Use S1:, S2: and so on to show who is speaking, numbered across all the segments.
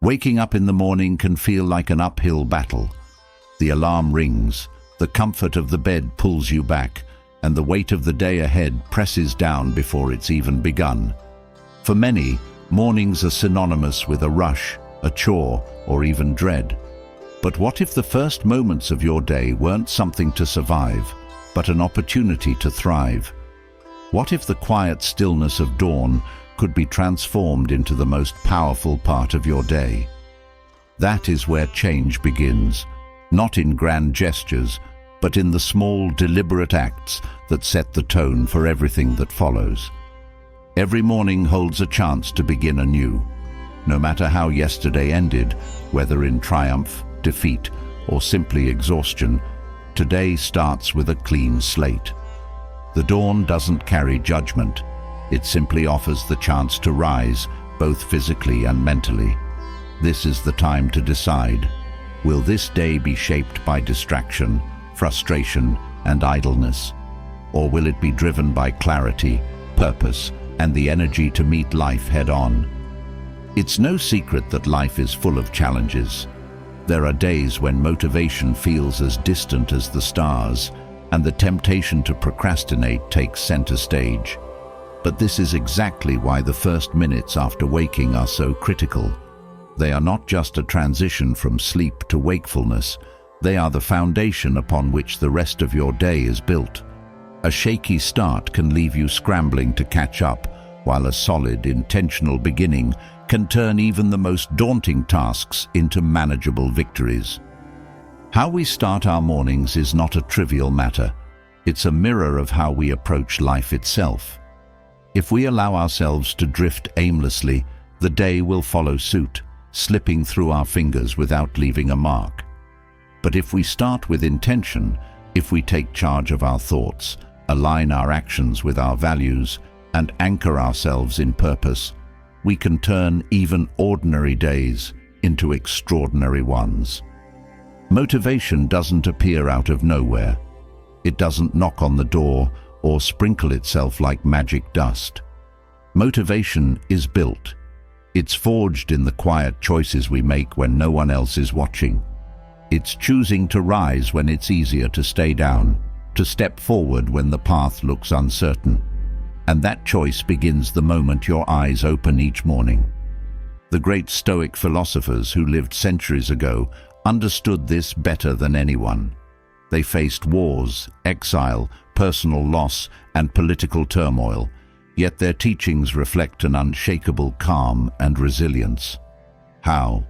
S1: Waking up in the morning can feel like an uphill battle. The alarm rings, the comfort of the bed pulls you back, and the weight of the day ahead presses down before it's even begun. For many, mornings are synonymous with a rush, a chore, or even dread. But what if the first moments of your day weren't something to survive, but an opportunity to thrive? What if the quiet stillness of dawn could be transformed into the most powerful part of your day? That is where change begins, not in grand gestures, but in the small, deliberate acts that set the tone for everything that follows. Every morning holds a chance to begin anew. No matter how yesterday ended, whether in triumph, defeat, or simply exhaustion, today starts with a clean slate. The dawn doesn't carry judgment. It simply offers the chance to rise, both physically and mentally. This is the time to decide. Will this day be shaped by distraction, frustration, and idleness? Or will it be driven by clarity, purpose, and the energy to meet life head-on? It's no secret that life is full of challenges. There are days when motivation feels as distant as the stars, and the temptation to procrastinate takes center stage. But this is exactly why the first minutes after waking are so critical. They are not just a transition from sleep to wakefulness. They are the foundation upon which the rest of your day is built. A shaky start can leave you scrambling to catch up, while a solid, intentional beginning can turn even the most daunting tasks into manageable victories. How we start our mornings is not a trivial matter. It's a mirror of how we approach life itself. If we allow ourselves to drift aimlessly, the day will follow suit, slipping through our fingers without leaving a mark. But if we start with intention, if we take charge of our thoughts, align our actions with our values, and anchor ourselves in purpose, we can turn even ordinary days into extraordinary ones. Motivation doesn't appear out of nowhere. It doesn't knock on the door or sprinkle itself like magic dust. Motivation is built. It's forged in the quiet choices we make when no one else is watching. It's choosing to rise when it's easier to stay down, to step forward when the path looks uncertain. And that choice begins the moment your eyes open each morning. The great Stoic philosophers who lived centuries ago understood this better than anyone. They faced wars, exile, personal loss, and political turmoil, yet their teachings reflect an unshakable calm and resilience. How?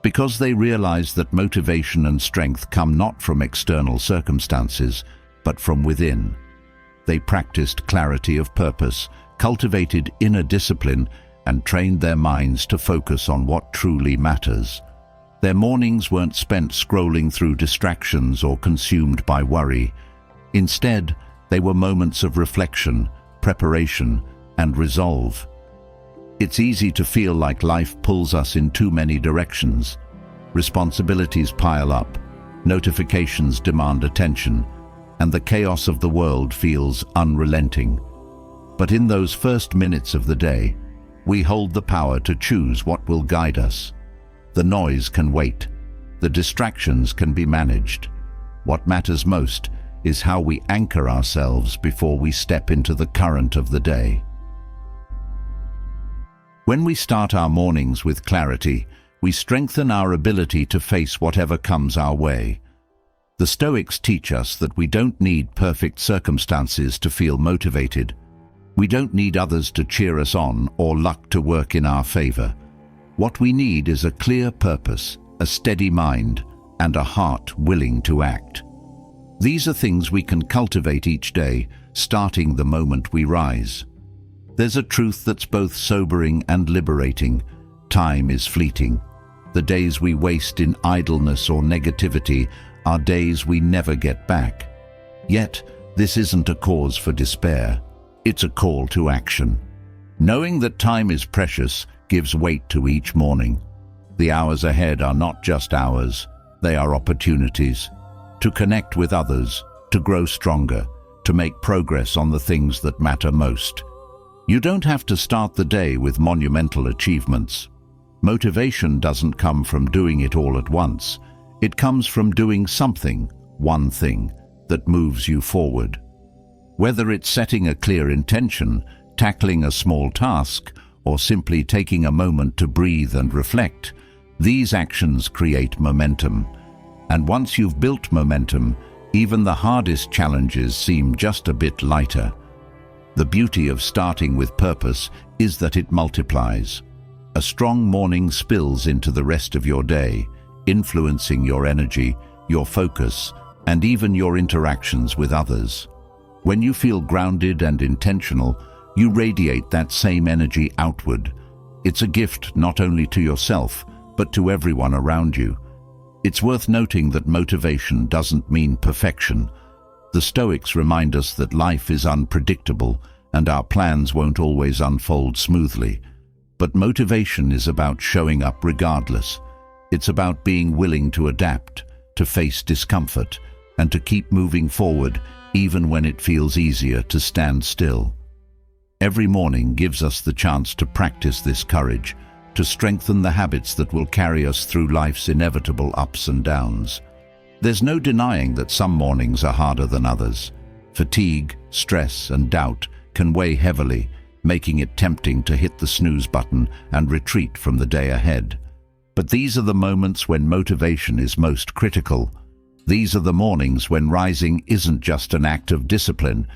S1: Because they realized that motivation and strength come not from external circumstances, but from within. They practiced clarity of purpose, cultivated inner discipline, and trained their minds to focus on what truly matters. Their mornings weren't spent scrolling through distractions or consumed by worry. Instead, they were moments of reflection, preparation, and resolve. It's easy to feel like life pulls us in too many directions. Responsibilities pile up, notifications demand attention, and the chaos of the world feels unrelenting. But in those first minutes of the day, we hold the power to choose what will guide us. The noise can wait. The distractions can be managed. What matters most is how we anchor ourselves before we step into the current of the day. When we start our mornings with clarity, we strengthen our ability to face whatever comes our way. The Stoics teach us that we don't need perfect circumstances to feel motivated. We don't need others to cheer us on or luck to work in our favor. What we need is a clear purpose, a steady mind, and a heart willing to act. These are things we can cultivate each day, starting the moment we rise. There's a truth that's both sobering and liberating. Time is fleeting. The days we waste in idleness or negativity are days we never get back. Yet, this isn't a cause for despair. It's a call to action. Knowing that time is precious gives weight to each morning. The hours ahead are not just hours, they are opportunities to connect with others, to grow stronger, to make progress on the things that matter most. You don't have to start the day with monumental achievements. Motivation doesn't come from doing it all at once. It comes from doing something, one thing, that moves you forward. Whether it's setting a clear intention, tackling a small task, or simply taking a moment to breathe and reflect, these actions create momentum. And once you've built momentum, even the hardest challenges seem just a bit lighter. The beauty of starting with purpose is that it multiplies. A strong morning spills into the rest of your day, influencing your energy, your focus, and even your interactions with others. When you feel grounded and intentional, you radiate that same energy outward. It's a gift not only to yourself, but to everyone around you. It's worth noting that motivation doesn't mean perfection. The Stoics remind us that life is unpredictable and our plans won't always unfold smoothly. But motivation is about showing up regardless. It's about being willing to adapt, to face discomfort, and to keep moving forward even when it feels easier to stand still. Every morning gives us the chance to practice this courage, to strengthen the habits that will carry us through life's inevitable ups and downs. There's no denying that some mornings are harder than others. Fatigue, stress, and doubt can weigh heavily, making it tempting to hit the snooze button and retreat from the day ahead. But these are the moments when motivation is most critical. These are the mornings when rising isn't just an act of discipline,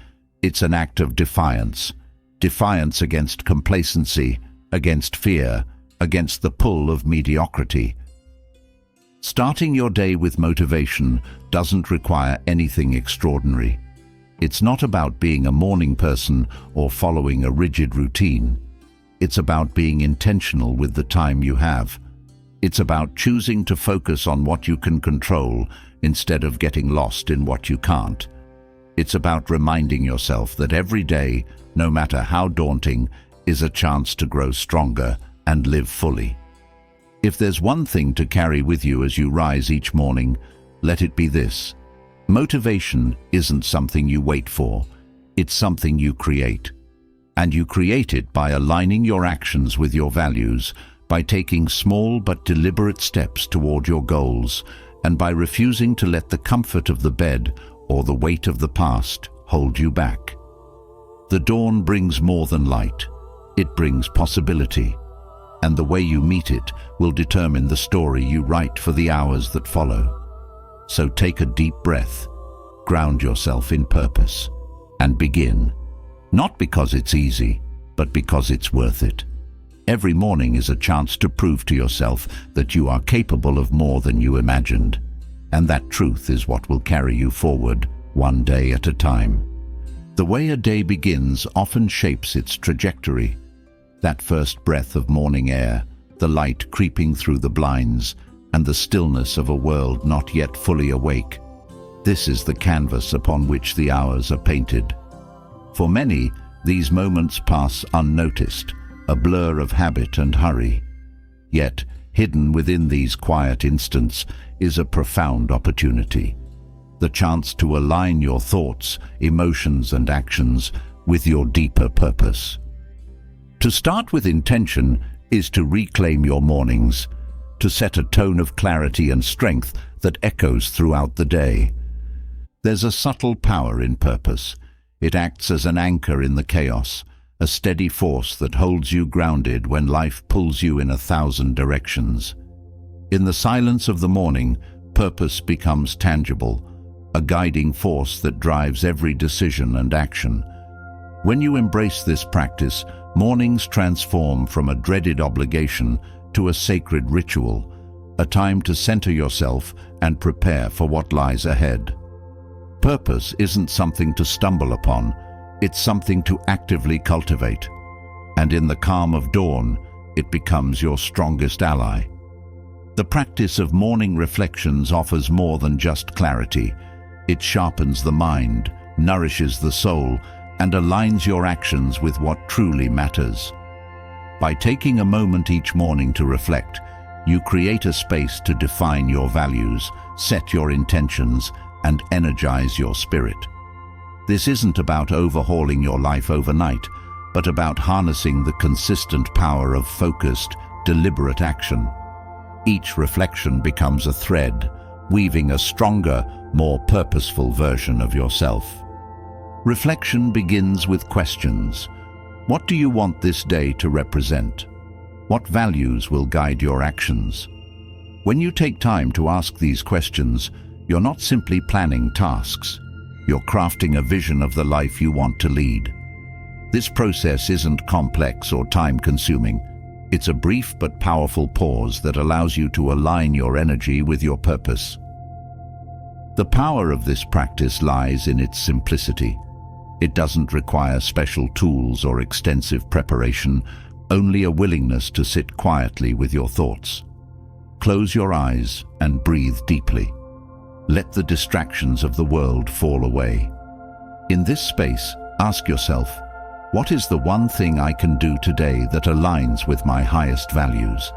S1: it's an act of defiance. Defiance against complacency, against fear, against the pull of mediocrity. Starting your day with motivation doesn't require anything extraordinary. It's not about being a morning person or following a rigid routine. It's about being intentional with the time you have. It's about choosing to focus on what you can control instead of getting lost in what you can't. It's about reminding yourself that every day, no matter how daunting, is a chance to grow stronger and live fully. If there's one thing to carry with you as you rise each morning, let it be this. Motivation isn't something you wait for, it's something you create. And you create it by aligning your actions with your values, by taking small but deliberate steps toward your goals, and by refusing to let the comfort of the bed or the weight of the past hold you back. The dawn brings more than light. It brings possibility. And the way you meet it will determine the story you write for the hours that follow. So take a deep breath, ground yourself in purpose, and begin. Not because it's easy, but because it's worth it. Every morning is a chance to prove to yourself that you are capable of more than you imagined. And that truth is what will carry you forward, one day at a time. The way a day begins often shapes its trajectory. That first breath of morning air, the light creeping through the blinds, and the stillness of a world not yet fully awake. This is the canvas upon which the hours are painted. For many, these moments pass unnoticed, a blur of habit and hurry. Yet, hidden within these quiet instants is a profound opportunity. The chance to align your thoughts, emotions, and actions with your deeper purpose. To start with intention is to reclaim your mornings, to set a tone of clarity and strength that echoes throughout the day. There's a subtle power in purpose. It acts as an anchor in the chaos, a steady force that holds you grounded when life pulls you in 1,000 directions. In the silence of the morning, purpose becomes tangible, a guiding force that drives every decision and action. When you embrace this practice, mornings transform from a dreaded obligation to a sacred ritual, a time to center yourself and prepare for what lies ahead. Purpose isn't something to stumble upon, it's something to actively cultivate. And in the calm of dawn, it becomes your strongest ally. The practice of morning reflections offers more than just clarity. It sharpens the mind, nourishes the soul, and aligns your actions with what truly matters. By taking a moment each morning to reflect, you create a space to define your values, set your intentions, and energize your spirit. This isn't about overhauling your life overnight, but about harnessing the consistent power of focused, deliberate action. Each reflection becomes a thread, weaving a stronger, more purposeful version of yourself. Reflection begins with questions. What do you want this day to represent? What values will guide your actions? When you take time to ask these questions, you're not simply planning tasks. You're crafting a vision of the life you want to lead. This process isn't complex or time-consuming. It's a brief but powerful pause that allows you to align your energy with your purpose. The power of this practice lies in its simplicity. It doesn't require special tools or extensive preparation, only a willingness to sit quietly with your thoughts. Close your eyes and breathe deeply. Let the distractions of the world fall away. In this space, ask yourself, what is the one thing I can do today that aligns with my highest values?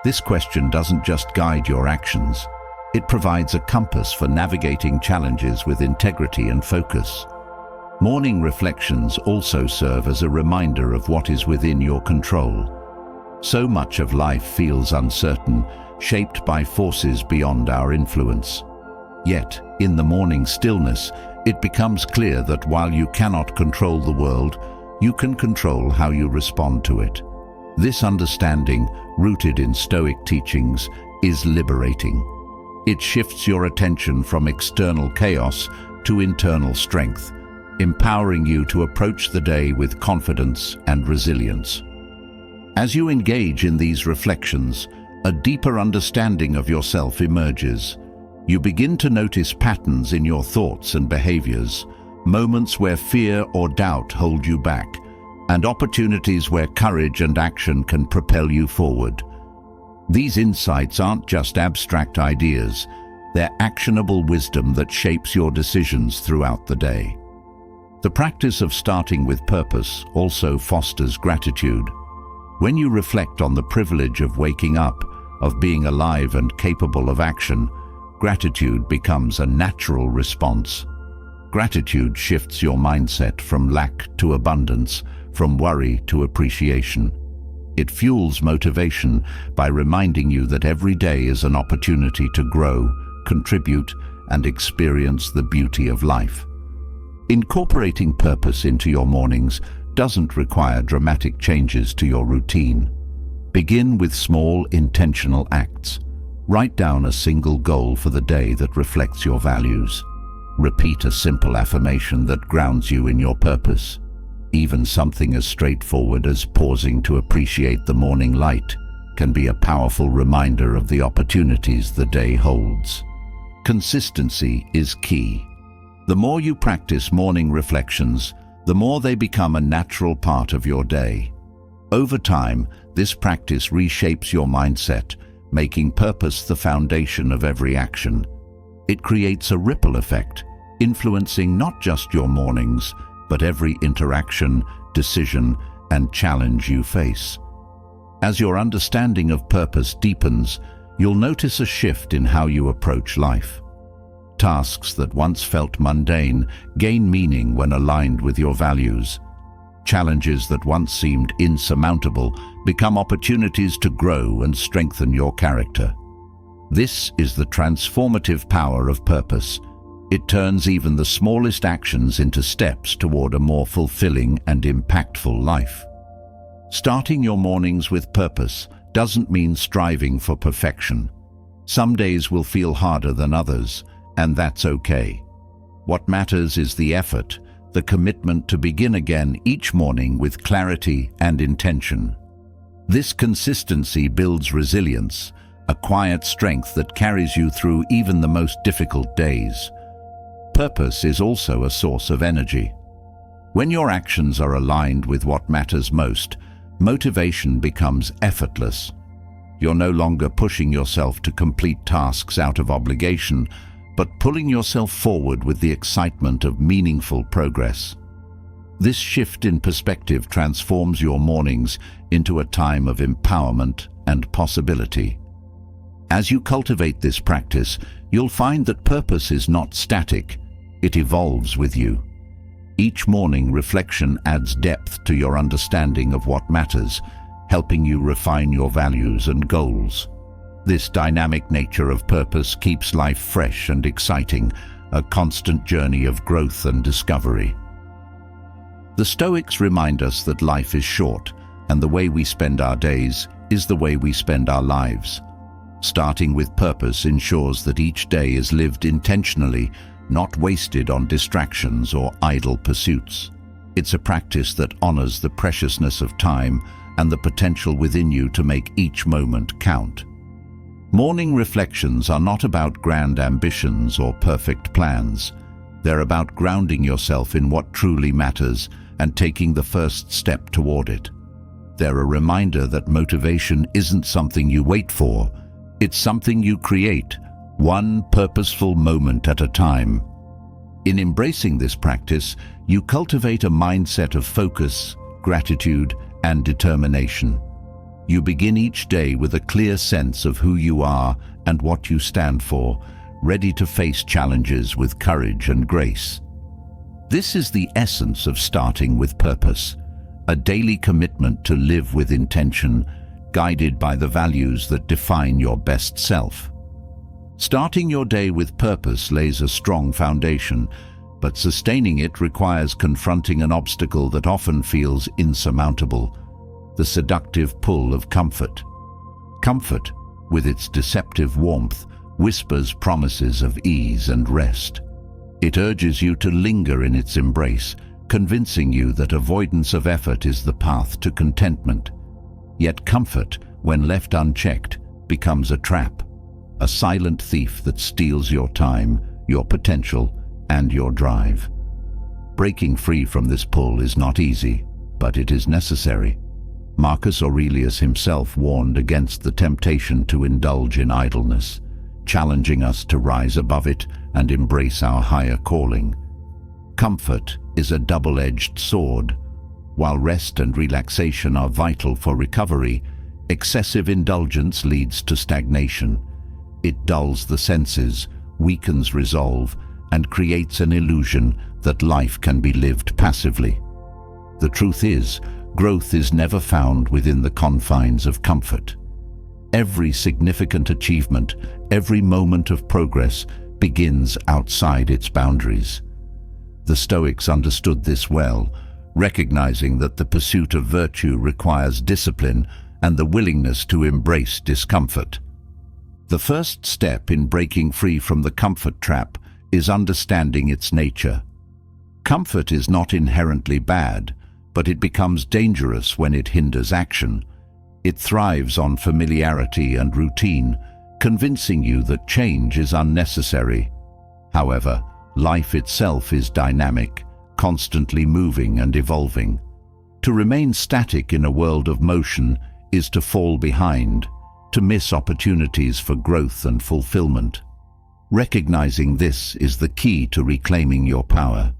S1: This question doesn't just guide your actions. It provides a compass for navigating challenges with integrity and focus. Morning reflections also serve as a reminder of what is within your control. So much of life feels uncertain, shaped by forces beyond our influence. Yet, in the morning stillness, it becomes clear that while you cannot control the world, you can control how you respond to it. This understanding, rooted in Stoic teachings, is liberating. It shifts your attention from external chaos to internal strength, empowering you to approach the day with confidence and resilience. As you engage in these reflections, a deeper understanding of yourself emerges. You begin to notice patterns in your thoughts and behaviors, moments where fear or doubt hold you back, and opportunities where courage and action can propel you forward. These insights aren't just abstract ideas, they're actionable wisdom that shapes your decisions throughout the day. The practice of starting with purpose also fosters gratitude. When you reflect on the privilege of waking up, of being alive and capable of action, gratitude becomes a natural response. Gratitude shifts your mindset from lack to abundance, from worry to appreciation. It fuels motivation by reminding you that every day is an opportunity to grow, contribute, and experience the beauty of life. Incorporating purpose into your mornings doesn't require dramatic changes to your routine. Begin with small, intentional acts. Write down a single goal for the day that reflects your values. Repeat a simple affirmation that grounds you in your purpose. Even something as straightforward as pausing to appreciate the morning light can be a powerful reminder of the opportunities the day holds. Consistency is key. The more you practice morning reflections, the more they become a natural part of your day. Over time, this practice reshapes your mindset, making purpose the foundation of every action. It creates a ripple effect, influencing not just your mornings, but every interaction, decision, and challenge you face. As your understanding of purpose deepens, you'll notice a shift in how you approach life. Tasks that once felt mundane gain meaning when aligned with your values. Challenges that once seemed insurmountable become opportunities to grow and strengthen your character. This is the transformative power of purpose. It turns even the smallest actions into steps toward a more fulfilling and impactful life. Starting your mornings with purpose doesn't mean striving for perfection. Some days will feel harder than others, and that's okay. What matters is the effort, the commitment to begin again each morning with clarity and intention. This consistency builds resilience, a quiet strength that carries you through even the most difficult days. Purpose is also a source of energy. When your actions are aligned with what matters most, motivation becomes effortless. You're no longer pushing yourself to complete tasks out of obligation, but pulling yourself forward with the excitement of meaningful progress. This shift in perspective transforms your mornings into a time of empowerment and possibility. As you cultivate this practice, you'll find that purpose is not static, it evolves with you. Each morning reflection adds depth to your understanding of what matters, helping you refine your values and goals. This dynamic nature of purpose keeps life fresh and exciting, a constant journey of growth and discovery. The Stoics remind us that life is short, and the way we spend our days is the way we spend our lives. Starting with purpose ensures that each day is lived intentionally, not wasted on distractions or idle pursuits. It's a practice that honors the preciousness of time and the potential within you to make each moment count. Morning reflections are not about grand ambitions or perfect plans. They're about grounding yourself in what truly matters and taking the first step toward it. They're a reminder that motivation isn't something you wait for. It's something you create, one purposeful moment at a time. In embracing this practice, you cultivate a mindset of focus, gratitude, and determination. You begin each day with a clear sense of who you are and what you stand for, ready to face challenges with courage and grace. This is the essence of starting with purpose, a daily commitment to live with intention, guided by the values that define your best self. Starting your day with purpose lays a strong foundation, but sustaining it requires confronting an obstacle that often feels insurmountable: the seductive pull of comfort. Comfort, with its deceptive warmth, whispers promises of ease and rest. It urges you to linger in its embrace, convincing you that avoidance of effort is the path to contentment. Yet comfort, when left unchecked, becomes a trap, a silent thief that steals your time, your potential, and your drive. Breaking free from this pull is not easy, but it is necessary. Marcus Aurelius himself warned against the temptation to indulge in idleness, challenging us to rise above it and embrace our higher calling. Comfort is a double-edged sword. While rest and relaxation are vital for recovery, excessive indulgence leads to stagnation. It dulls the senses, weakens resolve, and creates an illusion that life can be lived passively. The truth is, growth is never found within the confines of comfort. Every significant achievement, every moment of progress, begins outside its boundaries. The Stoics understood this well, recognizing that the pursuit of virtue requires discipline and the willingness to embrace discomfort. The first step in breaking free from the comfort trap is understanding its nature. Comfort is not inherently bad, but it becomes dangerous when it hinders action. It thrives on familiarity and routine, convincing you that change is unnecessary. However, life itself is dynamic, constantly moving and evolving. To remain static in a world of motion is to fall behind, to miss opportunities for growth and fulfillment. Recognizing this is the key to reclaiming your power.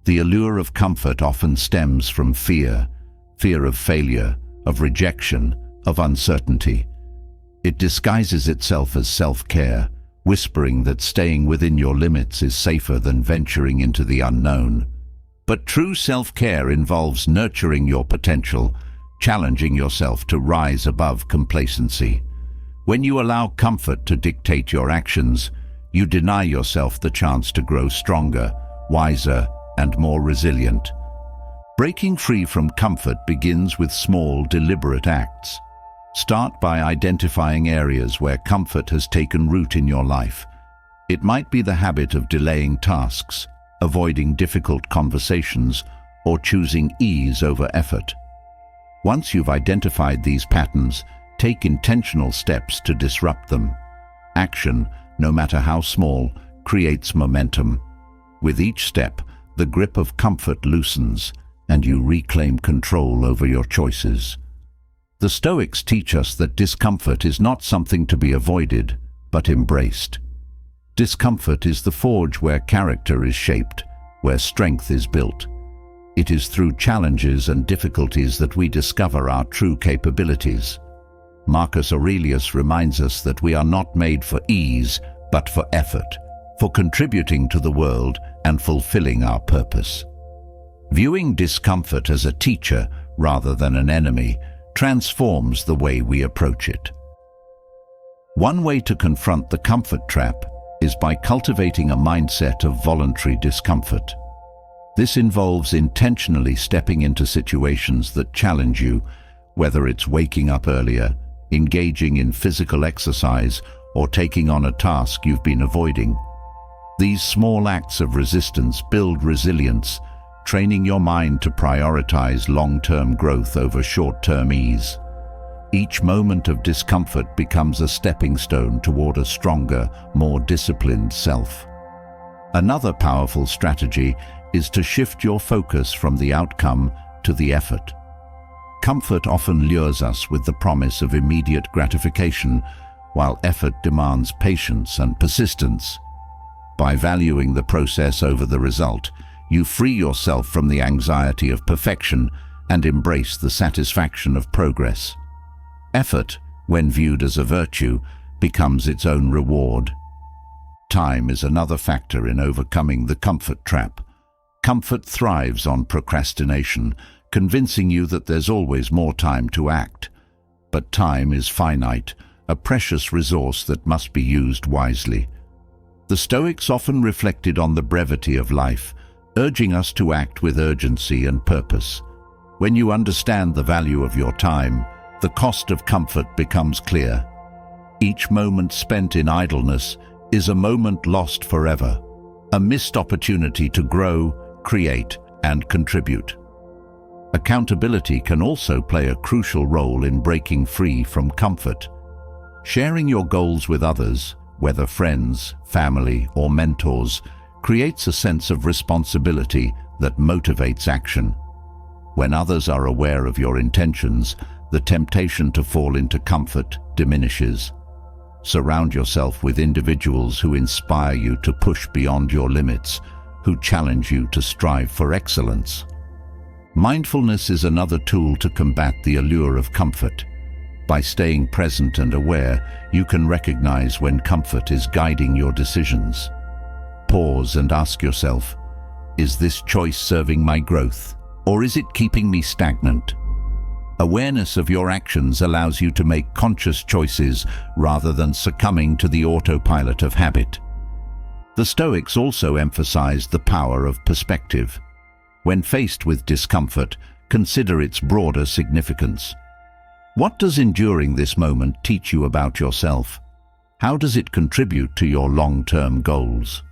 S1: The allure of comfort often stems from fear of failure, of rejection, of uncertainty. It disguises itself as self-care, whispering that staying within your limits is safer than venturing into the unknown. But true self-care involves nurturing your potential, challenging yourself to rise above complacency. When you allow comfort to dictate your actions, you deny yourself the chance to grow stronger, wiser, and more resilient. Breaking free from comfort begins with small, deliberate acts. Start by identifying areas where comfort has taken root in your life. It might be the habit of delaying tasks, avoiding difficult conversations, or choosing ease over effort. Once you've identified these patterns, take intentional steps to disrupt them. Action, no matter how small, creates momentum. With each step, the grip of comfort loosens, and you reclaim control over your choices. The Stoics teach us that discomfort is not something to be avoided, but embraced. Discomfort is the forge where character is shaped, where strength is built. It is through challenges and difficulties that we discover our true capabilities. Marcus Aurelius reminds us that we are not made for ease, but for effort, for contributing to the world and fulfilling our purpose. Viewing discomfort as a teacher rather than an enemy transforms the way we approach it. One way to confront the comfort trap is by cultivating a mindset of voluntary discomfort. This involves intentionally stepping into situations that challenge you, whether it's waking up earlier, engaging in physical exercise, or taking on a task you've been avoiding. These small acts of resistance build resilience, training your mind to prioritize long-term growth over short-term ease. Each moment of discomfort becomes a stepping stone toward a stronger, more disciplined self. Another powerful strategy is to shift your focus from the outcome to the effort. Comfort often lures us with the promise of immediate gratification, while effort demands patience and persistence. By valuing the process over the result, you free yourself from the anxiety of perfection and embrace the satisfaction of progress. Effort, when viewed as a virtue, becomes its own reward. Time is another factor in overcoming the comfort trap. Comfort thrives on procrastination, convincing you that there's always more time to act. But time is finite, a precious resource that must be used wisely. The Stoics often reflected on the brevity of life, urging us to act with urgency and purpose. When you understand the value of your time, the cost of comfort becomes clear. Each moment spent in idleness is a moment lost forever, a missed opportunity to grow, create, and contribute. Accountability can also play a crucial role in breaking free from comfort. Sharing your goals with others, whether friends, family, or mentors, creates a sense of responsibility that motivates action. When others are aware of your intentions, the temptation to fall into comfort diminishes. Surround yourself with individuals who inspire you to push beyond your limits, who challenge you to strive for excellence. Mindfulness is another tool to combat the allure of comfort. By staying present and aware, you can recognize when comfort is guiding your decisions. Pause and ask yourself, is this choice serving my growth, or is it keeping me stagnant? Awareness of your actions allows you to make conscious choices rather than succumbing to the autopilot of habit. The Stoics also emphasized the power of perspective. When faced with discomfort, consider its broader significance. What does enduring this moment teach you about yourself? How does it contribute to your long-term goals?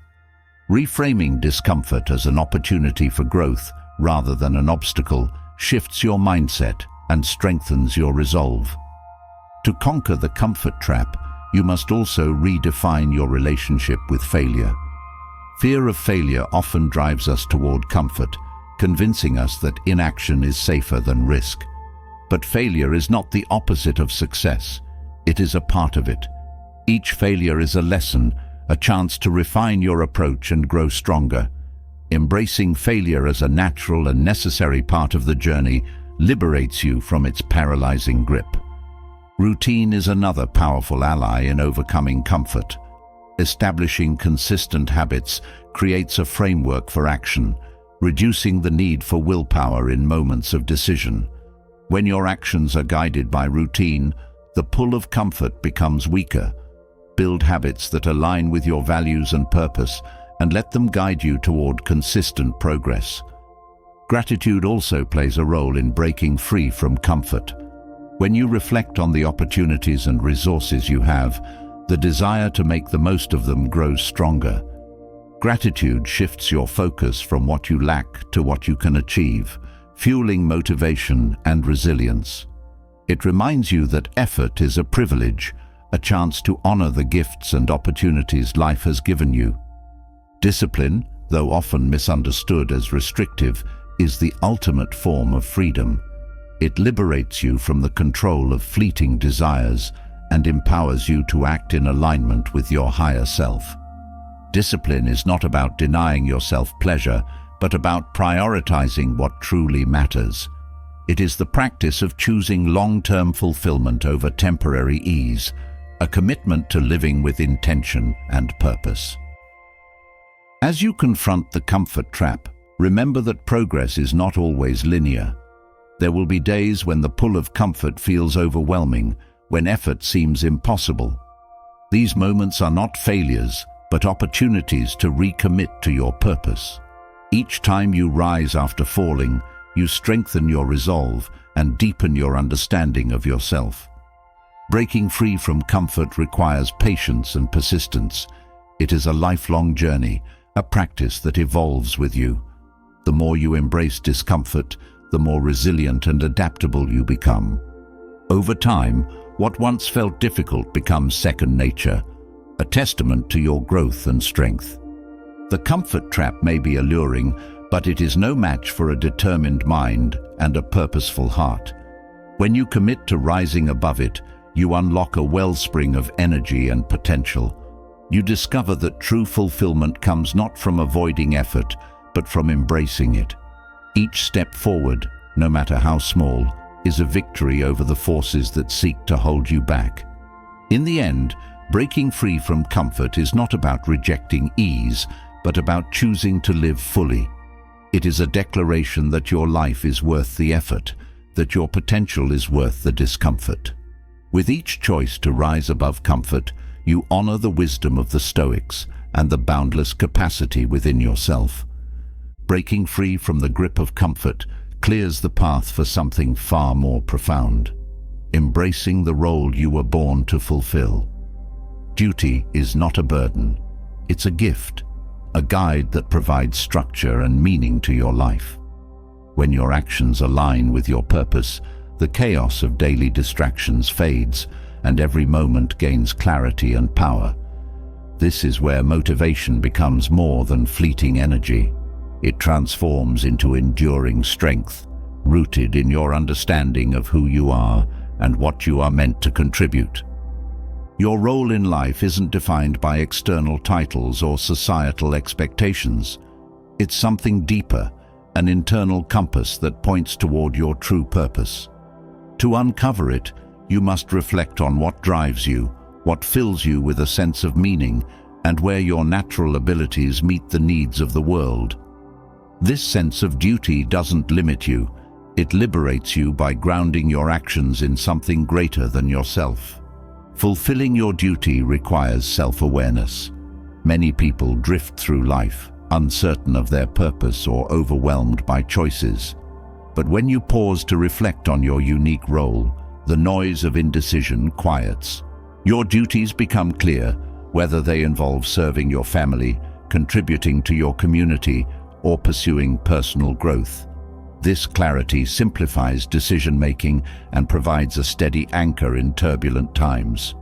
S1: Reframing discomfort as an opportunity for growth rather than an obstacle shifts your mindset and strengthens your resolve. To conquer the comfort trap, you must also redefine your relationship with failure. Fear of failure often drives us toward comfort, convincing us that inaction is safer than risk. But failure is not the opposite of success. It is a part of it. Each failure is a lesson, a chance to refine your approach and grow stronger. Embracing failure as a natural and necessary part of the journey liberates you from its paralyzing grip. Routine is another powerful ally in overcoming comfort. Establishing consistent habits creates a framework for action, reducing the need for willpower in moments of decision. When your actions are guided by routine, the pull of comfort becomes weaker. Build habits that align with your values and purpose, and let them guide you toward consistent progress. Gratitude also plays a role in breaking free from comfort. When you reflect on the opportunities and resources you have, the desire to make the most of them grows stronger. Gratitude shifts your focus from what you lack to what you can achieve, fueling motivation and resilience. It reminds you that effort is a privilege, a chance to honor the gifts and opportunities life has given you. Discipline, though often misunderstood as restrictive, is the ultimate form of freedom. It liberates you from the control of fleeting desires and empowers you to act in alignment with your higher self. Discipline is not about denying yourself pleasure, but about prioritizing what truly matters. It is the practice of choosing long-term fulfillment over temporary ease, a commitment to living with intention and purpose. As you confront the comfort trap, remember that progress is not always linear. There will be days when the pull of comfort feels overwhelming, when effort seems impossible. These moments are not failures, but opportunities to recommit to your purpose. Each time you rise after falling, you strengthen your resolve and deepen your understanding of yourself. Breaking free from comfort requires patience and persistence. It is a lifelong journey, a practice that evolves with you. The more you embrace discomfort, the more resilient and adaptable you become. Over time, what once felt difficult becomes second nature, a testament to your growth and strength. The comfort trap may be alluring, but it is no match for a determined mind and a purposeful heart. When you commit to rising above it, you unlock a wellspring of energy and potential. You discover that true fulfillment comes not from avoiding effort, but from embracing it. Each step forward, no matter how small, is a victory over the forces that seek to hold you back. In the end, breaking free from comfort is not about rejecting ease, but about choosing to live fully. It is a declaration that your life is worth the effort, that your potential is worth the discomfort. With each choice to rise above comfort, you honor the wisdom of the Stoics and the boundless capacity within yourself. Breaking free from the grip of comfort clears the path for something far more profound, embracing the role you were born to fulfill. Duty is not a burden, it's a gift, a guide that provides structure and meaning to your life. When your actions align with your purpose, the chaos of daily distractions fades, and every moment gains clarity and power. This is where motivation becomes more than fleeting energy. It transforms into enduring strength, rooted in your understanding of who you are and what you are meant to contribute. Your role in life isn't defined by external titles or societal expectations. It's something deeper, an internal compass that points toward your true purpose. To uncover it, you must reflect on what drives you, what fills you with a sense of meaning, and where your natural abilities meet the needs of the world. This sense of duty doesn't limit you. It liberates you by grounding your actions in something greater than yourself. Fulfilling your duty requires self-awareness. Many people drift through life, uncertain of their purpose or overwhelmed by choices. But when you pause to reflect on your unique role, the noise of indecision quiets. Your duties become clear, whether they involve serving your family, contributing to your community, or pursuing personal growth. This clarity simplifies decision-making and provides a steady anchor in turbulent times.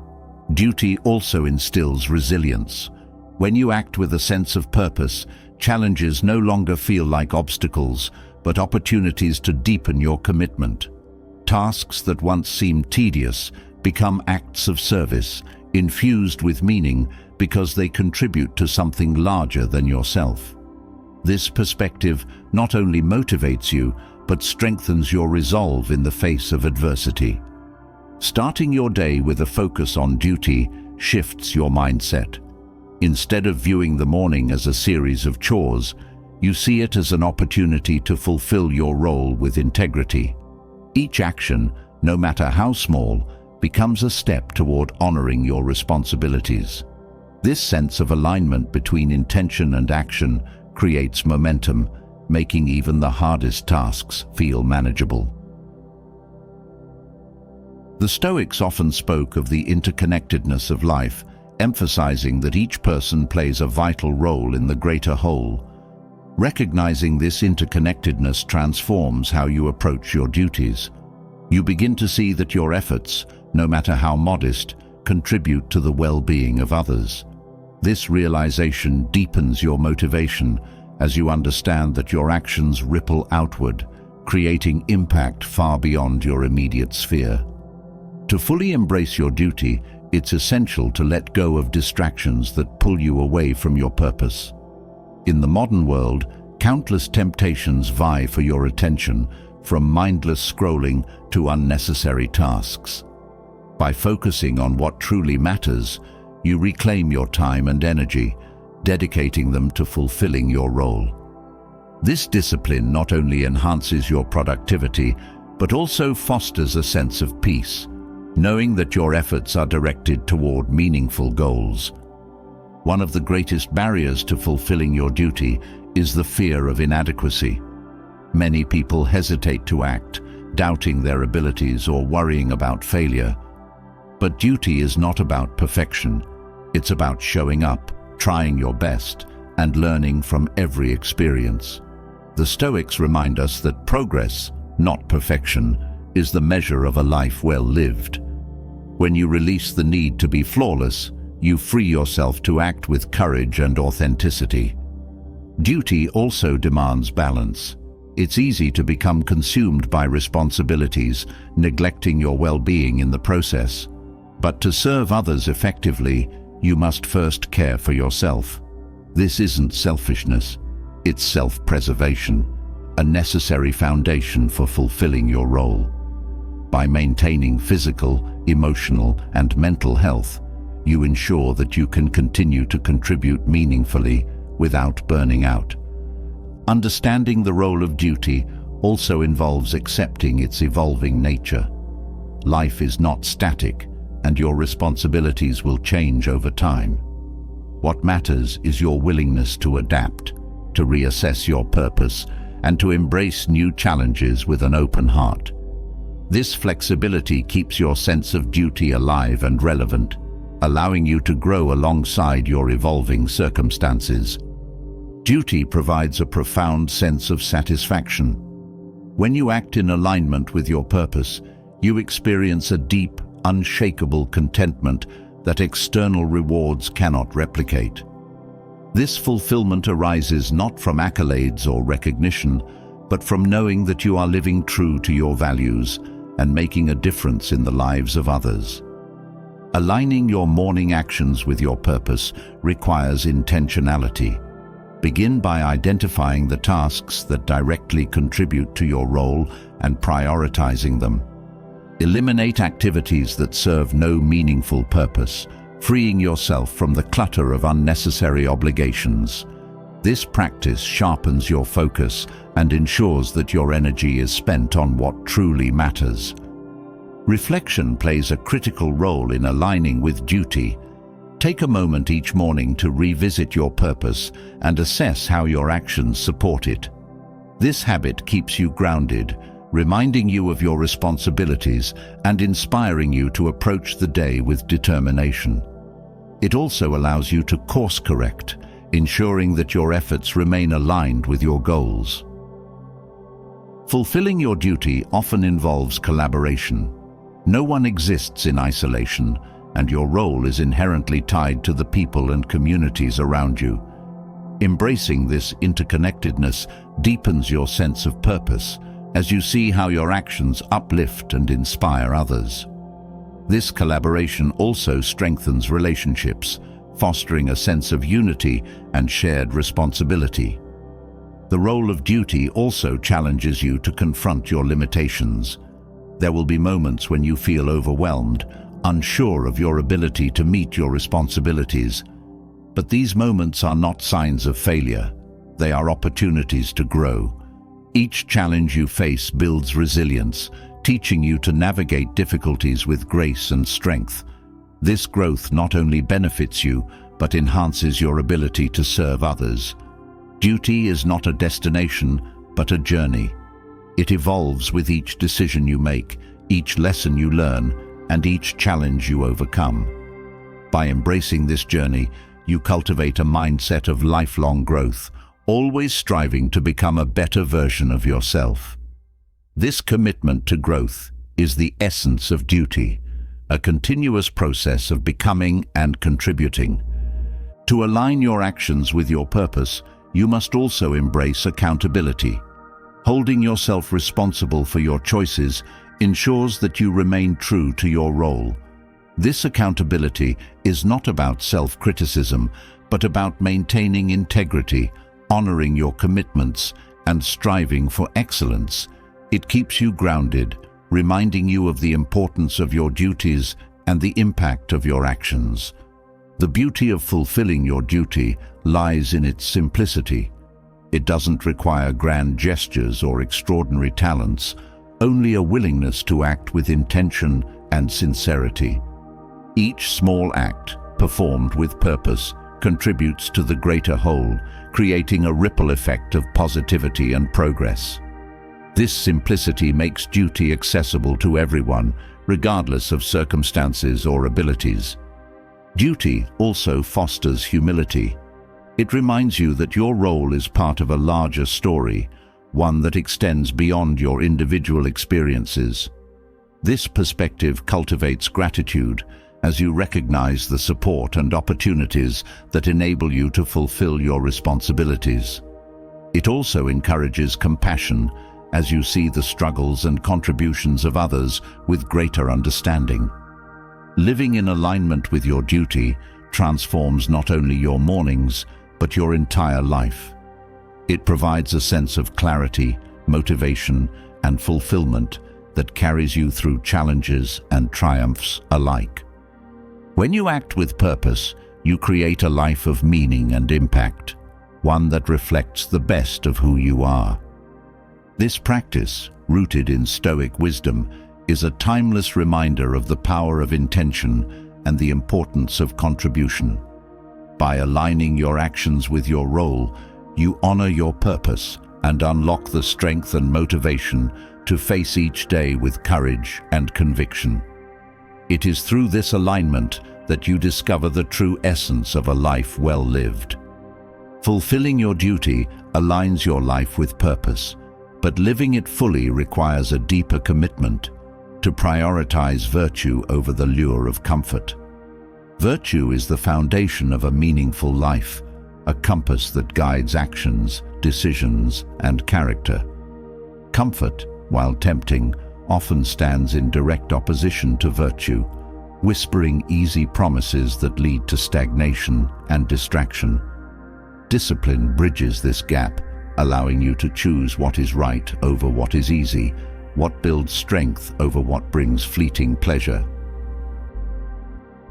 S1: Duty also instills resilience. When you act with a sense of purpose, challenges no longer feel like obstacles, but opportunities to deepen your commitment. Tasks that once seemed tedious become acts of service, infused with meaning because they contribute to something larger than yourself. This perspective not only motivates you, but strengthens your resolve in the face of adversity. Starting your day with a focus on duty shifts your mindset. Instead of viewing the morning as a series of chores, you see it as an opportunity to fulfill your role with integrity. Each action, no matter how small, becomes a step toward honoring your responsibilities. This sense of alignment between intention and action creates momentum, making even the hardest tasks feel manageable. The Stoics often spoke of the interconnectedness of life, emphasizing that each person plays a vital role in the greater whole. Recognizing this interconnectedness transforms how you approach your duties. You begin to see that your efforts, no matter how modest, contribute to the well-being of others. This realization deepens your motivation as you understand that your actions ripple outward, creating impact far beyond your immediate sphere. To fully embrace your duty, it's essential to let go of distractions that pull you away from your purpose. In the modern world, countless temptations vie for your attention, from mindless scrolling to unnecessary tasks. By focusing on what truly matters, you reclaim your time and energy, dedicating them to fulfilling your role. This discipline not only enhances your productivity, but also fosters a sense of peace, knowing that your efforts are directed toward meaningful goals. One of the greatest barriers to fulfilling your duty is the fear of inadequacy. Many people hesitate to act, doubting their abilities or worrying about failure. But duty is not about perfection. It's about showing up, trying your best, and learning from every experience. The Stoics remind us that progress, not perfection, is the measure of a life well lived. When you release the need to be flawless, you free yourself to act with courage and authenticity. Duty also demands balance. It's easy to become consumed by responsibilities, neglecting your well-being in the process. But to serve others effectively, you must first care for yourself. This isn't selfishness, it's self-preservation, a necessary foundation for fulfilling your role. By maintaining physical, emotional, and mental health, you ensure that you can continue to contribute meaningfully without burning out. Understanding the role of duty also involves accepting its evolving nature. Life is not static, and your responsibilities will change over time. What matters is your willingness to adapt, to reassess your purpose, and to embrace new challenges with an open heart. This flexibility keeps your sense of duty alive and relevant, allowing you to grow alongside your evolving circumstances. Duty provides a profound sense of satisfaction. When you act in alignment with your purpose, you experience a deep, unshakable contentment that external rewards cannot replicate. This fulfillment arises not from accolades or recognition, but from knowing that you are living true to your values and making a difference in the lives of others. Aligning your morning actions with your purpose requires intentionality. Begin by identifying the tasks that directly contribute to your role and prioritizing them. Eliminate activities that serve no meaningful purpose, freeing yourself from the clutter of unnecessary obligations. This practice sharpens your focus and ensures that your energy is spent on what truly matters. Reflection plays a critical role in aligning with duty. Take a moment each morning to revisit your purpose and assess how your actions support it. This habit keeps you grounded, reminding you of your responsibilities and inspiring you to approach the day with determination. It also allows you to course correct, ensuring that your efforts remain aligned with your goals. Fulfilling your duty often involves collaboration. No one exists in isolation, and your role is inherently tied to the people and communities around you. Embracing this interconnectedness deepens your sense of purpose as you see how your actions uplift and inspire others. This collaboration also strengthens relationships, fostering a sense of unity and shared responsibility. The role of duty also challenges you to confront your limitations. There will be moments when you feel overwhelmed, unsure of your ability to meet your responsibilities. But these moments are not signs of failure. They are opportunities to grow. Each challenge you face builds resilience, teaching you to navigate difficulties with grace and strength. This growth not only benefits you, but enhances your ability to serve others. Duty is not a destination, but a journey. It evolves with each decision you make, each lesson you learn, and each challenge you overcome. By embracing this journey, you cultivate a mindset of lifelong growth, always striving to become a better version of yourself. This commitment to growth is the essence of duty, a continuous process of becoming and contributing. To align your actions with your purpose, you must also embrace accountability. Holding yourself responsible for your choices ensures that you remain true to your role. This accountability is not about self-criticism, but about maintaining integrity, honoring your commitments, and striving for excellence. It keeps you grounded, reminding you of the importance of your duties and the impact of your actions. The beauty of fulfilling your duty lies in its simplicity. It doesn't require grand gestures or extraordinary talents. only a willingness to act with intention and sincerity. Each small act, performed with purpose, contributes to the greater whole, creating a ripple effect of positivity and progress. This simplicity makes duty accessible to everyone, regardless of circumstances or abilities. Duty also fosters humility. It reminds you that your role is part of a larger story, one that extends beyond your individual experiences. This perspective cultivates gratitude as you recognize the support and opportunities that enable you to fulfill your responsibilities. It also encourages compassion as you see the struggles and contributions of others with greater understanding. Living in alignment with your duty transforms not only your mornings, but your entire life. It provides a sense of clarity, motivation, and fulfillment that carries you through challenges and triumphs alike. When you act with purpose, you create a life of meaning and impact, one that reflects the best of who you are. This practice, rooted in Stoic wisdom, is a timeless reminder of the power of intention and the importance of contribution. By aligning your actions with your role, you honor your purpose and unlock the strength and motivation to face each day with courage and conviction. It is through this alignment that you discover the true essence of a life well lived. Fulfilling your duty aligns your life with purpose, but living it fully requires a deeper commitment to prioritize virtue over the lure of comfort. Virtue is the foundation of a meaningful life, a compass that guides actions, decisions, and character. Comfort, while tempting, often stands in direct opposition to virtue, whispering easy promises that lead to stagnation and distraction. Discipline bridges this gap, allowing you to choose what is right over what is easy, what builds strength over what brings fleeting pleasure.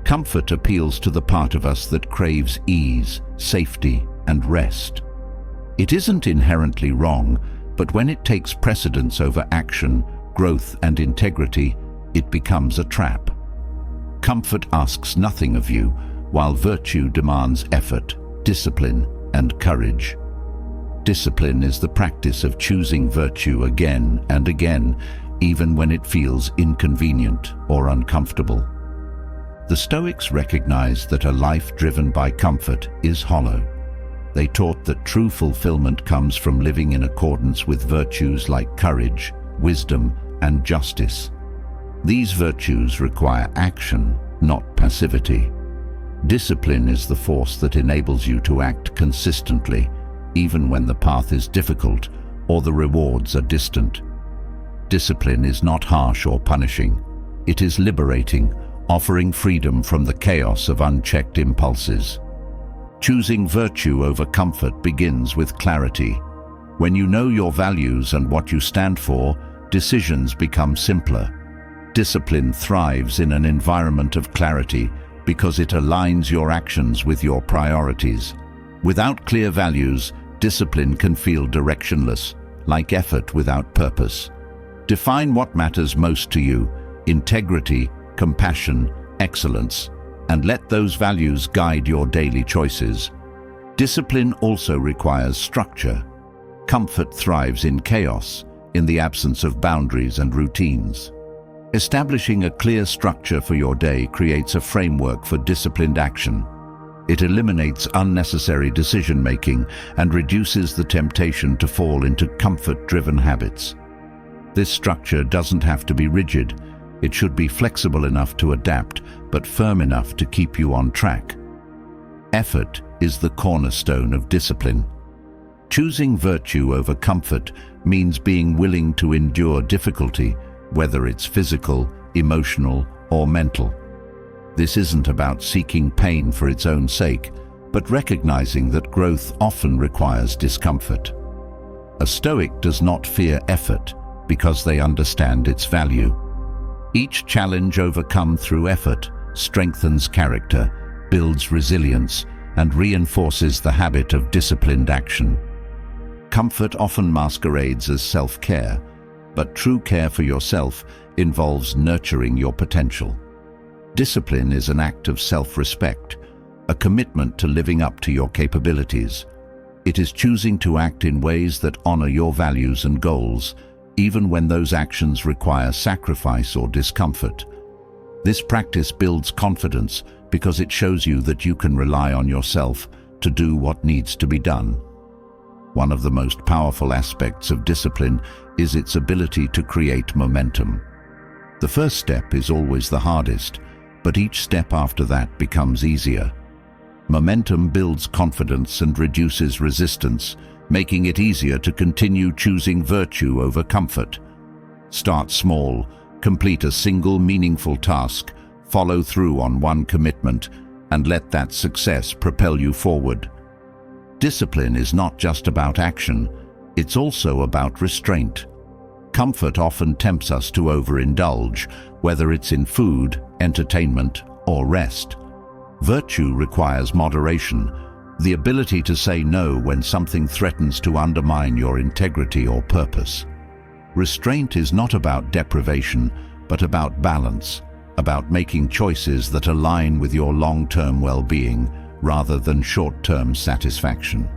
S1: Comfort appeals to the part of us that craves ease, safety, and rest. It isn't inherently wrong, but when it takes precedence over action, growth, and integrity, it becomes a trap. Comfort asks nothing of you, while virtue demands effort, discipline, and courage. Discipline is the practice of choosing virtue again and again, even when it feels inconvenient or uncomfortable. The Stoics recognized that a life driven by comfort is hollow. They taught that true fulfillment comes from living in accordance with virtues like courage, wisdom, and justice. These virtues require action, not passivity. Discipline is the force that enables you to act consistently, even when the path is difficult or the rewards are distant. Discipline is not harsh or punishing. It is liberating, offering freedom from the chaos of unchecked impulses. Choosing virtue over comfort begins with clarity. When you know your values and what you stand for, decisions become simpler. Discipline thrives in an environment of clarity because it aligns your actions with your priorities. Without clear values, discipline can feel directionless, like effort without purpose. Define what matters most to you: integrity, compassion, excellence, and let those values guide your daily choices. Discipline also requires structure. Comfort thrives in chaos, in the absence of boundaries and routines. Establishing a clear structure for your day creates a framework for disciplined action. It eliminates unnecessary decision-making and reduces the temptation to fall into comfort-driven habits. This structure doesn't have to be rigid. It should be flexible enough to adapt, but firm enough to keep you on track. Effort is the cornerstone of discipline. Choosing virtue over comfort means being willing to endure difficulty, whether it's physical, emotional, or mental. This isn't about seeking pain for its own sake, but recognizing that growth often requires discomfort. A Stoic does not fear effort because they understand its value. Each challenge overcome through effort strengthens character, builds resilience, and reinforces the habit of disciplined action. Comfort often masquerades as self-care, But true care for yourself involves nurturing your potential. Discipline is an act of self-respect, a commitment to living up to your capabilities. It is choosing to act in ways that honor your values and goals, even when those actions require sacrifice or discomfort. This practice builds confidence because it shows you that you can rely on yourself to do what needs to be done. One of the most powerful aspects of discipline is its ability to create momentum. The first step is always the hardest, but each step after that becomes easier. Momentum builds confidence and reduces resistance, making it easier to continue choosing virtue over comfort. Start small, complete a single meaningful task, follow through on one commitment, and let that success propel you forward. Discipline is not just about action, it's also about restraint. Comfort often tempts us to overindulge, whether it's in food, entertainment, or rest. Virtue requires moderation, the ability to say no when something threatens to undermine your integrity or purpose. Restraint is not about deprivation, but about balance, about making choices that align with your long-term well-being rather than short-term satisfaction.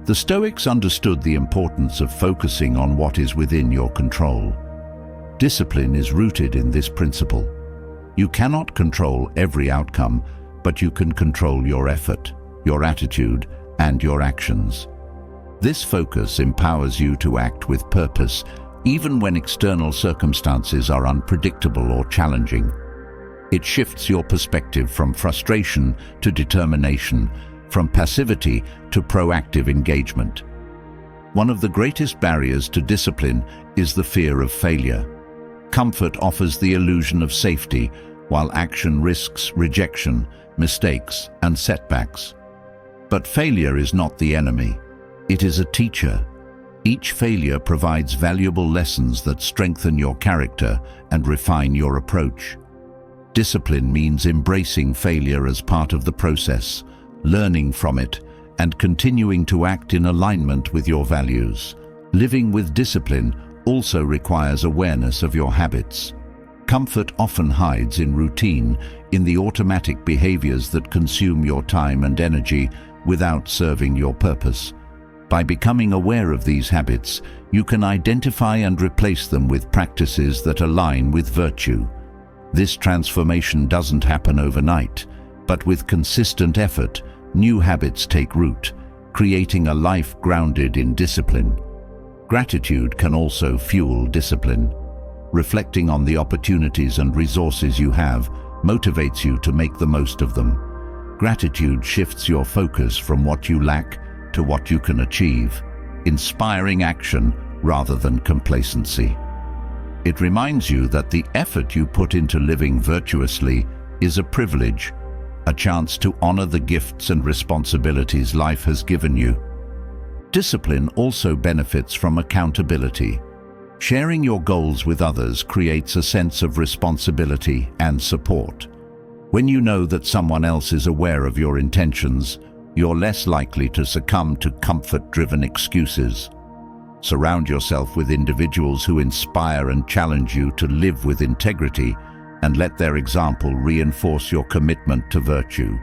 S1: The Stoics understood the importance of focusing on what is within your control. Discipline is rooted in this principle. You cannot control every outcome, but you can control your effort, your attitude, and your actions. This focus empowers you to act with purpose, even when external circumstances are unpredictable or challenging. It shifts your perspective from frustration to determination, from passivity to proactive engagement. One of the greatest barriers to discipline is the fear of failure. Comfort offers the illusion of safety, while action risks rejection, mistakes, and setbacks. But failure is not the enemy. It is a teacher. Each failure provides valuable lessons that strengthen your character and refine your approach. Discipline means embracing failure as part of the process, learning from it, and continuing to act in alignment with your values. Living with discipline also requires awareness of your habits. Comfort often hides in routine, in the automatic behaviors that consume your time and energy without serving your purpose. By becoming aware of these habits, you can identify and replace them with practices that align with virtue. This transformation doesn't happen overnight, but with consistent effort, new habits take root, creating a life grounded in discipline. Gratitude can also fuel discipline. Reflecting on the opportunities and resources you have motivates you to make the most of them. Gratitude shifts your focus from what you lack to what you can achieve, inspiring action rather than complacency. It reminds you that the effort you put into living virtuously is a privilege, a chance to honor the gifts and responsibilities life has given you. Discipline also benefits from accountability. Sharing your goals with others creates a sense of responsibility and support. When you know that someone else is aware of your intentions, you're less likely to succumb to comfort-driven excuses. Surround yourself with individuals who inspire and challenge you to live with integrity, and let their example reinforce your commitment to virtue.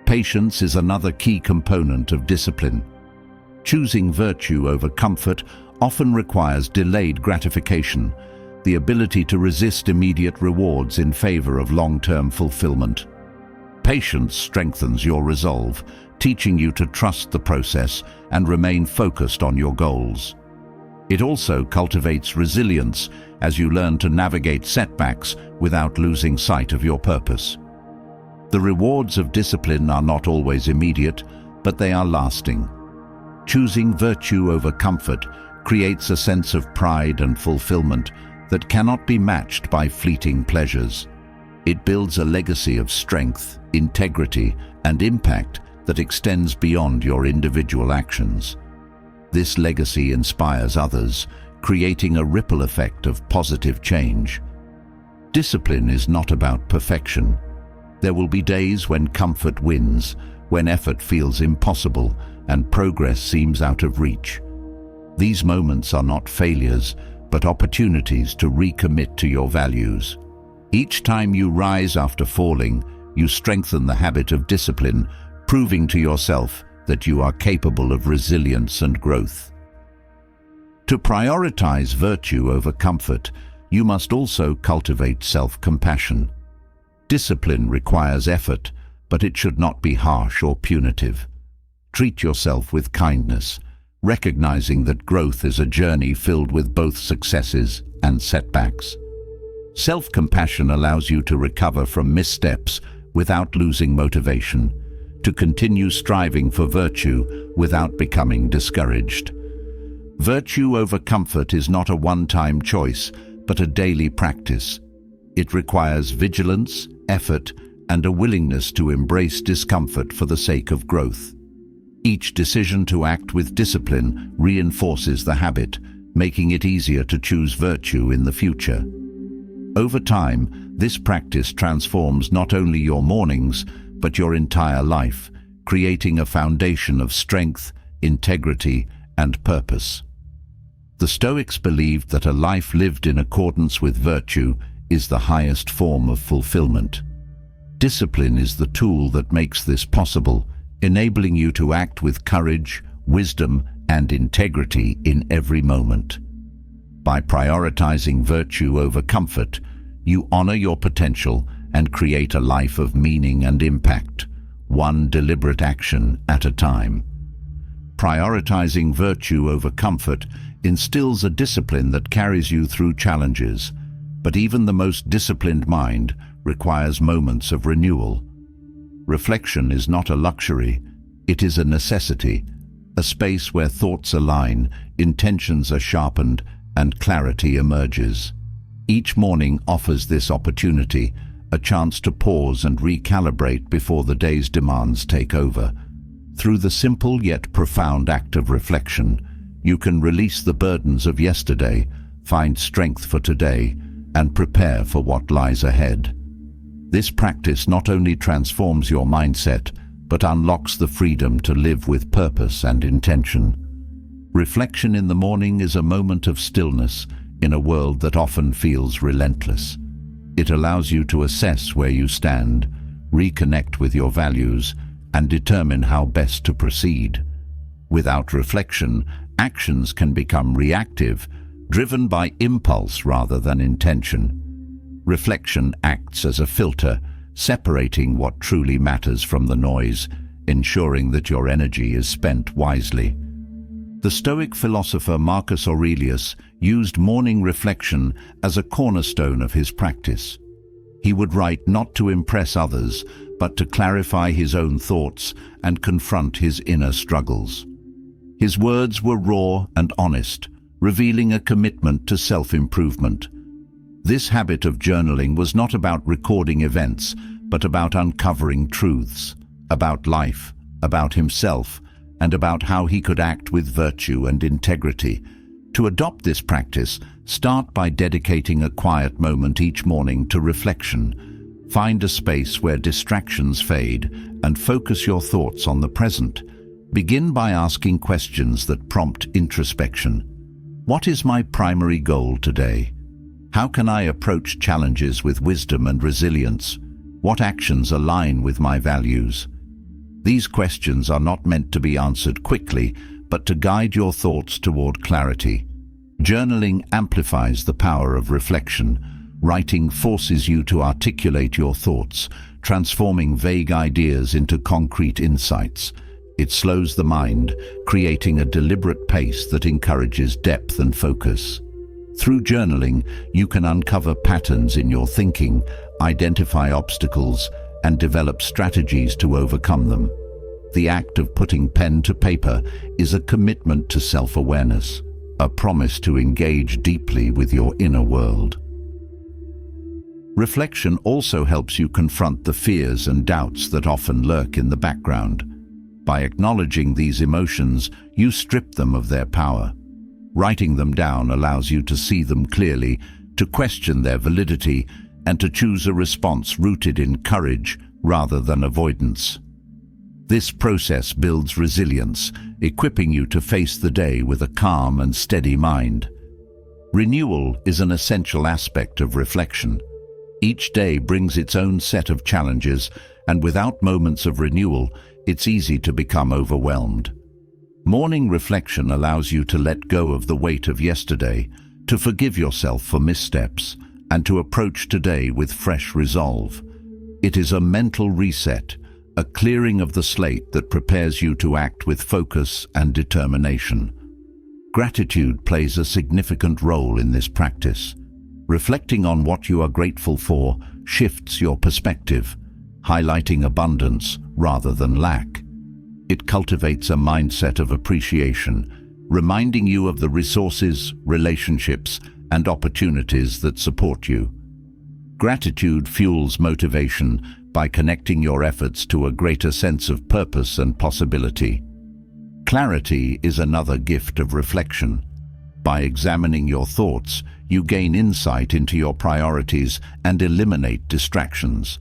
S1: Patience is another key component of discipline. Choosing virtue over comfort often requires delayed gratification, the ability to resist immediate rewards in favor of long-term fulfillment. Patience strengthens your resolve, teaching you to trust the process and remain focused on your goals. It also cultivates resilience as you learn to navigate setbacks without losing sight of your purpose. The rewards of discipline are not always immediate, but they are lasting. Choosing virtue over comfort creates a sense of pride and fulfillment that cannot be matched by fleeting pleasures. It builds a legacy of strength, integrity, and impact that extends beyond your individual actions. This legacy inspires others, creating a ripple effect of positive change. Discipline is not about perfection. There will be days when comfort wins, when effort feels impossible and progress seems out of reach. These moments are not failures, but opportunities to recommit to your values. Each time you rise after falling, you strengthen the habit of discipline, proving to yourself that you are capable of resilience and growth. To prioritize virtue over comfort, you must also cultivate self-compassion. Discipline requires effort, but it should not be harsh or punitive. Treat yourself with kindness, recognizing that growth is a journey filled with both successes and setbacks. Self-compassion allows you to recover from missteps without losing motivation, to continue striving for virtue without becoming discouraged. Virtue over comfort is not a one-time choice, but a daily practice. It requires vigilance, effort, and a willingness to embrace discomfort for the sake of growth. Each decision to act with discipline reinforces the habit, making it easier to choose virtue in the future. Over time, this practice transforms not only your mornings, but your entire life, creating a foundation of strength, integrity, and purpose. The Stoics believed that a life lived in accordance with virtue is the highest form of fulfillment. Discipline is the tool that makes this possible, enabling you to act with courage, wisdom, and integrity in every moment. By prioritizing virtue over comfort, you honor your potential and create a life of meaning and impact, one deliberate action at a time. Prioritizing virtue over comfort instills a discipline that carries you through challenges, but even the most disciplined mind requires moments of renewal. Reflection is not a luxury, it is a necessity, a space where thoughts align, intentions are sharpened, and clarity emerges. Each morning offers this opportunity, a chance to pause and recalibrate before the day's demands take over. Through the simple yet profound act of reflection, you can release the burdens of yesterday, find strength for today, and prepare for what lies ahead. This practice not only transforms your mindset, but unlocks the freedom to live with purpose and intention. Reflection in the morning is a moment of stillness in a world that often feels relentless. It allows you to assess where you stand, reconnect with your values, and determine how best to proceed. Without reflection, actions can become reactive, driven by impulse rather than intention. Reflection acts as a filter, separating what truly matters from the noise, ensuring that your energy is spent wisely. The Stoic philosopher Marcus Aurelius used morning reflection as a cornerstone of his practice. He would write not to impress others, but to clarify his own thoughts and confront his inner struggles. His words were raw and honest, revealing a commitment to self-improvement. This habit of journaling was not about recording events, but about uncovering truths, about life, about himself, and about how he could act with virtue and integrity. To adopt this practice, start by dedicating a quiet moment each morning to reflection. Find a space where distractions fade and focus your thoughts on the present. Begin by asking questions that prompt introspection. What is my primary goal today? How can I approach challenges with wisdom and resilience? What actions align with my values? These questions are not meant to be answered quickly, but to guide your thoughts toward clarity. Journaling amplifies the power of reflection. Writing forces you to articulate your thoughts, transforming vague ideas into concrete insights. It slows the mind, creating a deliberate pace that encourages depth and focus. Through journaling, you can uncover patterns in your thinking, identify obstacles, and develop strategies to overcome them. The act of putting pen to paper is a commitment to self-awareness, a promise to engage deeply with your inner world. Reflection also helps you confront the fears and doubts that often lurk in the background. By acknowledging these emotions, you strip them of their power. Writing them down allows you to see them clearly, to question their validity, and to choose a response rooted in courage rather than avoidance. This process builds resilience, equipping you to face the day with a calm and steady mind. Renewal is an essential aspect of reflection. Each day brings its own set of challenges, and without moments of renewal, it's easy to become overwhelmed. Morning reflection allows you to let go of the weight of yesterday, to forgive yourself for missteps, and to approach today with fresh resolve. It is a mental reset, a clearing of the slate that prepares you to act with focus and determination. Gratitude plays a significant role in this practice. Reflecting on what you are grateful for shifts your perspective, highlighting abundance rather than lack. It cultivates a mindset of appreciation, reminding you of the resources, relationships, and opportunities that support you. Gratitude fuels motivation by connecting your efforts to a greater sense of purpose and possibility. Clarity is another gift of reflection. By examining your thoughts, you gain insight into your priorities and eliminate distractions.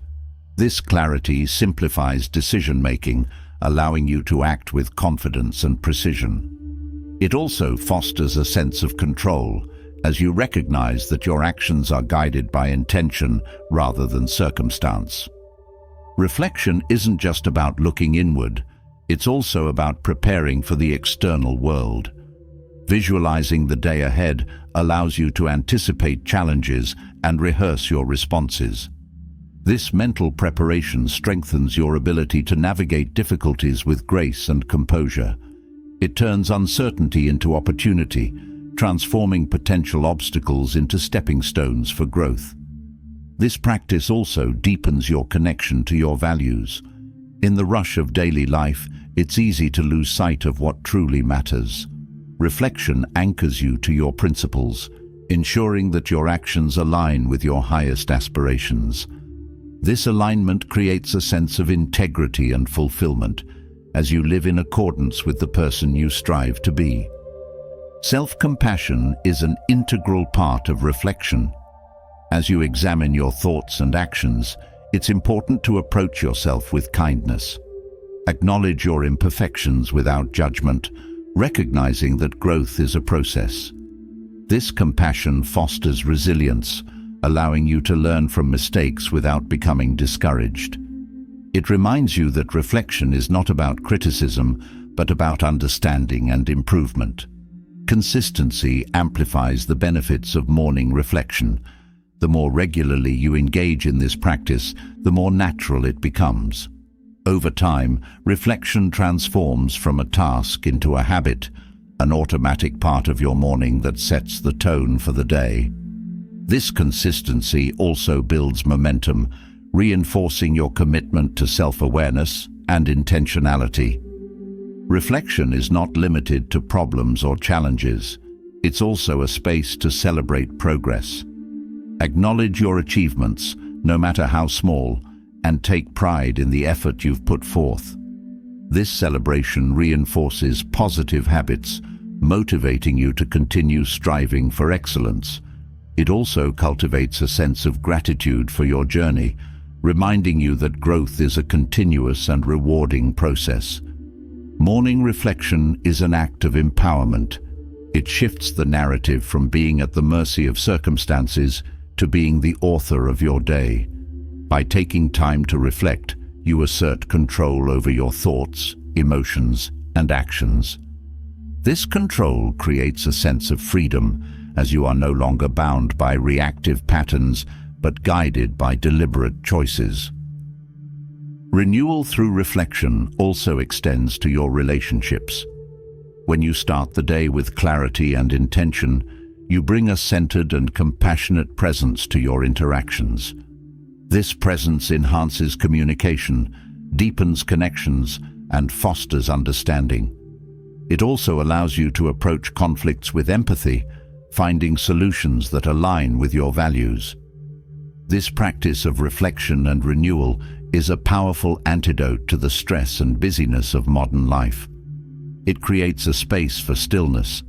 S1: This clarity simplifies decision-making, allowing you to act with confidence and precision. It also fosters a sense of control, as you recognize that your actions are guided by intention rather than circumstance. Reflection isn't just about looking inward, it's also about preparing for the external world. Visualizing the day ahead allows you to anticipate challenges and rehearse your responses. This mental preparation strengthens your ability to navigate difficulties with grace and composure. It turns uncertainty into opportunity, transforming potential obstacles into stepping stones for growth. This practice also deepens your connection to your values. In the rush of daily life, it's easy to lose sight of what truly matters. Reflection anchors you to your principles, ensuring that your actions align with your highest aspirations. This alignment creates a sense of integrity and fulfillment as you live in accordance with the person you strive to be. Self-compassion is an integral part of reflection. As you examine your thoughts and actions, it's important to approach yourself with kindness. Acknowledge your imperfections without judgment, recognizing that growth is a process. This compassion fosters resilience, allowing you to learn from mistakes without becoming discouraged. It reminds you that reflection is not about criticism, but about understanding and improvement. Consistency amplifies the benefits of morning reflection. The more regularly you engage in this practice, the more natural it becomes. Over time, reflection transforms from a task into a habit, an automatic part of your morning that sets the tone for the day. This consistency also builds momentum, reinforcing your commitment to self-awareness and intentionality. Reflection is not limited to problems or challenges. It's also a space to celebrate progress. Acknowledge your achievements, no matter how small, and take pride in the effort you've put forth. This celebration reinforces positive habits, motivating you to continue striving for excellence. It also cultivates a sense of gratitude for your journey, reminding you that growth is a continuous and rewarding process. Morning reflection is an act of empowerment. It shifts the narrative from being at the mercy of circumstances to being the author of your day. By taking time to reflect, you assert control over your thoughts, emotions, and actions. This control creates a sense of freedom, as you are no longer bound by reactive patterns, but guided by deliberate choices. Renewal through reflection also extends to your relationships. When you start the day with clarity and intention, you bring a centered and compassionate presence to your interactions. This presence enhances communication, deepens connections, and fosters understanding. It also allows you to approach conflicts with empathy, finding solutions that align with your values. This practice of reflection and renewal is a powerful antidote to the stress and busyness of modern life. It creates a space for stillness,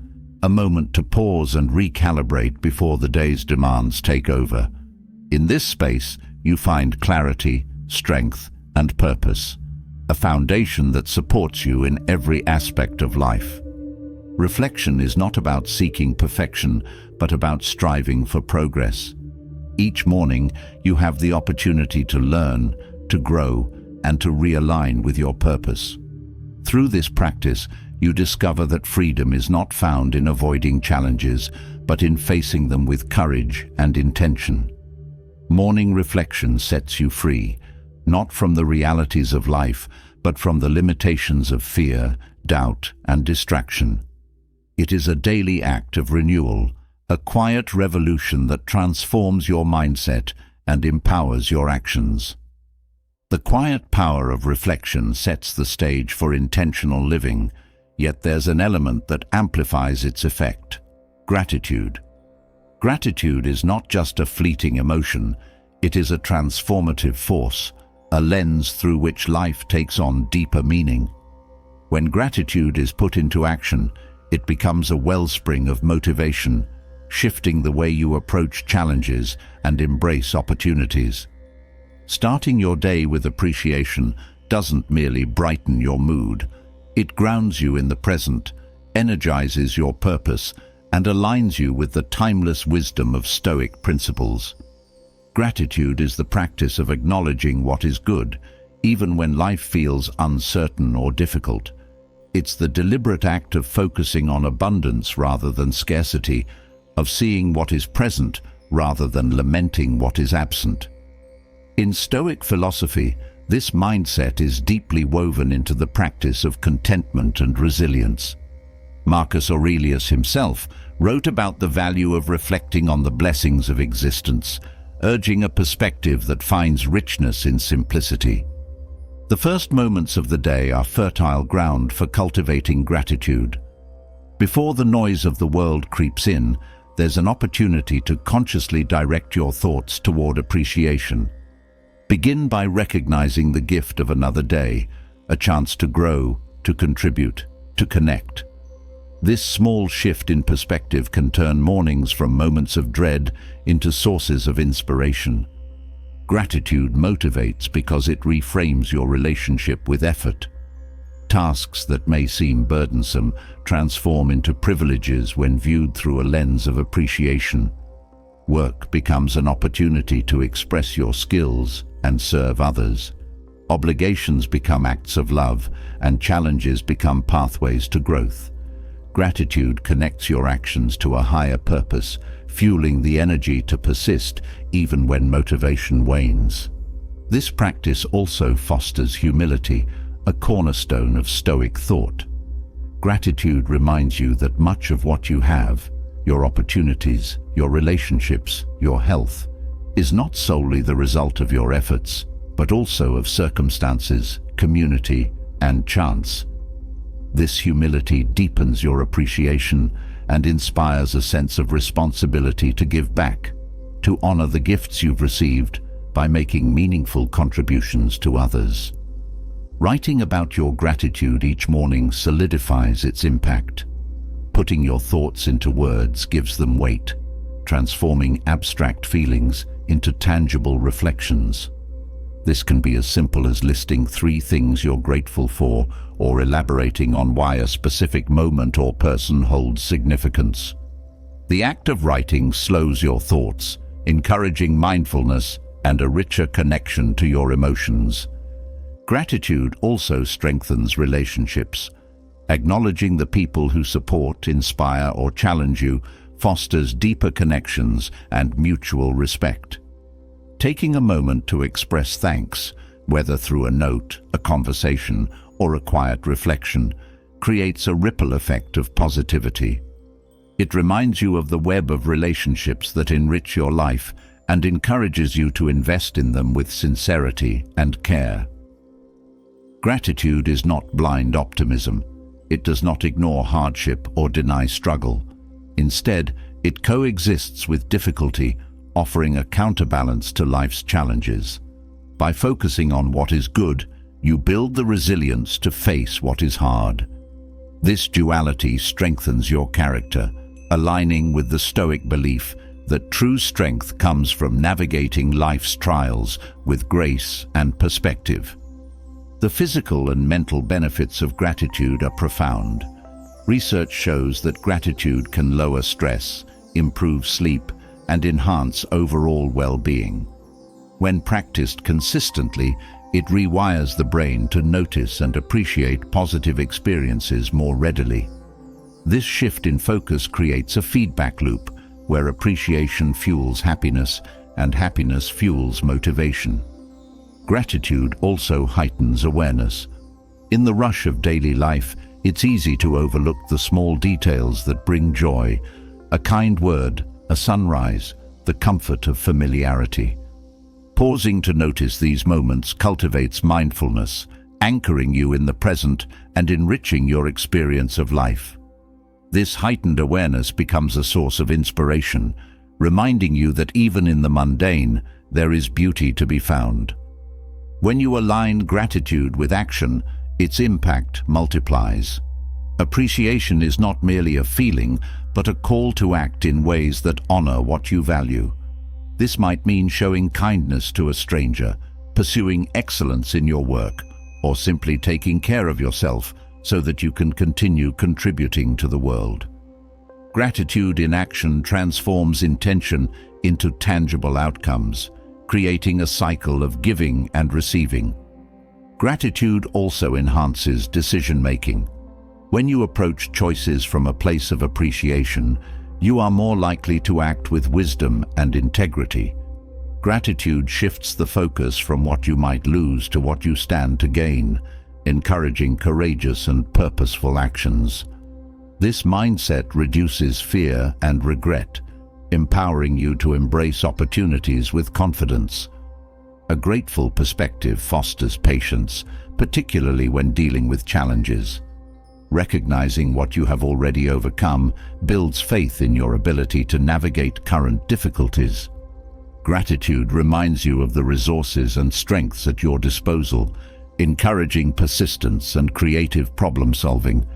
S1: a moment to pause and recalibrate before the day's demands take over. In this space, you find clarity, strength, and purpose, a foundation that supports you in every aspect of life. Reflection is not about seeking perfection, but about striving for progress. Each morning, you have the opportunity to learn, to grow, and to realign with your purpose. Through this practice, you discover that freedom is not found in avoiding challenges, but in facing them with courage and intention. Morning reflection sets you free, not from the realities of life, but from the limitations of fear, doubt, and distraction. It is a daily act of renewal, a quiet revolution that transforms your mindset and empowers your actions. The quiet power of reflection sets the stage for intentional living, yet there's an element that amplifies its effect: gratitude. Gratitude is not just a fleeting emotion, it is a transformative force, a lens through which life takes on deeper meaning. When gratitude is put into action, it becomes a wellspring of motivation, shifting the way you approach challenges and embrace opportunities. Starting your day with appreciation doesn't merely brighten your mood. It grounds you in the present, energizes your purpose, and aligns you with the timeless wisdom of Stoic principles. Gratitude is the practice of acknowledging what is good, even when life feels uncertain or difficult. It's the deliberate act of focusing on abundance rather than scarcity, of seeing what is present rather than lamenting what is absent. In Stoic philosophy, this mindset is deeply woven into the practice of contentment and resilience. Marcus Aurelius himself wrote about the value of reflecting on the blessings of existence, urging a perspective that finds richness in simplicity. The first moments of the day are fertile ground for cultivating gratitude. Before the noise of the world creeps in, there's an opportunity to consciously direct your thoughts toward appreciation. Begin by recognizing the gift of another day, a chance to grow, to contribute, to connect. This small shift in perspective can turn mornings from moments of dread into sources of inspiration. Gratitude motivates because it reframes your relationship with effort. Tasks that may seem burdensome transform into privileges when viewed through a lens of appreciation. Work becomes an opportunity to express your skills and serve others. Obligations become acts of love, and challenges become pathways to growth. Gratitude connects your actions to a higher purpose, fueling the energy to persist even when motivation wanes. This practice also fosters humility, a cornerstone of Stoic thought. Gratitude reminds you that much of what you have, your opportunities, your relationships, your health, is not solely the result of your efforts, but also of circumstances, community, and chance. This humility deepens your appreciation and inspires a sense of responsibility to give back, to honor the gifts you've received by making meaningful contributions to others. Writing about your gratitude each morning solidifies its impact. Putting your thoughts into words gives them weight, transforming abstract feelings into tangible reflections. This can be as simple as listing 3 things you're grateful for, or elaborating on why a specific moment or person holds significance. The act of writing slows your thoughts, encouraging mindfulness and a richer connection to your emotions. Gratitude also strengthens relationships. Acknowledging the people who support, inspire, or challenge you fosters deeper connections and mutual respect. Taking a moment to express thanks, whether through a note, a conversation, or a quiet reflection, creates a ripple effect of positivity. It reminds you of the web of relationships that enrich your life and encourages you to invest in them with sincerity and care. Gratitude is not blind optimism. It does not ignore hardship or deny struggle. Instead, it coexists with difficulty, offering a counterbalance to life's challenges. By focusing on what is good, you build the resilience to face what is hard. This duality strengthens your character, aligning with the Stoic belief that true strength comes from navigating life's trials with grace and perspective. The physical and mental benefits of gratitude are profound. Research shows that gratitude can lower stress, improve sleep, and enhance overall well-being. When practiced consistently, it rewires the brain to notice and appreciate positive experiences more readily. This shift in focus creates a feedback loop where appreciation fuels happiness and happiness fuels motivation. Gratitude also heightens awareness. In the rush of daily life, it's easy to overlook the small details that bring joy: a kind word, a sunrise, the comfort of familiarity. Pausing to notice these moments cultivates mindfulness, anchoring you in the present and enriching your experience of life. This heightened awareness becomes a source of inspiration, reminding you that even in the mundane, there is beauty to be found. When you align gratitude with action, its impact multiplies. Appreciation is not merely a feeling, but a call to act in ways that honor what you value. This might mean showing kindness to a stranger, pursuing excellence in your work, or simply taking care of yourself so that you can continue contributing to the world. Gratitude in action transforms intention into tangible outcomes, creating a cycle of giving and receiving. Gratitude also enhances decision-making. When you approach choices from a place of appreciation, you are more likely to act with wisdom and integrity. Gratitude shifts the focus from what you might lose to what you stand to gain, encouraging courageous and purposeful actions. This mindset reduces fear and regret, empowering you to embrace opportunities with confidence. A grateful perspective fosters patience, particularly when dealing with challenges. Recognizing what you have already overcome builds faith in your ability to navigate current difficulties. Gratitude reminds you of the resources and strengths at your disposal, encouraging persistence and creative problem-solving.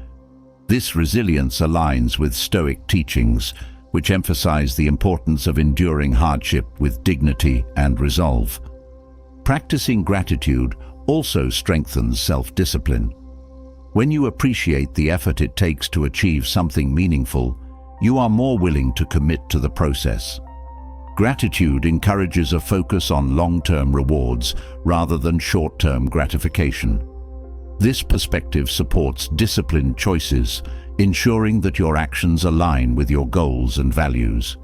S1: This resilience aligns with Stoic teachings, which emphasize the importance of enduring hardship with dignity and resolve. Practicing gratitude also strengthens self-discipline. When you appreciate the effort it takes to achieve something meaningful, you are more willing to commit to the process. Gratitude encourages a focus on long-term rewards rather than short-term gratification. This perspective supports disciplined choices, ensuring that your actions align with your goals and values.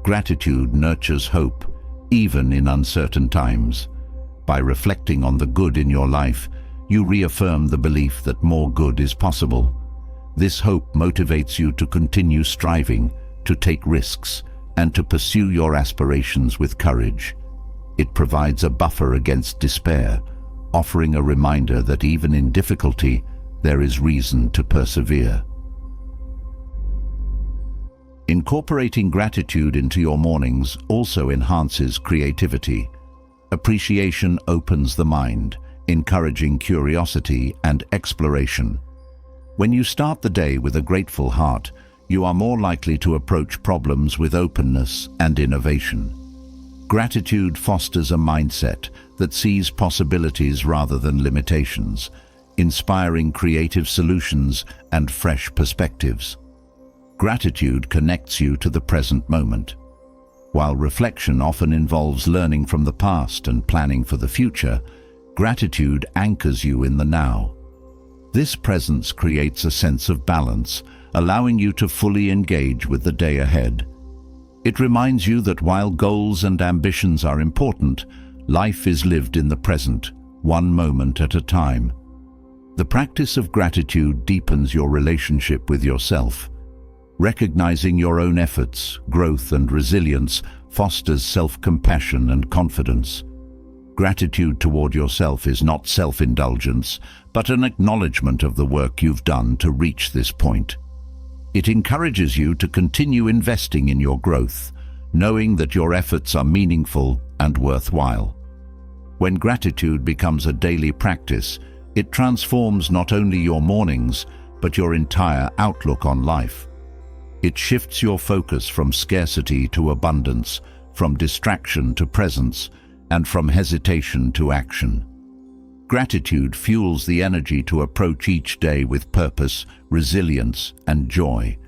S1: Gratitude nurtures hope, even in uncertain times. By reflecting on the good in your life, you reaffirm the belief that more good is possible. This hope motivates you to continue striving, to take risks, and to pursue your aspirations with courage. It provides a buffer against despair, offering a reminder that even in difficulty, there is reason to persevere. Incorporating gratitude into your mornings also enhances creativity. Appreciation opens the mind, encouraging curiosity and exploration. When you start the day with a grateful heart, you are more likely to approach problems with openness and innovation. Gratitude fosters a mindset that sees possibilities rather than limitations, inspiring creative solutions and fresh perspectives. Gratitude connects you to the present moment. While reflection often involves learning from the past and planning for the future, gratitude anchors you in the now. This presence creates a sense of balance, allowing you to fully engage with the day ahead. It reminds you that while goals and ambitions are important, life is lived in the present, one moment at a time. The practice of gratitude deepens your relationship with yourself. Recognizing your own efforts, growth, and resilience fosters self-compassion and confidence. Gratitude toward yourself is not self-indulgence, but an acknowledgement of the work you've done to reach this point. It encourages you to continue investing in your growth, knowing that your efforts are meaningful and worthwhile. When gratitude becomes a daily practice, it transforms not only your mornings, but your entire outlook on life. It shifts your focus from scarcity to abundance, from distraction to presence, and from hesitation to action. Gratitude fuels the energy to approach each day with purpose, resilience, and joy.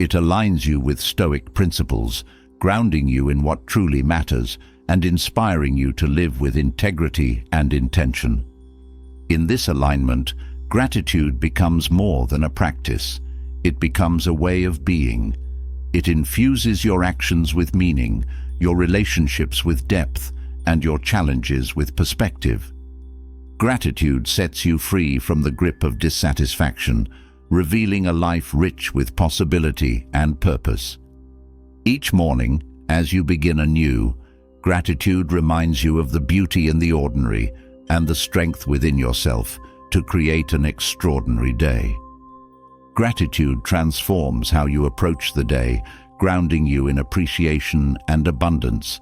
S1: It aligns you with Stoic principles, grounding you in what truly matters and inspiring you to live with integrity and intention. In this alignment, gratitude becomes more than a practice. It becomes a way of being. It infuses your actions with meaning, your relationships with depth, and your challenges with perspective. Gratitude sets you free from the grip of dissatisfaction, revealing a life rich with possibility and purpose. Each morning, as you begin anew, gratitude reminds you of the beauty in the ordinary and the strength within yourself to create an extraordinary day. Gratitude transforms how you approach the day, grounding you in appreciation and abundance.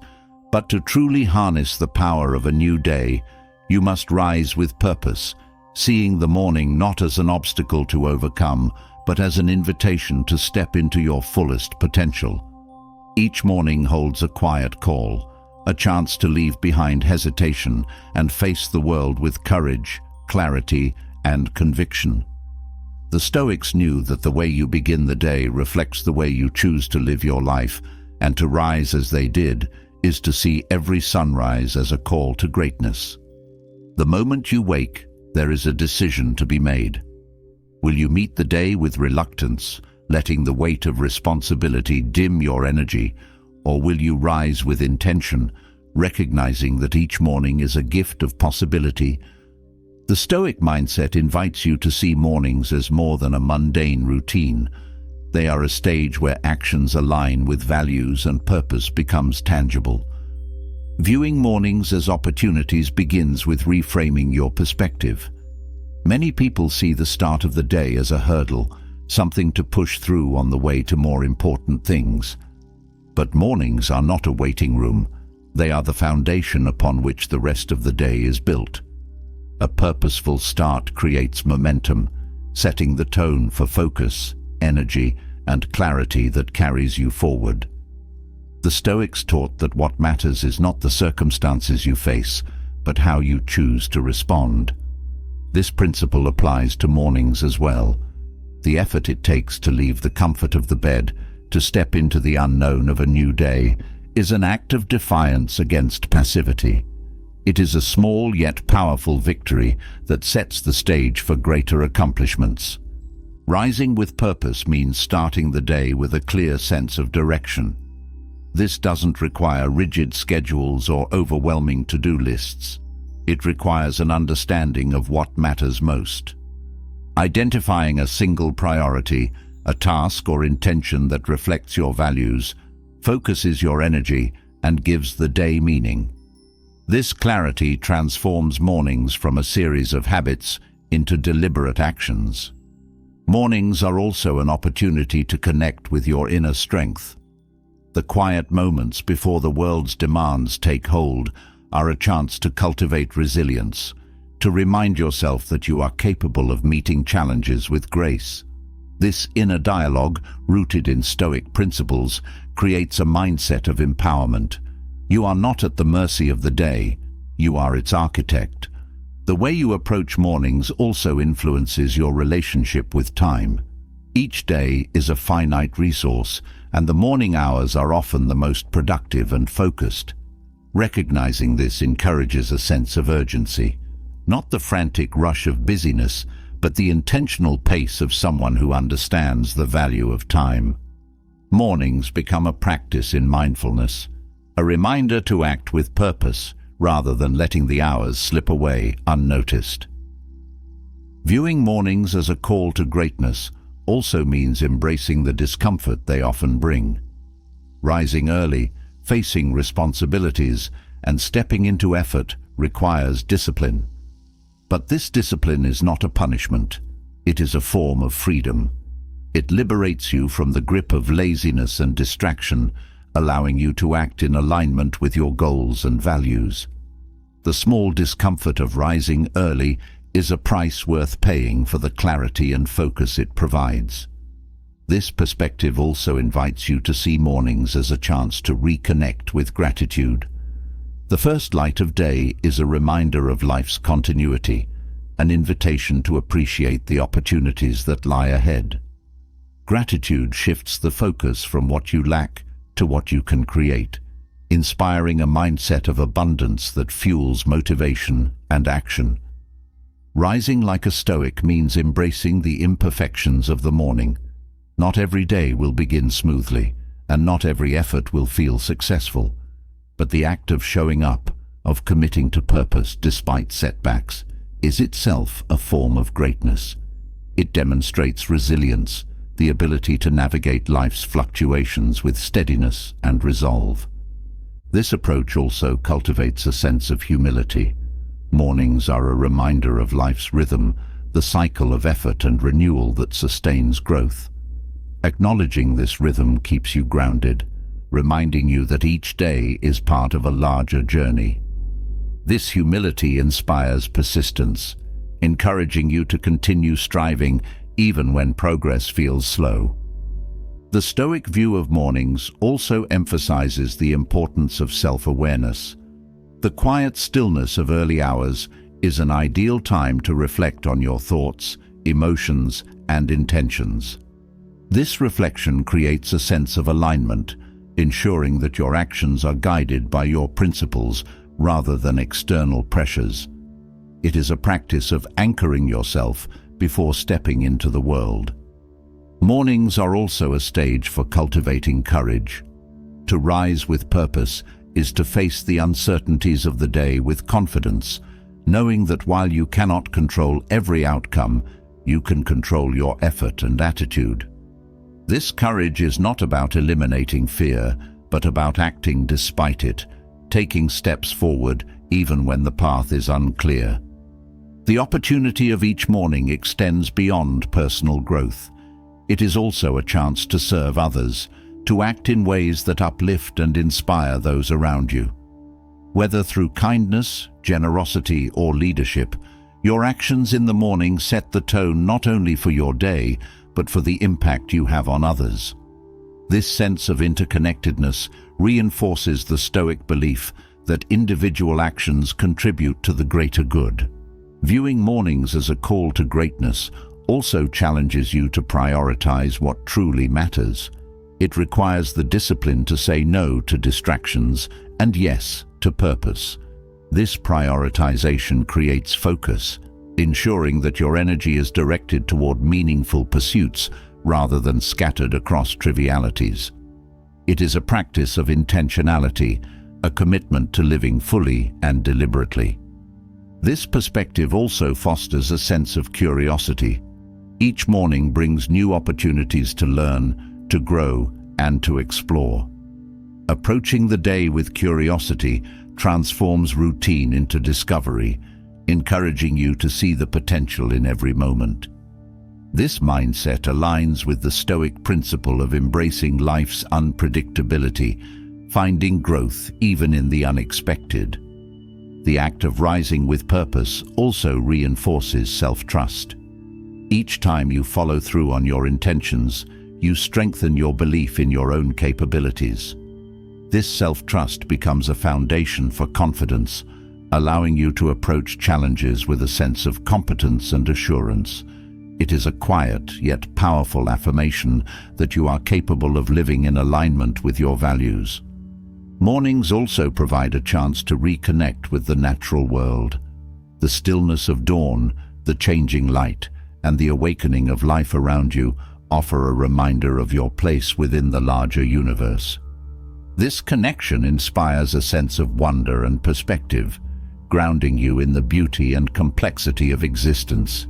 S1: But to truly harness the power of a new day, you must rise with purpose, seeing the morning not as an obstacle to overcome, but as an invitation to step into your fullest potential. Each morning holds a quiet call, a chance to leave behind hesitation and face the world with courage, clarity, and conviction. The Stoics knew that the way you begin the day reflects the way you choose to live your life, and to rise as they did is to see every sunrise as a call to greatness. The moment you wake, there is a decision to be made. Will you meet the day with reluctance, letting the weight of responsibility dim your energy, or will you rise with intention, recognizing that each morning is a gift of possibility? The Stoic mindset invites you to see mornings as more than a mundane routine. They are a stage where actions align with values and purpose becomes tangible. Viewing mornings as opportunities begins with reframing your perspective. Many people see the start of the day as a hurdle, something to push through on the way to more important things. But mornings are not a waiting room. They are the foundation upon which the rest of the day is built. A purposeful start creates momentum, setting the tone for focus, energy, and clarity that carries you forward. The Stoics taught that what matters is not the circumstances you face, but how you choose to respond. This principle applies to mornings as well. The effort it takes to leave the comfort of the bed, to step into the unknown of a new day, is an act of defiance against passivity. It is a small yet powerful victory that sets the stage for greater accomplishments. Rising with purpose means starting the day with a clear sense of direction. This doesn't require rigid schedules or overwhelming to-do lists. It requires an understanding of what matters most. Identifying a single priority, a task or intention that reflects your values, focuses your energy, and gives the day meaning. This clarity transforms mornings from a series of habits into deliberate actions. Mornings are also an opportunity to connect with your inner strength. The quiet moments before the world's demands take hold are a chance to cultivate resilience, to remind yourself that you are capable of meeting challenges with grace. This inner dialogue, rooted in Stoic principles, creates a mindset of empowerment. You are not at the mercy of the day, you are its architect. The way you approach mornings also influences your relationship with time. Each day is a finite resource, and the morning hours are often the most productive and focused. Recognizing this encourages a sense of urgency, not the frantic rush of busyness, but the intentional pace of someone who understands the value of time. Mornings become a practice in mindfulness, a reminder to act with purpose rather than letting the hours slip away unnoticed. Viewing mornings as a call to greatness also means embracing the discomfort they often bring. Rising early, facing responsibilities, and stepping into effort requires discipline. But this discipline is not a punishment. It is a form of freedom. It liberates you from the grip of laziness and distraction, allowing you to act in alignment with your goals and values. The small discomfort of rising early is a price worth paying for the clarity and focus it provides. This perspective also invites you to see mornings as a chance to reconnect with gratitude. The first light of day is a reminder of life's continuity, an invitation to appreciate the opportunities that lie ahead. Gratitude shifts the focus from what you lack to what you can create, inspiring a mindset of abundance that fuels motivation and action. Rising like a Stoic means embracing the imperfections of the morning. Not every day will begin smoothly, and not every effort will feel successful. But the act of showing up, of committing to purpose despite setbacks, is itself a form of greatness. It demonstrates resilience, the ability to navigate life's fluctuations with steadiness and resolve. This approach also cultivates a sense of humility. Mornings are a reminder of life's rhythm, the cycle of effort and renewal that sustains growth. Acknowledging this rhythm keeps you grounded, reminding you that each day is part of a larger journey. This humility inspires persistence, encouraging you to continue striving even when progress feels slow. The Stoic view of mornings also emphasizes the importance of self-awareness. The quiet stillness of early hours is an ideal time to reflect on your thoughts, emotions, and intentions. This reflection creates a sense of alignment, ensuring that your actions are guided by your principles rather than external pressures. It is a practice of anchoring yourself before stepping into the world. Mornings are also a stage for cultivating courage. To rise with purpose is to face the uncertainties of the day with confidence, knowing that while you cannot control every outcome, you can control your effort and attitude. This courage is not about eliminating fear, but about acting despite it, taking steps forward even when the path is unclear. The opportunity of each morning extends beyond personal growth. It is also a chance to serve others, to act in ways that uplift and inspire those around you. Whether through kindness, generosity, or leadership, your actions in the morning set the tone not only for your day, but for the impact you have on others. This sense of interconnectedness reinforces the Stoic belief that individual actions contribute to the greater good. Viewing mornings as a call to greatness also challenges you to prioritize what truly matters. It requires the discipline to say no to distractions and yes to purpose. This prioritization creates focus, ensuring that your energy is directed toward meaningful pursuits rather than scattered across trivialities. It is a practice of intentionality, a commitment to living fully and deliberately. This perspective also fosters a sense of curiosity. Each morning brings new opportunities to learn, to grow, and to explore. Approaching the day with curiosity transforms routine into discovery, encouraging you to see the potential in every moment. This mindset aligns with the Stoic principle of embracing life's unpredictability, finding growth even in the unexpected. The act of rising with purpose also reinforces self-trust. Each time you follow through on your intentions, you strengthen your belief in your own capabilities. This self-trust becomes a foundation for confidence, allowing you to approach challenges with a sense of competence and assurance. It is a quiet yet powerful affirmation that you are capable of living in alignment with your values. Mornings also provide a chance to reconnect with the natural world. The stillness of dawn, the changing light, and the awakening of life around you offer a reminder of your place within the larger universe. This connection inspires a sense of wonder and perspective, grounding you in the beauty and complexity of existence.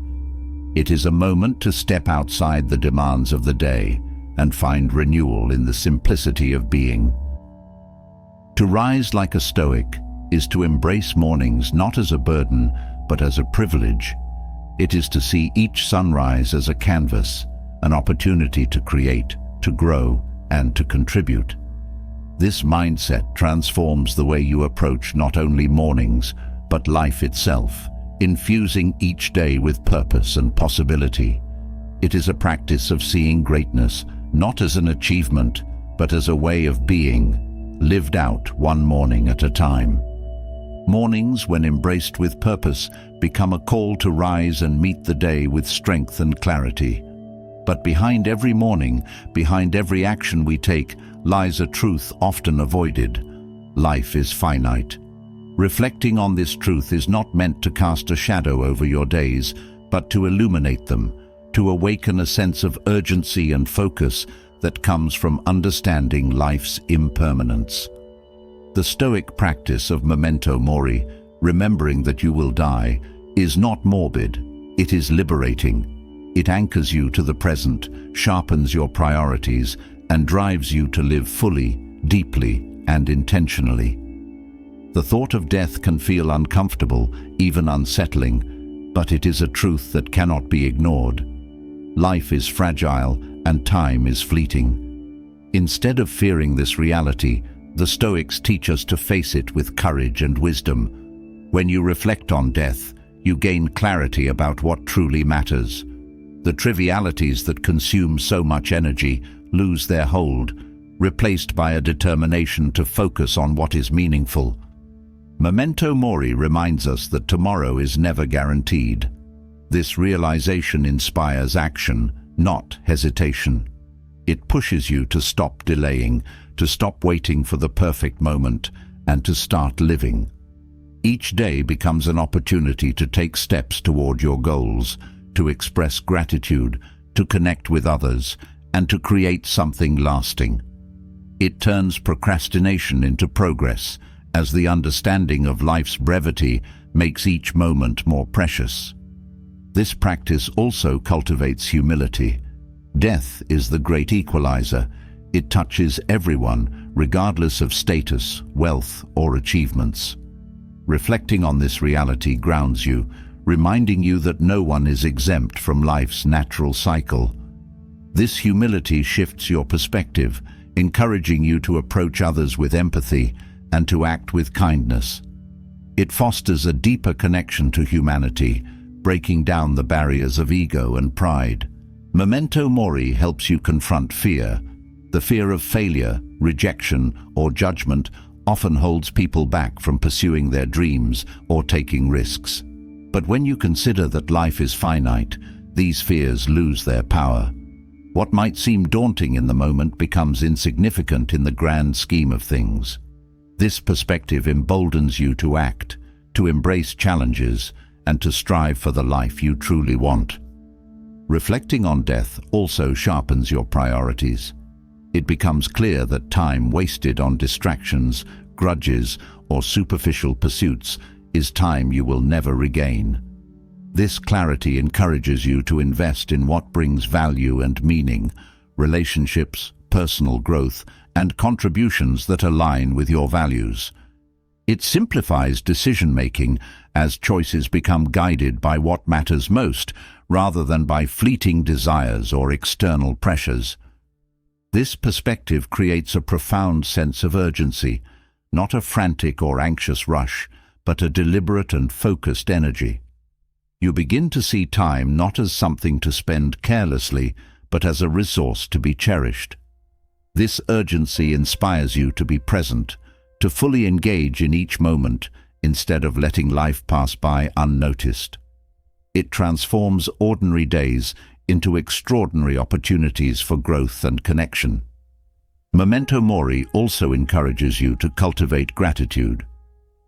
S1: It is a moment to step outside the demands of the day and find renewal in the simplicity of being. To rise like a Stoic is to embrace mornings not as a burden, but as a privilege. It is to see each sunrise as a canvas, an opportunity to create, to grow, and to contribute. This mindset transforms the way you approach not only mornings, but life itself, infusing each day with purpose and possibility. It is a practice of seeing greatness not as an achievement, but as a way of being, lived out one morning at a time. Mornings, when embraced with purpose, become a call to rise and meet the day with strength and clarity. But behind every morning, behind every action we take, lies a truth often avoided. Life is finite. Reflecting on this truth is not meant to cast a shadow over your days, but to illuminate them, to awaken a sense of urgency and focus that comes from understanding life's impermanence. The Stoic practice of memento mori, remembering that you will die, is not morbid, it is liberating. It anchors you to the present, sharpens your priorities, and drives you to live fully, deeply, and intentionally. The thought of death can feel uncomfortable, even unsettling, but it is a truth that cannot be ignored. Life is fragile, and time is fleeting. Instead of fearing this reality, the Stoics teach us to face it with courage and wisdom. When you reflect on death, you gain clarity about what truly matters. The trivialities that consume so much energy lose their hold, replaced by a determination to focus on what is meaningful. Memento mori reminds us that tomorrow is never guaranteed. This realization inspires action, not hesitation. It pushes you to stop delaying, to stop waiting for the perfect moment, and to start living. Each day becomes an opportunity to take steps toward your goals, to express gratitude, to connect with others, and to create something lasting. It turns procrastination into progress, as the understanding of life's brevity makes each moment more precious. This practice also cultivates humility. Death is the great equalizer. It touches everyone, regardless of status, wealth, or achievements. Reflecting on this reality grounds you, reminding you that no one is exempt from life's natural cycle. This humility shifts your perspective, encouraging you to approach others with empathy and to act with kindness. It fosters a deeper connection to humanity, breaking down the barriers of ego and pride. Memento mori helps you confront fear. The fear of failure, rejection, or judgment often holds people back from pursuing their dreams or taking risks. But when you consider that life is finite, these fears lose their power. What might seem daunting in the moment becomes insignificant in the grand scheme of things. This perspective emboldens you to act, to embrace challenges, and to strive for the life you truly want. Reflecting on death also sharpens your priorities. It becomes clear that time wasted on distractions, grudges, or superficial pursuits is time you will never regain. This clarity encourages you to invest in what brings value and meaning, relationships, personal growth, and contributions that align with your values. It simplifies decision-making as choices become guided by what matters most rather than by fleeting desires or external pressures. This perspective creates a profound sense of urgency, not a frantic or anxious rush, but a deliberate and focused energy. You begin to see time not as something to spend carelessly, but as a resource to be cherished. This urgency inspires you to be present, to fully engage in each moment, instead of letting life pass by unnoticed. It transforms ordinary days into extraordinary opportunities for growth and connection. Memento mori also encourages you to cultivate gratitude.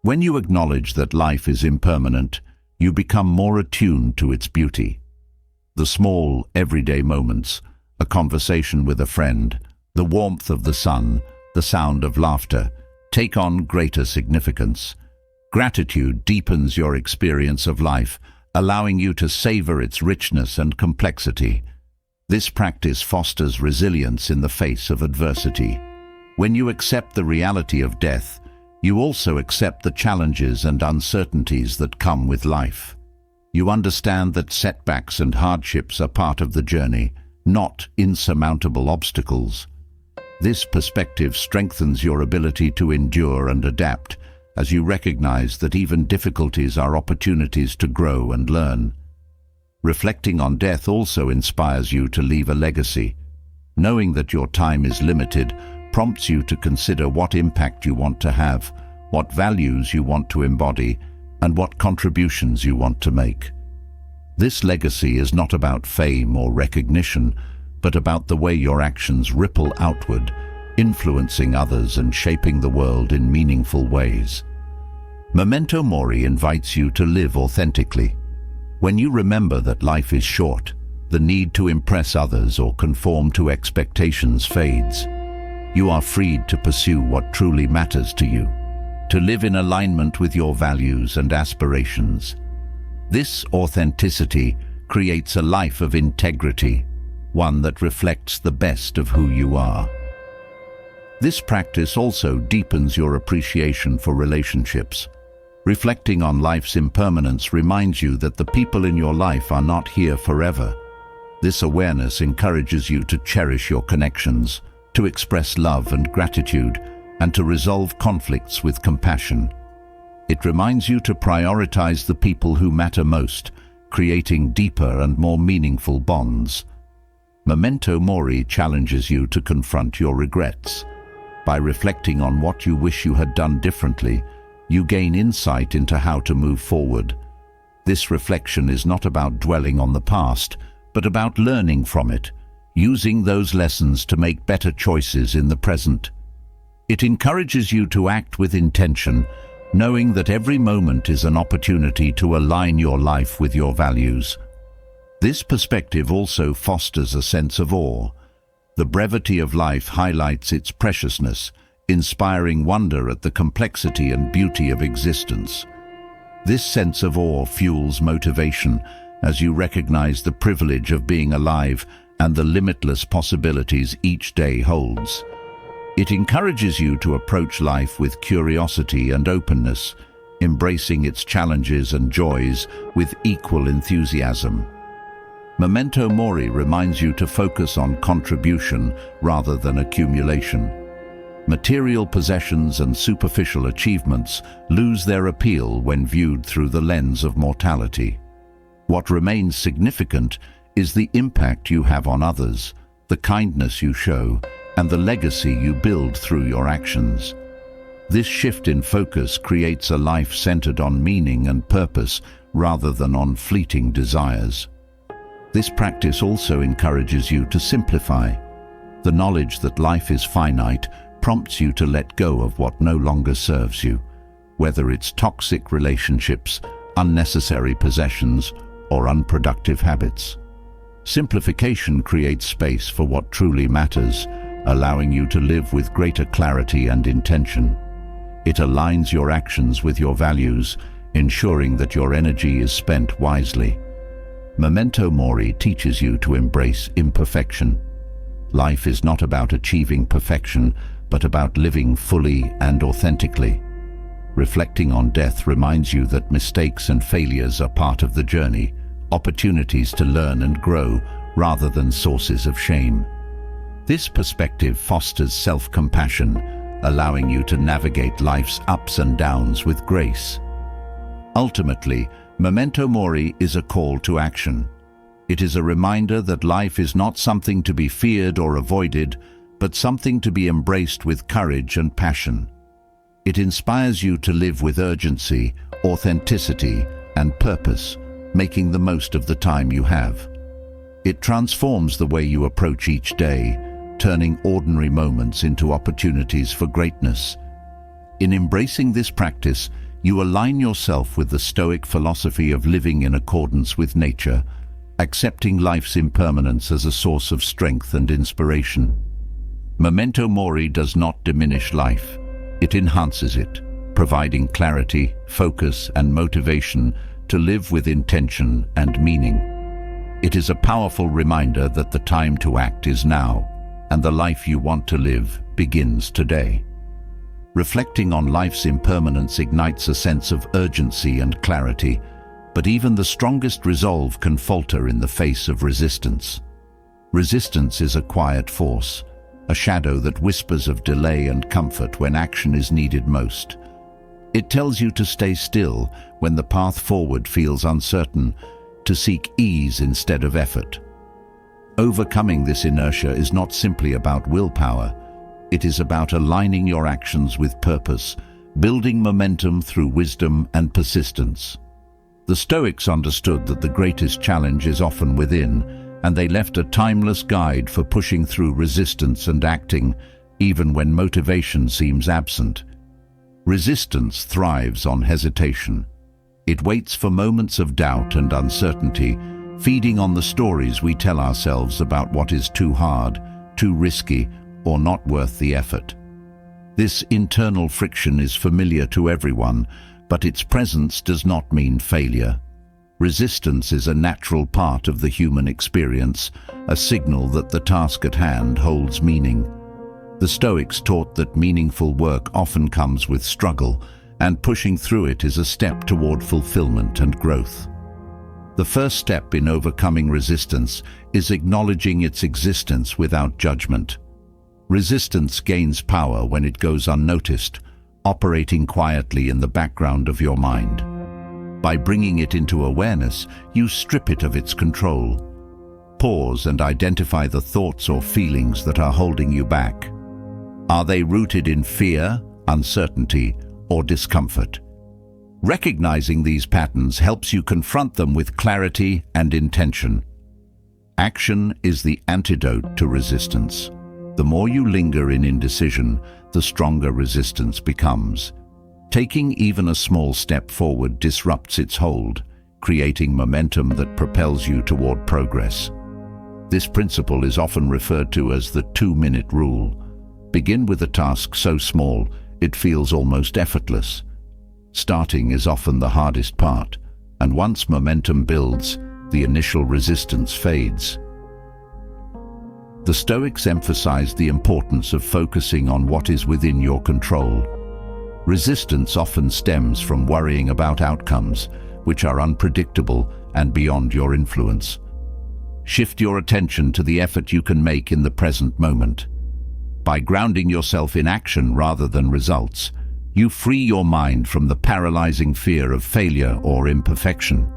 S1: When you acknowledge that life is impermanent, you become more attuned to its beauty. The small, everyday moments, a conversation with a friend, the warmth of the sun, the sound of laughter, take on greater significance. Gratitude deepens your experience of life, allowing you to savor its richness and complexity. This practice fosters resilience in the face of adversity. When you accept the reality of death, you also accept the challenges and uncertainties that come with life. You understand that setbacks and hardships are part of the journey, not insurmountable obstacles. This perspective strengthens your ability to endure and adapt, as you recognize that even difficulties are opportunities to grow and learn. Reflecting on death also inspires you to leave a legacy. Knowing that your time is limited prompts you to consider what impact you want to have, what values you want to embody, and what contributions you want to make. This legacy is not about fame or recognition, but about the way your actions ripple outward, influencing others and shaping the world in meaningful ways. Memento mori invites you to live authentically. When you remember that life is short, the need to impress others or conform to expectations fades. You are freed to pursue what truly matters to you, to live in alignment with your values and aspirations. This authenticity creates a life of integrity, one that reflects the best of who you are. This practice also deepens your appreciation for relationships. Reflecting on life's impermanence reminds you that the people in your life are not here forever. This awareness encourages you to cherish your connections, to express love and gratitude, and to resolve conflicts with compassion. It reminds you to prioritize the people who matter most, creating deeper and more meaningful bonds. Memento mori challenges you to confront your regrets. By reflecting on what you wish you had done differently, you gain insight into how to move forward. This reflection is not about dwelling on the past, but about learning from it, using those lessons to make better choices in the present. It encourages you to act with intention, knowing that every moment is an opportunity to align your life with your values. This perspective also fosters a sense of awe. The brevity of life highlights its preciousness, inspiring wonder at the complexity and beauty of existence. This sense of awe fuels motivation as you recognize the privilege of being alive and the limitless possibilities each day holds. It encourages you to approach life with curiosity and openness, embracing its challenges and joys with equal enthusiasm. Memento mori reminds you to focus on contribution rather than accumulation. Material possessions and superficial achievements lose their appeal when viewed through the lens of mortality. What remains significant is the impact you have on others, the kindness you show, and the legacy you build through your actions. This shift in focus creates a life centered on meaning and purpose rather than on fleeting desires. This practice also encourages you to simplify. The knowledge that life is finite prompts you to let go of what no longer serves you, whether it's toxic relationships, unnecessary possessions, or unproductive habits. Simplification creates space for what truly matters, allowing you to live with greater clarity and intention. It aligns your actions with your values, ensuring that your energy is spent wisely. Memento mori teaches you to embrace imperfection. Life is not about achieving perfection, but about living fully and authentically. Reflecting on death reminds you that mistakes and failures are part of the journey, opportunities to learn and grow rather than sources of shame. This perspective fosters self-compassion, allowing you to navigate life's ups and downs with grace. Ultimately, Memento mori is a call to action. It is a reminder that life is not something to be feared or avoided, but something to be embraced with courage and passion. It inspires you to live with urgency, authenticity, and purpose, making the most of the time you have. It transforms the way you approach each day, turning ordinary moments into opportunities for greatness. In embracing this practice, you align yourself with the Stoic philosophy of living in accordance with nature, accepting life's impermanence as a source of strength and inspiration. Memento mori does not diminish life. It enhances it, providing clarity, focus, and motivation to live with intention and meaning. It is a powerful reminder that the time to act is now, and the life you want to live begins today. Reflecting on life's impermanence ignites a sense of urgency and clarity, but even the strongest resolve can falter in the face of resistance. Resistance is a quiet force, a shadow that whispers of delay and comfort when action is needed most. It tells you to stay still when the path forward feels uncertain, to seek ease instead of effort. Overcoming this inertia is not simply about willpower. It is about aligning your actions with purpose, building momentum through wisdom and persistence. The Stoics understood that the greatest challenge is often within, and they left a timeless guide for pushing through resistance and acting, even when motivation seems absent. Resistance thrives on hesitation. It waits for moments of doubt and uncertainty, feeding on the stories we tell ourselves about what is too hard, too risky, or not worth the effort. This internal friction is familiar to everyone, but its presence does not mean failure. Resistance is a natural part of the human experience, a signal that the task at hand holds meaning. The Stoics taught that meaningful work often comes with struggle, and pushing through it is a step toward fulfillment and growth. The first step in overcoming resistance is acknowledging its existence without judgment. Resistance gains power when it goes unnoticed, operating quietly in the background of your mind. By bringing it into awareness, you strip it of its control. Pause and identify the thoughts or feelings that are holding you back. Are they rooted in fear, uncertainty, or discomfort? Recognizing these patterns helps you confront them with clarity and intention. Action is the antidote to resistance. The more you linger in indecision, the stronger resistance becomes. Taking even a small step forward disrupts its hold, creating momentum that propels you toward progress. This principle is often referred to as the 2-minute rule. Begin with a task so small, it feels almost effortless. Starting is often the hardest part, and once momentum builds, the initial resistance fades. The Stoics emphasized the importance of focusing on what is within your control. Resistance often stems from worrying about outcomes, which are unpredictable and beyond your influence. Shift your attention to the effort you can make in the present moment. By grounding yourself in action rather than results, you free your mind from the paralyzing fear of failure or imperfection.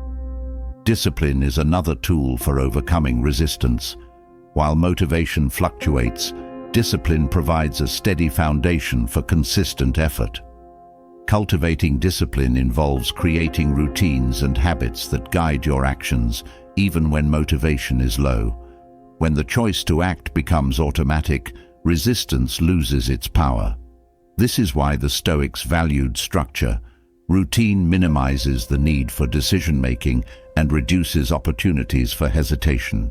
S1: Discipline is another tool for overcoming resistance. While motivation fluctuates, discipline provides a steady foundation for consistent effort. Cultivating discipline involves creating routines and habits that guide your actions, even when motivation is low. When the choice to act becomes automatic, resistance loses its power. This is why the Stoics valued structure. Routine minimizes the need for decision-making and reduces opportunities for hesitation.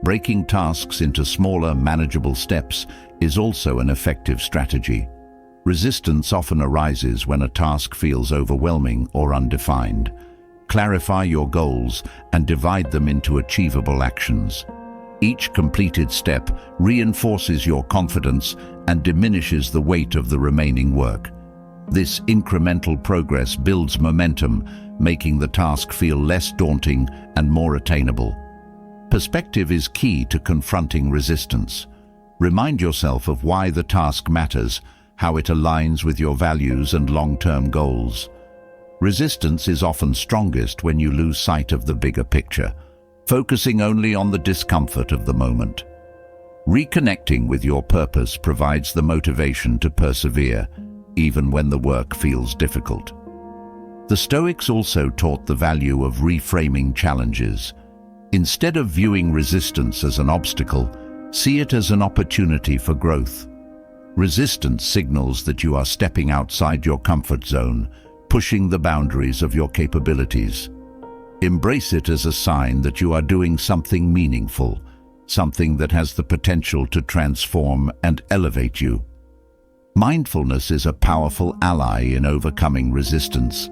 S1: Breaking tasks into smaller, manageable steps is also an effective strategy. Resistance often arises when a task feels overwhelming or undefined. Clarify your goals and divide them into achievable actions. Each completed step reinforces your confidence and diminishes the weight of the remaining work. This incremental progress builds momentum, making the task feel less daunting and more attainable. Perspective is key to confronting resistance. Remind yourself of why the task matters, how it aligns with your values and long-term goals. Resistance is often strongest when you lose sight of the bigger picture, focusing only on the discomfort of the moment. Reconnecting with your purpose provides the motivation to persevere, even when the work feels difficult. The Stoics also taught the value of reframing challenges. Instead of viewing resistance as an obstacle, see it as an opportunity for growth. Resistance signals that you are stepping outside your comfort zone, pushing the boundaries of your capabilities. Embrace it as a sign that you are doing something meaningful, something that has the potential to transform and elevate you. Mindfulness is a powerful ally in overcoming resistance.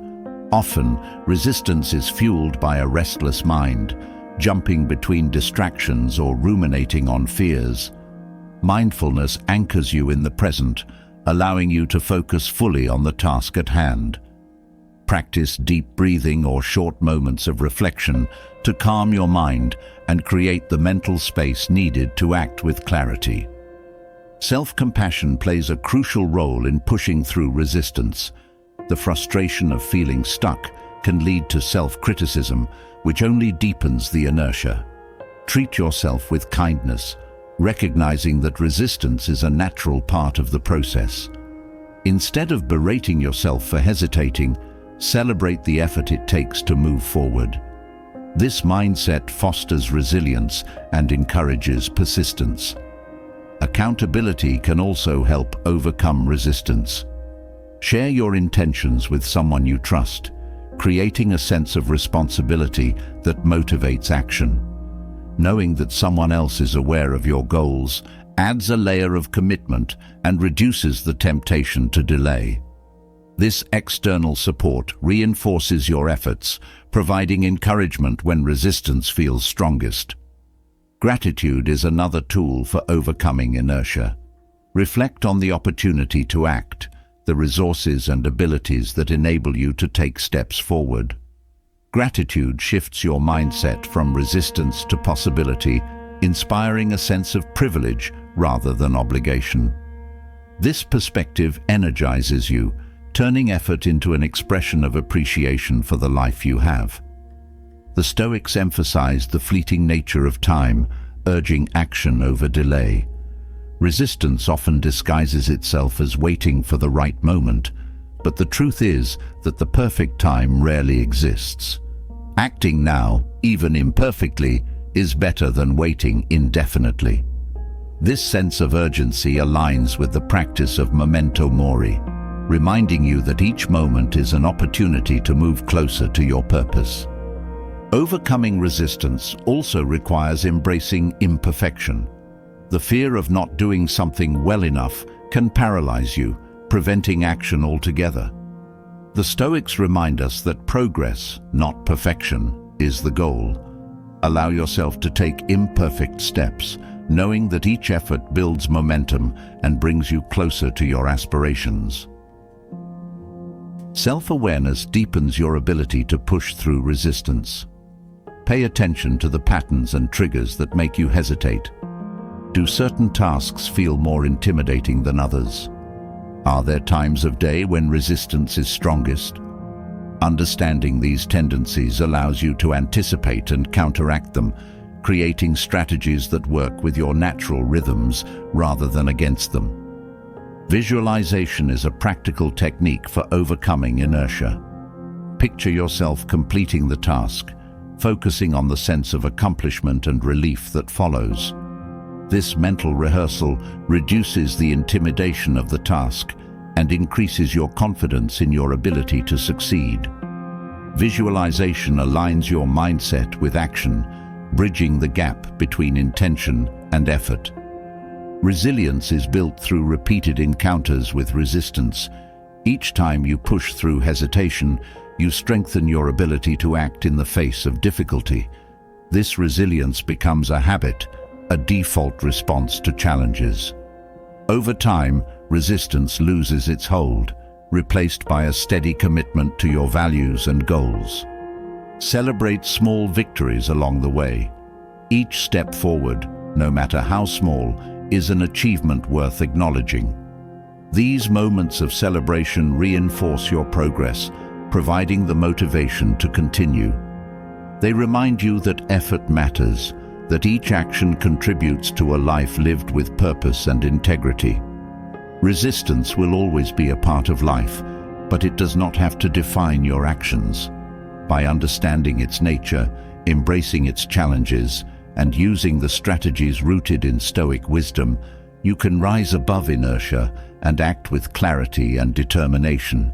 S1: Often, resistance is fueled by a restless mind, jumping between distractions or ruminating on fears. Mindfulness anchors you in the present, allowing you to focus fully on the task at hand. Practice deep breathing or short moments of reflection to calm your mind and create the mental space needed to act with clarity. Self-compassion plays a crucial role in pushing through resistance. The frustration of feeling stuck can lead to self-criticism, which only deepens the inertia. Treat yourself with kindness, recognizing that resistance is a natural part of the process. Instead of berating yourself for hesitating, celebrate the effort it takes to move forward. This mindset fosters resilience and encourages persistence. Accountability can also help overcome resistance. Share your intentions with someone you trust, creating a sense of responsibility that motivates action. Knowing that someone else is aware of your goals adds a layer of commitment and reduces the temptation to delay. This external support reinforces your efforts, providing encouragement when resistance feels strongest. Gratitude is another tool for overcoming inertia. Reflect on the opportunity to act, the resources and abilities that enable you to take steps forward. Gratitude shifts your mindset from resistance to possibility, inspiring a sense of privilege rather than obligation. This perspective energizes you, turning effort into an expression of appreciation for the life you have. The Stoics emphasized the fleeting nature of time, urging action over delay. Resistance often disguises itself as waiting for the right moment, but the truth is that the perfect time rarely exists. Acting now, even imperfectly, is better than waiting indefinitely. This sense of urgency aligns with the practice of Memento mori, reminding you that each moment is an opportunity to move closer to your purpose. Overcoming resistance also requires embracing imperfection. The fear of not doing something well enough can paralyze you, preventing action altogether. The Stoics remind us that progress, not perfection, is the goal. Allow yourself to take imperfect steps, knowing that each effort builds momentum and brings you closer to your aspirations. Self-awareness deepens your ability to push through resistance. Pay attention to the patterns and triggers that make you hesitate. Do certain tasks feel more intimidating than others? Are there times of day when resistance is strongest? Understanding these tendencies allows you to anticipate and counteract them, creating strategies that work with your natural rhythms rather than against them. Visualization is a practical technique for overcoming inertia. Picture yourself completing the task, focusing on the sense of accomplishment and relief that follows. This mental rehearsal reduces the intimidation of the task and increases your confidence in your ability to succeed. Visualization aligns your mindset with action, bridging the gap between intention and effort. Resilience is built through repeated encounters with resistance. Each time you push through hesitation, you strengthen your ability to act in the face of difficulty. This resilience becomes a habit, a default response to challenges. Over time, resistance loses its hold, replaced by a steady commitment to your values and goals. Celebrate small victories along the way. Each step forward, no matter how small, is an achievement worth acknowledging. These moments of celebration reinforce your progress, providing the motivation to continue. They remind you that effort matters, that each action contributes to a life lived with purpose and integrity. Resistance will always be a part of life, but it does not have to define your actions. By understanding its nature, embracing its challenges, and using the strategies rooted in Stoic wisdom, you can rise above inertia and act with clarity and determination.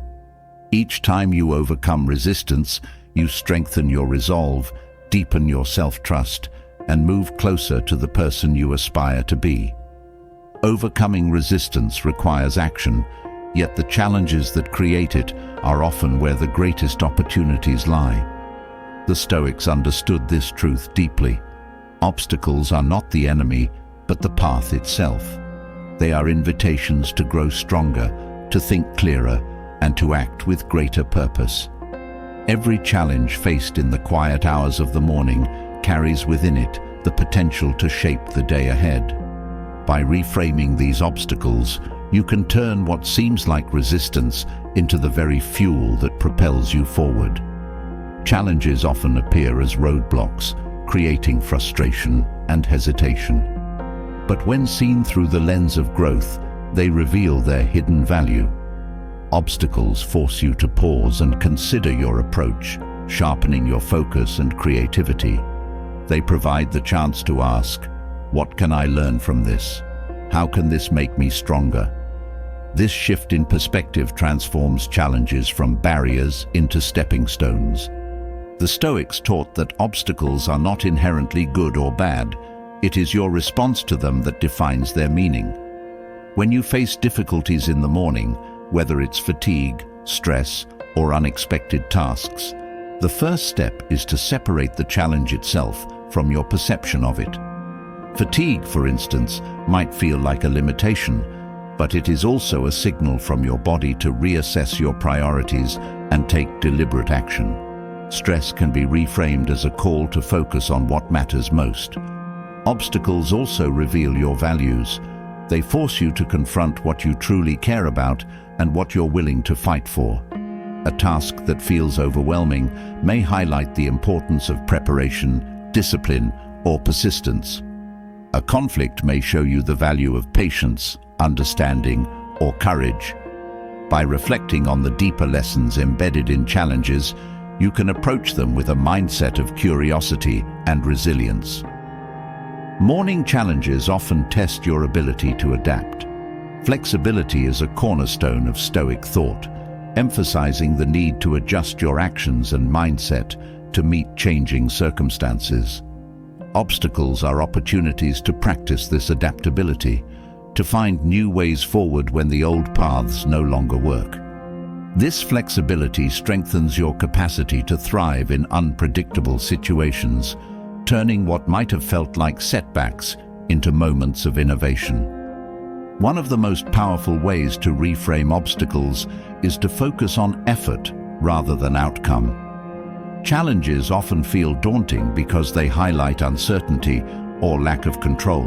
S1: Each time you overcome resistance, you strengthen your resolve, deepen your self-trust, and move closer to the person you aspire to be. Overcoming resistance requires action, yet the challenges that create it are often where the greatest opportunities lie. The Stoics understood this truth deeply. Obstacles are not the enemy, but the path itself. They are invitations to grow stronger, to think clearer, and to act with greater purpose. Every challenge faced in the quiet hours of the morning carries within it the potential to shape the day ahead. By reframing these obstacles, you can turn what seems like resistance into the very fuel that propels you forward. Challenges often appear as roadblocks, creating frustration and hesitation. But when seen through the lens of growth, they reveal their hidden value. Obstacles force you to pause and consider your approach, sharpening your focus and creativity. They provide the chance to ask, what can I learn from this? How can this make me stronger? This shift in perspective transforms challenges from barriers into stepping stones. The Stoics taught that obstacles are not inherently good or bad. It is your response to them that defines their meaning. When you face difficulties in the morning, whether it's fatigue, stress, or unexpected tasks, the first step is to separate the challenge itself from your perception of it. Fatigue, for instance, might feel like a limitation, but it is also a signal from your body to reassess your priorities and take deliberate action. Stress can be reframed as a call to focus on what matters most. Obstacles also reveal your values. They force you to confront what you truly care about and what you're willing to fight for. A task that feels overwhelming may highlight the importance of preparation, discipline, or persistence. A conflict may show you the value of patience, understanding, or courage. By reflecting on the deeper lessons embedded in challenges, you can approach them with a mindset of curiosity and resilience. Morning challenges often test your ability to adapt. Flexibility is a cornerstone of Stoic thought, emphasizing the need to adjust your actions and mindset to meet changing circumstances. Obstacles are opportunities to practice this adaptability, to find new ways forward when the old paths no longer work. This flexibility strengthens your capacity to thrive in unpredictable situations, turning what might have felt like setbacks into moments of innovation. One of the most powerful ways to reframe obstacles is to focus on effort rather than outcome. Challenges often feel daunting because they highlight uncertainty or lack of control.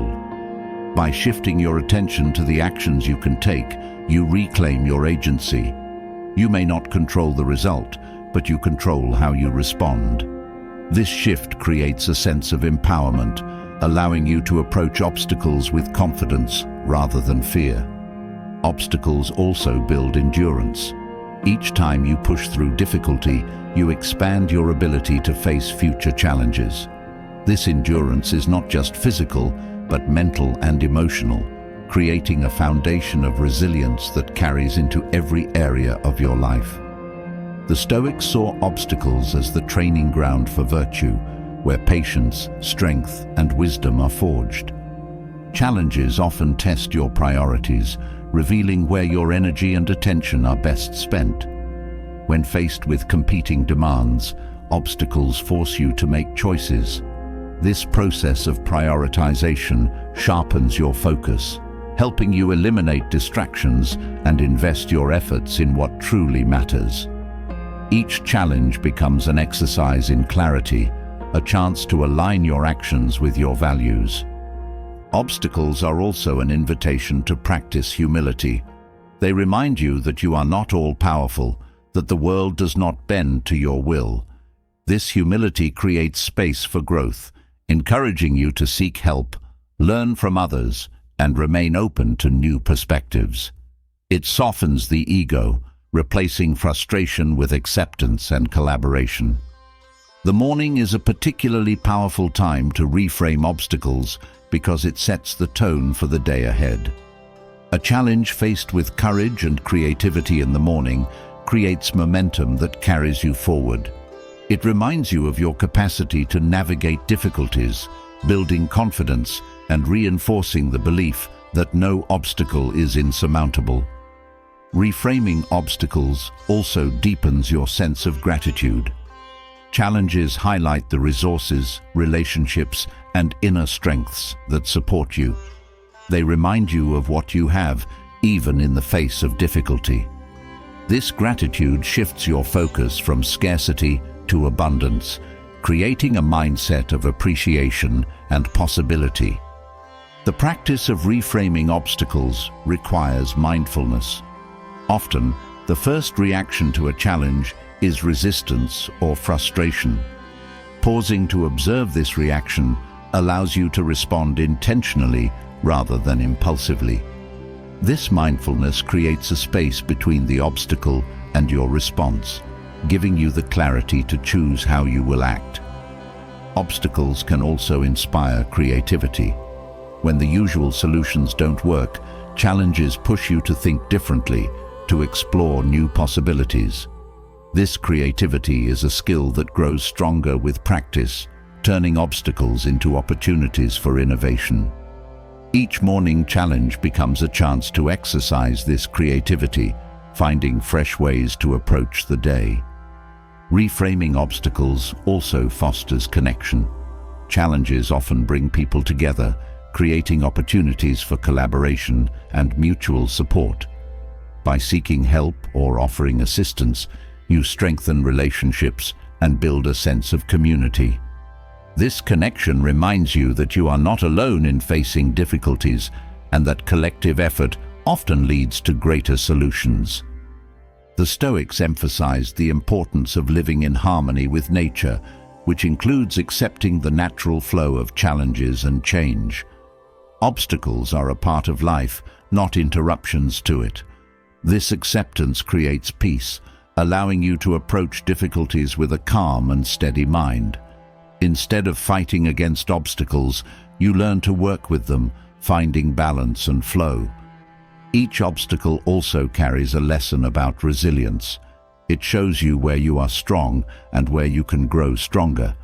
S1: By shifting your attention to the actions you can take, you reclaim your agency. You may not control the result, but you control how you respond. This shift creates a sense of empowerment, allowing you to approach obstacles with confidence rather than fear. Obstacles also build endurance. Each time you push through difficulty, you expand your ability to face future challenges. This endurance is not just physical, but mental and emotional, creating a foundation of resilience that carries into every area of your life. The Stoics saw obstacles as the training ground for virtue, where patience, strength, and wisdom are forged. Challenges often test your priorities, revealing where your energy and attention are best spent. When faced with competing demands, obstacles force you to make choices. This process of prioritization sharpens your focus, helping you eliminate distractions and invest your efforts in what truly matters. Each challenge becomes an exercise in clarity, a chance to align your actions with your values. Obstacles are also an invitation to practice humility. They remind you that you are not all-powerful, that the world does not bend to your will. This humility creates space for growth, encouraging you to seek help, learn from others, and remain open to new perspectives. It softens the ego, replacing frustration with acceptance and collaboration. The morning is a particularly powerful time to reframe obstacles because it sets the tone for the day ahead. A challenge faced with courage and creativity in the morning creates momentum that carries you forward. It reminds you of your capacity to navigate difficulties, building confidence and reinforcing the belief that no obstacle is insurmountable. Reframing obstacles also deepens your sense of gratitude. Challenges highlight the resources, relationships, and inner strengths that support you. They remind you of what you have, even in the face of difficulty. This gratitude shifts your focus from scarcity to abundance, creating a mindset of appreciation and possibility. The practice of reframing obstacles requires mindfulness. Often, the first reaction to a challenge is resistance or frustration. Pausing to observe this reaction allows you to respond intentionally rather than impulsively. This mindfulness creates a space between the obstacle and your response, giving you the clarity to choose how you will act. Obstacles can also inspire creativity. When the usual solutions don't work, challenges push you to think differently, to explore new possibilities. This creativity is a skill that grows stronger with practice, turning obstacles into opportunities for innovation. Each morning challenge becomes a chance to exercise this creativity, finding fresh ways to approach the day. Reframing obstacles also fosters connection. Challenges often bring people together, creating opportunities for collaboration and mutual support. By seeking help or offering assistance, you strengthen relationships and build a sense of community. This connection reminds you that you are not alone in facing difficulties and that collective effort often leads to greater solutions. The Stoics emphasized the importance of living in harmony with nature, which includes accepting the natural flow of challenges and change. Obstacles are a part of life, not interruptions to it. This acceptance creates peace, allowing you to approach difficulties with a calm and steady mind. Instead of fighting against obstacles, you learn to work with them, finding balance and flow. Each obstacle also carries a lesson about resilience. It shows you where you are strong and where you can grow stronger.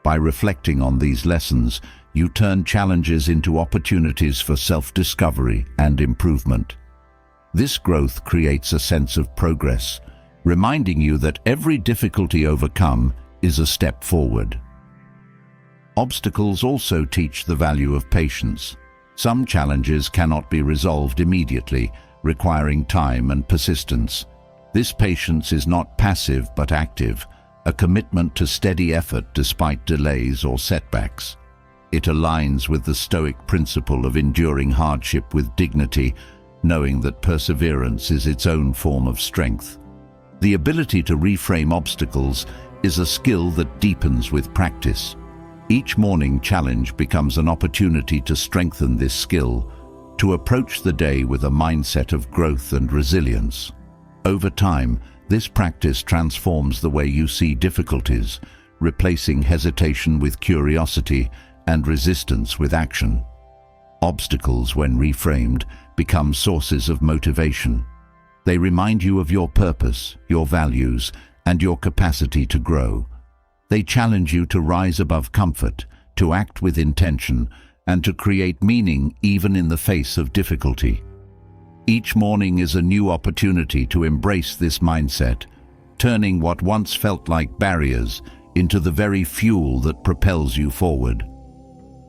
S1: By reflecting on these lessons, you turn challenges into opportunities for self-discovery and improvement. This growth creates a sense of progress, reminding you that every difficulty overcome is a step forward. Obstacles also teach the value of patience. Some challenges cannot be resolved immediately, requiring time and persistence. This patience is not passive but active, a commitment to steady effort despite delays or setbacks. It aligns with the Stoic principle of enduring hardship with dignity, knowing that perseverance is its own form of strength. The ability to reframe obstacles is a skill that deepens with practice. Each morning challenge becomes an opportunity to strengthen this skill, to approach the day with a mindset of growth and resilience. Over time, this practice transforms the way you see difficulties, replacing hesitation with curiosity and resistance with action. Obstacles, when reframed, become sources of motivation. They remind you of your purpose, your values, and your capacity to grow. They challenge you to rise above comfort, to act with intention, and to create meaning even in the face of difficulty. Each morning is a new opportunity to embrace this mindset, turning what once felt like barriers into the very fuel that propels you forward.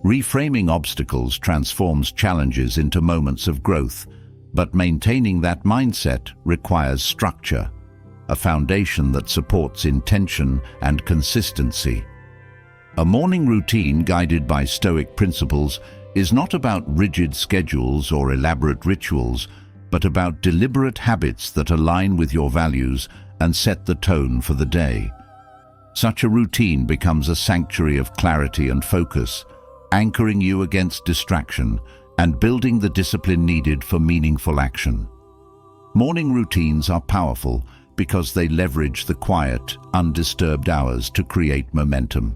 S1: Reframing obstacles transforms challenges into moments of growth, but maintaining that mindset requires structure, a foundation that supports intention and consistency. A morning routine guided by Stoic principles is not about rigid schedules or elaborate rituals, but about deliberate habits that align with your values and set the tone for the day. Such a routine becomes a sanctuary of clarity and focus, anchoring you against distraction and building the discipline needed for meaningful action. Morning routines are powerful because they leverage the quiet, undisturbed hours to create momentum.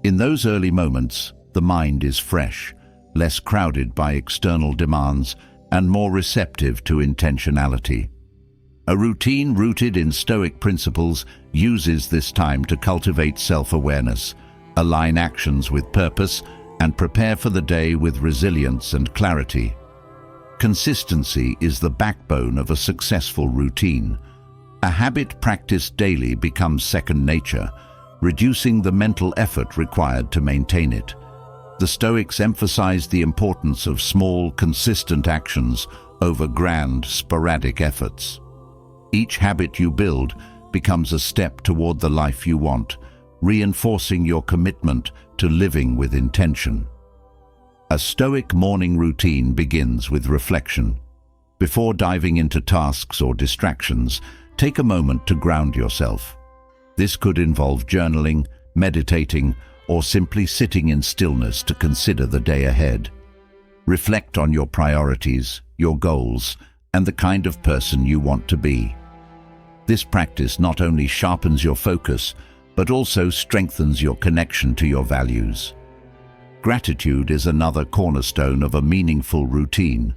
S1: In those early moments, the mind is fresh, less crowded by external demands, and more receptive to intentionality. A routine rooted in Stoic principles uses this time to cultivate self-awareness, align actions with purpose, and prepare for the day with resilience and clarity. Consistency is the backbone of a successful routine. A habit practiced daily becomes second nature, reducing the mental effort required to maintain it. The Stoics emphasize the importance of small, consistent actions over grand, sporadic efforts. Each habit you build becomes a step toward the life you want, reinforcing your commitment to living with intention. A Stoic morning routine begins with reflection. Before diving into tasks or distractions, take a moment to ground yourself. This could involve journaling, meditating, or simply sitting in stillness to consider the day ahead. Reflect on your priorities, your goals, and the kind of person you want to be. This practice not only sharpens your focus, but also strengthens your connection to your values. Gratitude is another cornerstone of a meaningful routine.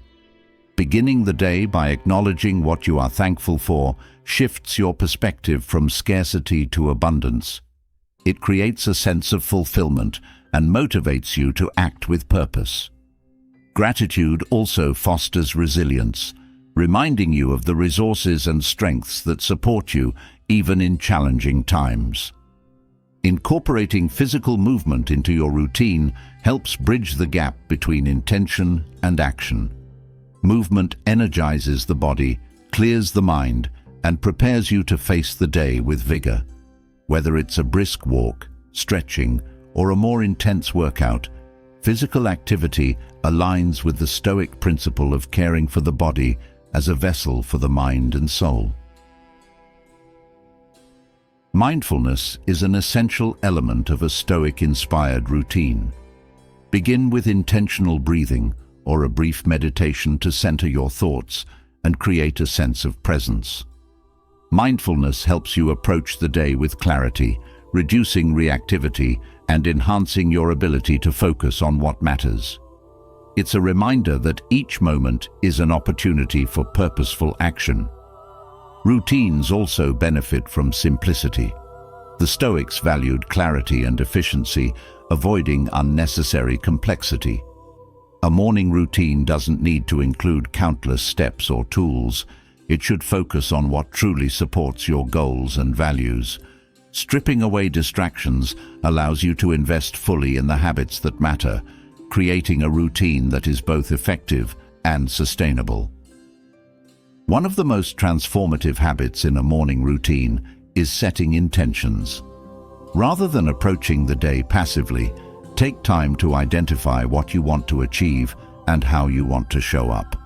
S1: Beginning the day by acknowledging what you are thankful for shifts your perspective from scarcity to abundance. It creates a sense of fulfillment and motivates you to act with purpose. Gratitude also fosters resilience, reminding you of the resources and strengths that support you even in challenging times. Incorporating physical movement into your routine helps bridge the gap between intention and action. Movement energizes the body, clears the mind, and prepares you to face the day with vigor. Whether it's a brisk walk, stretching, or a more intense workout, physical activity aligns with the Stoic principle of caring for the body as a vessel for the mind and soul. Mindfulness is an essential element of a Stoic-inspired routine. Begin with intentional breathing or a brief meditation to center your thoughts and create a sense of presence. Mindfulness helps you approach the day with clarity, reducing reactivity and enhancing your ability to focus on what matters. It's a reminder that each moment is an opportunity for purposeful action. Routines also benefit from simplicity. The Stoics valued clarity and efficiency, avoiding unnecessary complexity. A morning routine doesn't need to include countless steps or tools. It should focus on what truly supports your goals and values. Stripping away distractions allows you to invest fully in the habits that matter, creating a routine that is both effective and sustainable. One of the most transformative habits in a morning routine is setting intentions. Rather than approaching the day passively, take time to identify what you want to achieve and how you want to show up.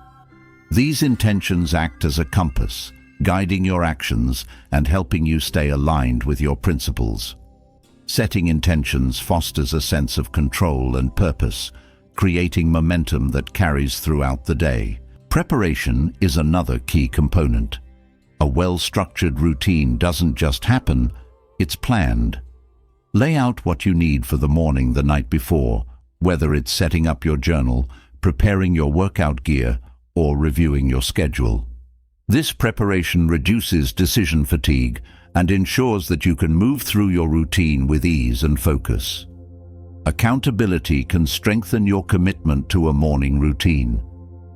S1: These intentions act as a compass, guiding your actions and helping you stay aligned with your principles. Setting intentions fosters a sense of control and purpose, creating momentum that carries throughout the day. Preparation is another key component. A well-structured routine doesn't just happen, it's planned. Lay out what you need for the morning the night before, whether it's setting up your journal, preparing your workout gear, or reviewing your schedule. This preparation reduces decision fatigue and ensures that you can move through your routine with ease and focus. Accountability can strengthen your commitment to a morning routine.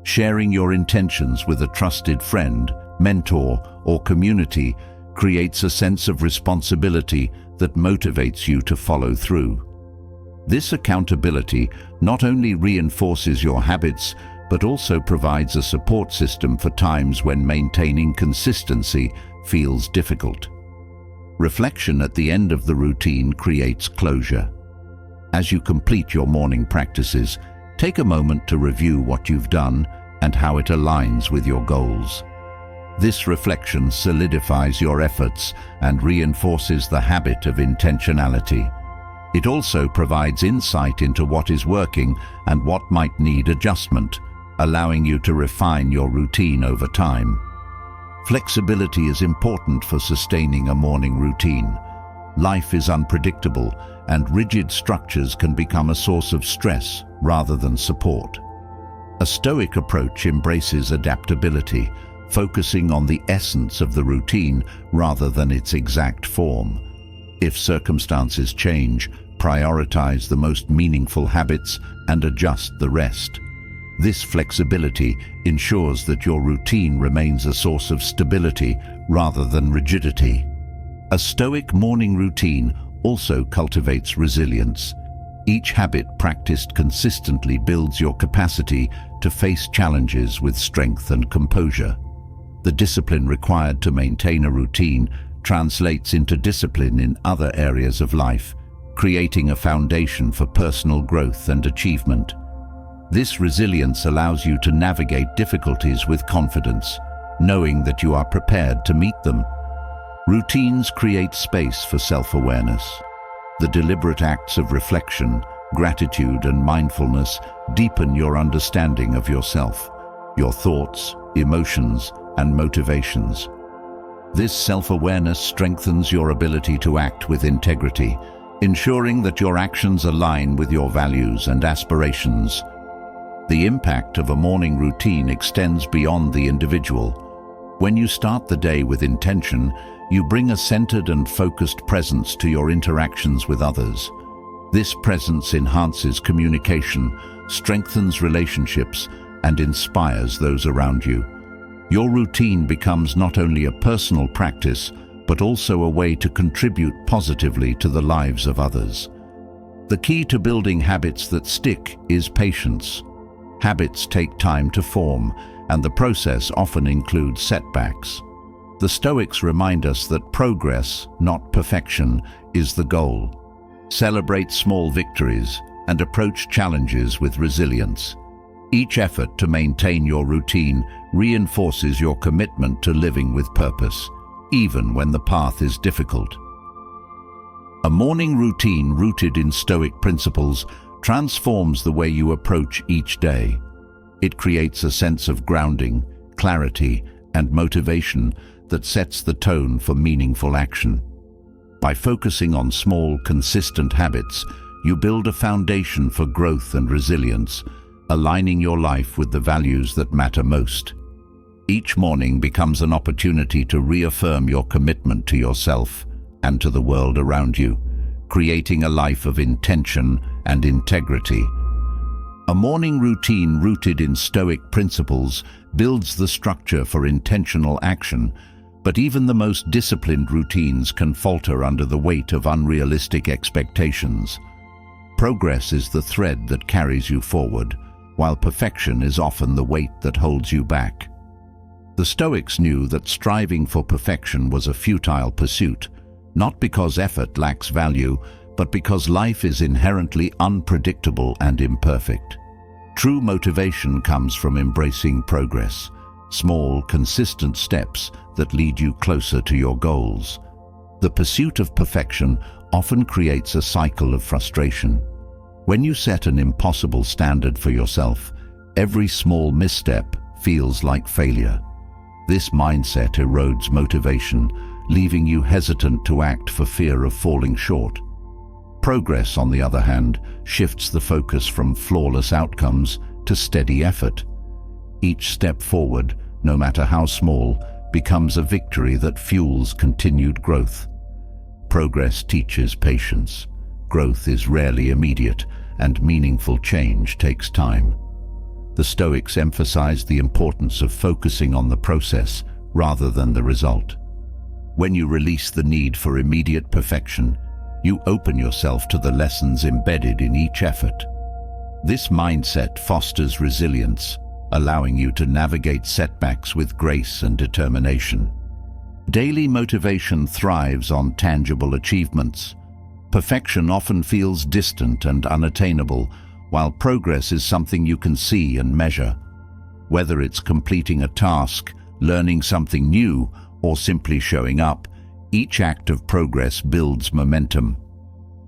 S1: Sharing your intentions with a trusted friend, mentor, or community creates a sense of responsibility that motivates you to follow through. This accountability not only reinforces your habits, but also provides a support system for times when maintaining consistency feels difficult. Reflection at the end of the routine creates closure. As you complete your morning practices, take a moment to review what you've done and how it aligns with your goals. This reflection solidifies your efforts and reinforces the habit of intentionality. It also provides insight into what is working and what might need adjustment, allowing you to refine your routine over time. Flexibility is important for sustaining a morning routine. Life is unpredictable, and rigid structures can become a source of stress rather than support. A Stoic approach embraces adaptability, focusing on the essence of the routine rather than its exact form. If circumstances change, prioritize the most meaningful habits and adjust the rest. This flexibility ensures that your routine remains a source of stability rather than rigidity. A Stoic morning routine also cultivates resilience. Each habit practiced consistently builds your capacity to face challenges with strength and composure. The discipline required to maintain a routine translates into discipline in other areas of life, creating a foundation for personal growth and achievement. This resilience allows you to navigate difficulties with confidence, knowing that you are prepared to meet them. Routines create space for self-awareness. The deliberate acts of reflection, gratitude, and mindfulness deepen your understanding of yourself. your thoughts, emotions, and motivations. This self-awareness strengthens your ability to act with integrity, ensuring that your actions align with your values and aspirations. The impact of a morning routine extends beyond the individual. When you start the day with intention, you bring a centered and focused presence to your interactions with others. This presence enhances communication, strengthens relationships, and inspires those around you. Your routine becomes not only a personal practice, but also a way to contribute positively to the lives of others. The key to building habits that stick is patience. Habits take time to form, and the process often includes setbacks. The Stoics remind us that progress, not perfection, is the goal. Celebrate small victories and approach challenges with resilience. Each effort to maintain your routine reinforces your commitment to living with purpose, even when the path is difficult. A morning routine rooted in Stoic principles transforms the way you approach each day. It creates a sense of grounding, clarity, and motivation that sets the tone for meaningful action. By focusing on small, consistent habits, you build a foundation for growth and resilience, aligning your life with the values that matter most. Each morning becomes an opportunity to reaffirm your commitment to yourself and to the world around you, creating a life of intention and integrity. A morning routine rooted in Stoic principles builds the structure for intentional action, but even the most disciplined routines can falter under the weight of unrealistic expectations. Progress is the thread that carries you forward, while perfection is often the weight that holds you back. The Stoics knew that striving for perfection was a futile pursuit, not because effort lacks value, but because life is inherently unpredictable and imperfect. True motivation comes from embracing progress, small, consistent steps that lead you closer to your goals. The pursuit of perfection often creates a cycle of frustration. When you set an impossible standard for yourself, every small misstep feels like failure. This mindset erodes motivation, leaving you hesitant to act for fear of falling short. Progress, on the other hand, shifts the focus from flawless outcomes to steady effort. Each step forward, no matter how small, becomes a victory that fuels continued growth. Progress teaches patience. Growth is rarely immediate, and meaningful change takes time. The Stoics emphasized the importance of focusing on the process rather than the result. When you release the need for immediate perfection, you open yourself to the lessons embedded in each effort. This mindset fosters resilience, allowing you to navigate setbacks with grace and determination. Daily motivation thrives on tangible achievements. Perfection often feels distant and unattainable, while progress is something you can see and measure. Whether it's completing a task, learning something new, or simply showing up, each act of progress builds momentum.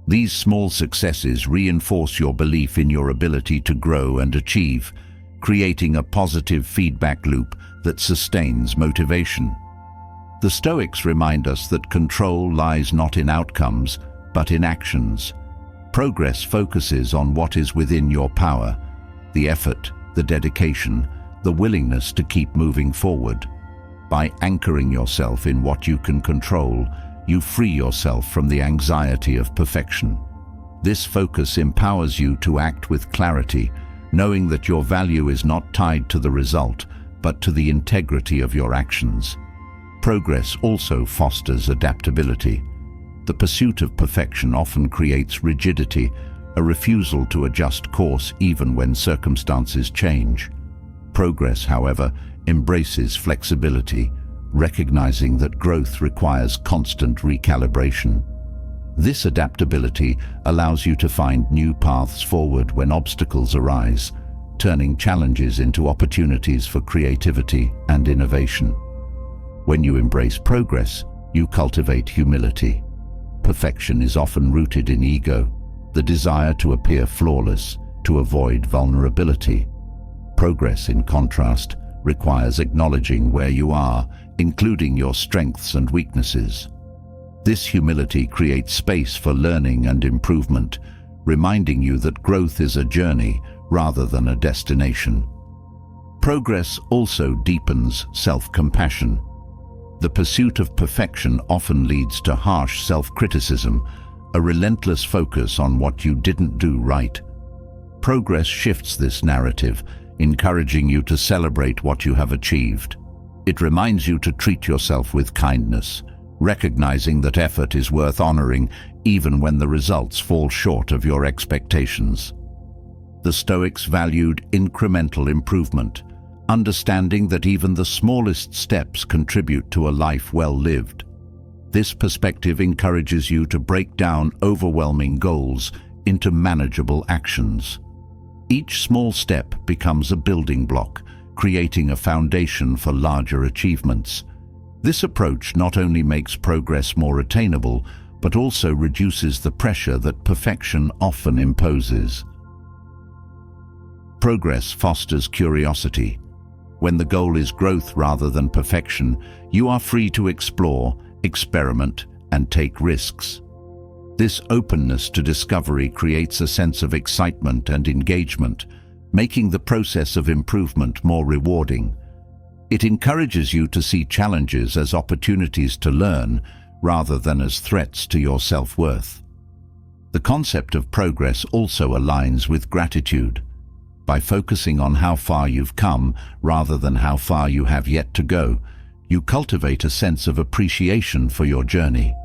S1: These small successes reinforce your belief in your ability to grow and achieve, creating a positive feedback loop that sustains motivation. The Stoics remind us that control lies not in outcomes, but in actions. Progress focuses on what is within your power, the effort, the dedication, the willingness to keep moving forward. By anchoring yourself in what you can control, you free yourself from the anxiety of perfection. This focus empowers you to act with clarity, knowing that your value is not tied to the result, but to the integrity of your actions. Progress also fosters adaptability. The pursuit of perfection often creates rigidity, a refusal to adjust course even when circumstances change. Progress, however, embraces flexibility, recognizing that growth requires constant recalibration. This adaptability allows you to find new paths forward when obstacles arise, turning challenges into opportunities for creativity and innovation. When you embrace progress, you cultivate humility. Perfection is often rooted in ego, the desire to appear flawless, to avoid vulnerability. Progress, in contrast, requires acknowledging where you are, including your strengths and weaknesses. This humility creates space for learning and improvement, reminding you that growth is a journey rather than a destination. Progress also deepens self-compassion. The pursuit of perfection often leads to harsh self-criticism, a relentless focus on what you didn't do right. Progress shifts this narrative, encouraging you to celebrate what you have achieved. It reminds you to treat yourself with kindness, recognizing that effort is worth honoring even when the results fall short of your expectations. The Stoics valued incremental improvement, understanding that even the smallest steps contribute to a life well lived. This perspective encourages you to break down overwhelming goals into manageable actions. Each small step becomes a building block, creating a foundation for larger achievements. This approach not only makes progress more attainable, but also reduces the pressure that perfection often imposes. Progress fosters curiosity. When the goal is growth rather than perfection, you are free to explore, experiment, and take risks. This openness to discovery creates a sense of excitement and engagement, making the process of improvement more rewarding. It encourages you to see challenges as opportunities to learn rather than as threats to your self-worth. The concept of progress also aligns with gratitude. By focusing on how far you've come rather than how far you have yet to go, you cultivate a sense of appreciation for your journey.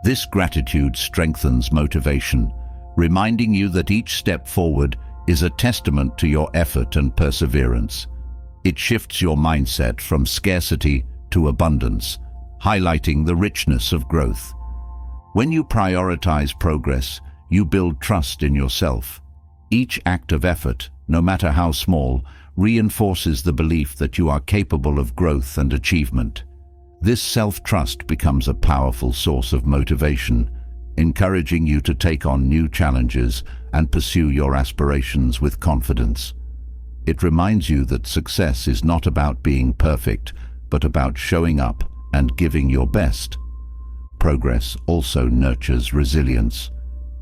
S1: This gratitude strengthens motivation, reminding you that each step forward is a testament to your effort and perseverance. It shifts your mindset from scarcity to abundance, highlighting the richness of growth. When you prioritize progress, you build trust in yourself. Each act of effort, no matter how small, reinforces the belief that you are capable of growth and achievement. This self-trust becomes a powerful source of motivation, encouraging you to take on new challenges and pursue your aspirations with confidence. It reminds you that success is not about being perfect, but about showing up and giving your best. Progress also nurtures resilience.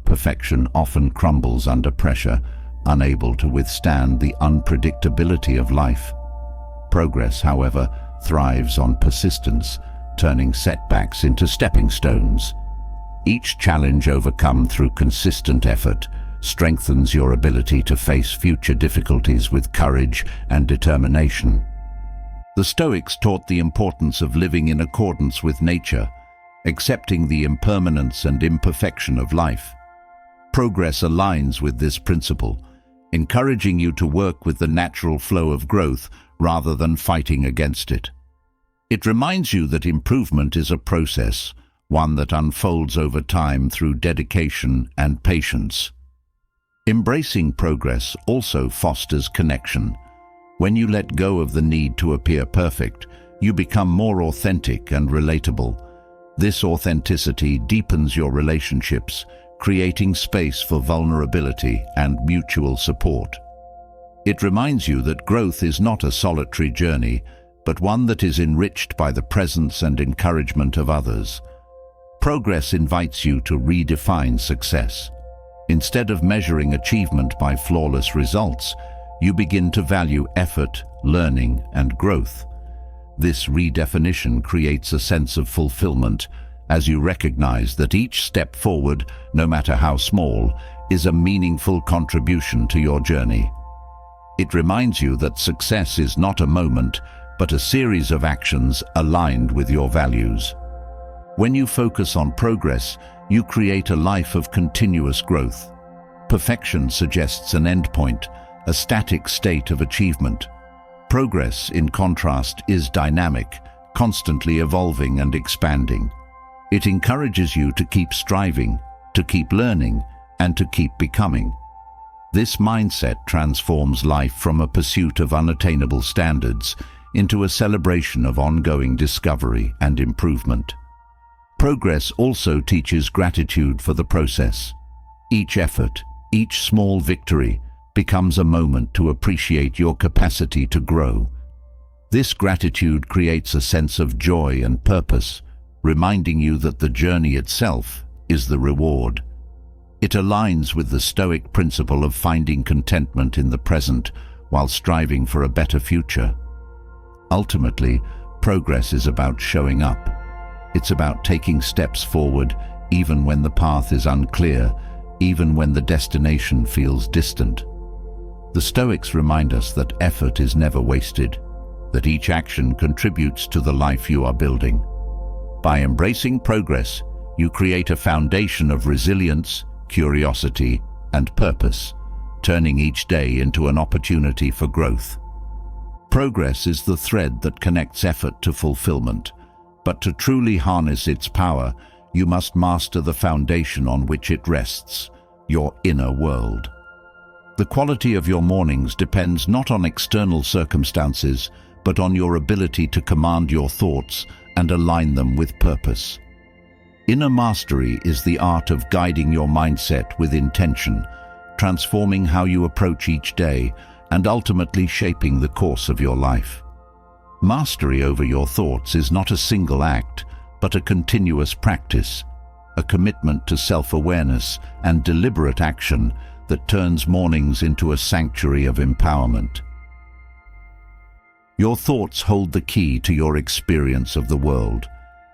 S1: Perfection often crumbles under pressure, unable to withstand the unpredictability of life. Progress, however, thrives on persistence, turning setbacks into stepping stones. Each challenge overcome through consistent effort strengthens your ability to face future difficulties with courage and determination. The Stoics taught the importance of living in accordance with nature, accepting the impermanence and imperfection of life. Progress aligns with this principle, encouraging you to work with the natural flow of growth rather than fighting against it. It reminds you that improvement is a process, one that unfolds over time through dedication and patience. Embracing progress also fosters connection. When you let go of the need to appear perfect, you become more authentic and relatable. This authenticity deepens your relationships, creating space for vulnerability and mutual support. It reminds you that growth is not a solitary journey, but one that is enriched by the presence and encouragement of others. Progress invites you to redefine success. Instead of measuring achievement by flawless results, you begin to value effort, learning, and growth. This redefinition creates a sense of fulfillment as you recognize that each step forward, no matter how small, is a meaningful contribution to your journey. It reminds you that success is not a moment, but a series of actions aligned with your values. When you focus on progress, you create a life of continuous growth. Perfection suggests an endpoint, a static state of achievement. Progress, in contrast, is dynamic, constantly evolving and expanding. It encourages you to keep striving, to keep learning, and to keep becoming. This mindset transforms life from a pursuit of unattainable standards into a celebration of ongoing discovery and improvement. Progress also teaches gratitude for the process. Each effort, each small victory, becomes a moment to appreciate your capacity to grow. This gratitude creates a sense of joy and purpose, reminding you that the journey itself is the reward. It aligns with the Stoic principle of finding contentment in the present while striving for a better future. Ultimately, progress is about showing up. It's about taking steps forward even when the path is unclear, even when the destination feels distant. The Stoics remind us that effort is never wasted, that each action contributes to the life you are building. By embracing progress, you create a foundation of resilience, curiosity, and purpose, turning each day into an opportunity for growth. Progress is the thread that connects effort to fulfillment, but to truly harness its power, you must master the foundation on which it rests, your inner world. The quality of your mornings depends not on external circumstances, but on your ability to command your thoughts and align them with purpose. Inner mastery is the art of guiding your mindset with intention, transforming how you approach each day, and ultimately shaping the course of your life. Mastery over your thoughts is not a single act, but a continuous practice, a commitment to self-awareness and deliberate action that turns mornings into a sanctuary of empowerment. Your thoughts hold the key to your experience of the world.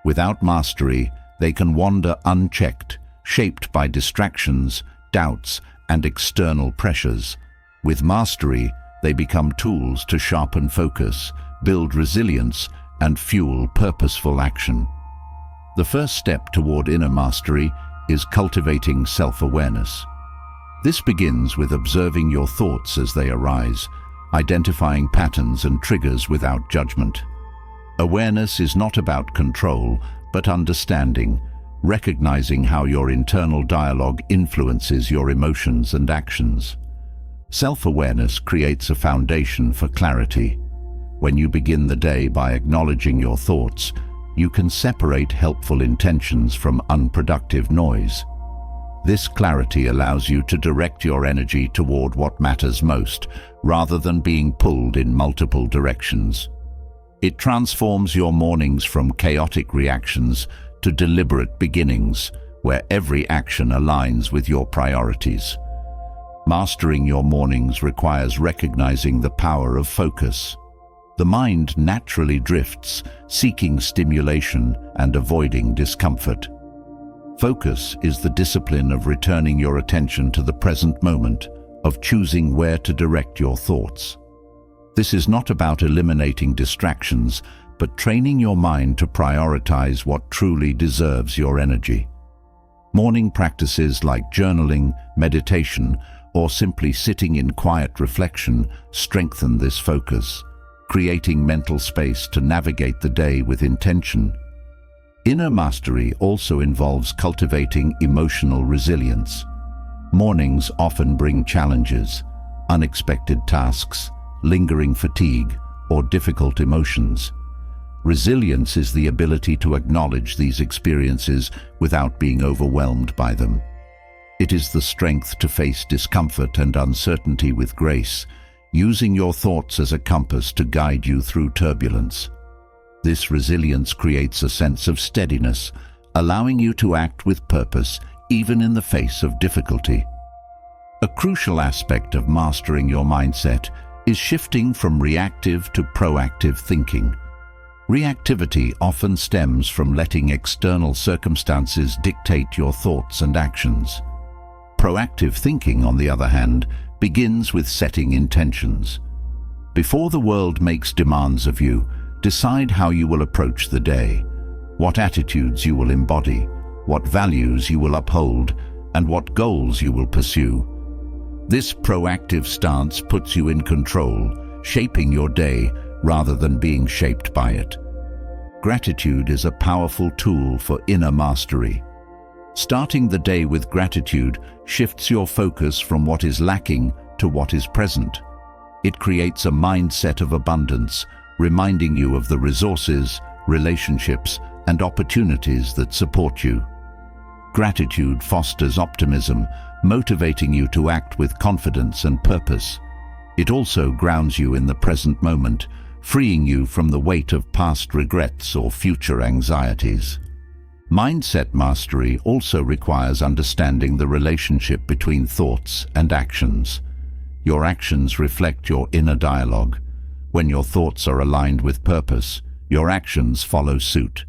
S1: Without mastery, they can wander unchecked, shaped by distractions, doubts, and external pressures. With mastery, they become tools to sharpen focus, build resilience, and fuel purposeful action. The first step toward inner mastery is cultivating self-awareness. This begins with observing your thoughts as they arise, identifying patterns and triggers without judgment. Awareness is not about control, but understanding, recognizing how your internal dialogue influences your emotions and actions. Self-awareness creates a foundation for clarity. When you begin the day by acknowledging your thoughts, you can separate helpful intentions from unproductive noise. This clarity allows you to direct your energy toward what matters most, rather than being pulled in multiple directions. It transforms your mornings from chaotic reactions to deliberate beginnings, where every action aligns with your priorities. Mastering your mornings requires recognizing the power of focus. The mind naturally drifts, seeking stimulation and avoiding discomfort. Focus is the discipline of returning your attention to the present moment, of choosing where to direct your thoughts. This is not about eliminating distractions, but training your mind to prioritize what truly deserves your energy. Morning practices like journaling, meditation, or simply sitting in quiet reflection strengthen this focus, creating mental space to navigate the day with intention. Inner mastery also involves cultivating emotional resilience. Mornings often bring challenges, unexpected tasks, lingering fatigue, or difficult emotions. Resilience is the ability to acknowledge these experiences without being overwhelmed by them. It is the strength to face discomfort and uncertainty with grace, using your thoughts as a compass to guide you through turbulence. This resilience creates a sense of steadiness, allowing you to act with purpose even in the face of difficulty. A crucial aspect of mastering your mindset is shifting from reactive to proactive thinking. Reactivity often stems from letting external circumstances dictate your thoughts and actions. Proactive thinking, on the other hand, begins with setting intentions. Before the world makes demands of you, decide how you will approach the day, what attitudes you will embody, what values you will uphold, and what goals you will pursue. This proactive stance puts you in control, shaping your day rather than being shaped by it. Gratitude is a powerful tool for inner mastery. Starting the day with gratitude shifts your focus from what is lacking to what is present. It creates a mindset of abundance, reminding you of the resources, relationships, and opportunities that support you. Gratitude fosters optimism, motivating you to act with confidence and purpose. It also grounds you in the present moment, freeing you from the weight of past regrets or future anxieties. Mindset mastery also requires understanding the relationship between thoughts and actions. Your actions reflect your inner dialogue. When your thoughts are aligned with purpose, your actions follow suit.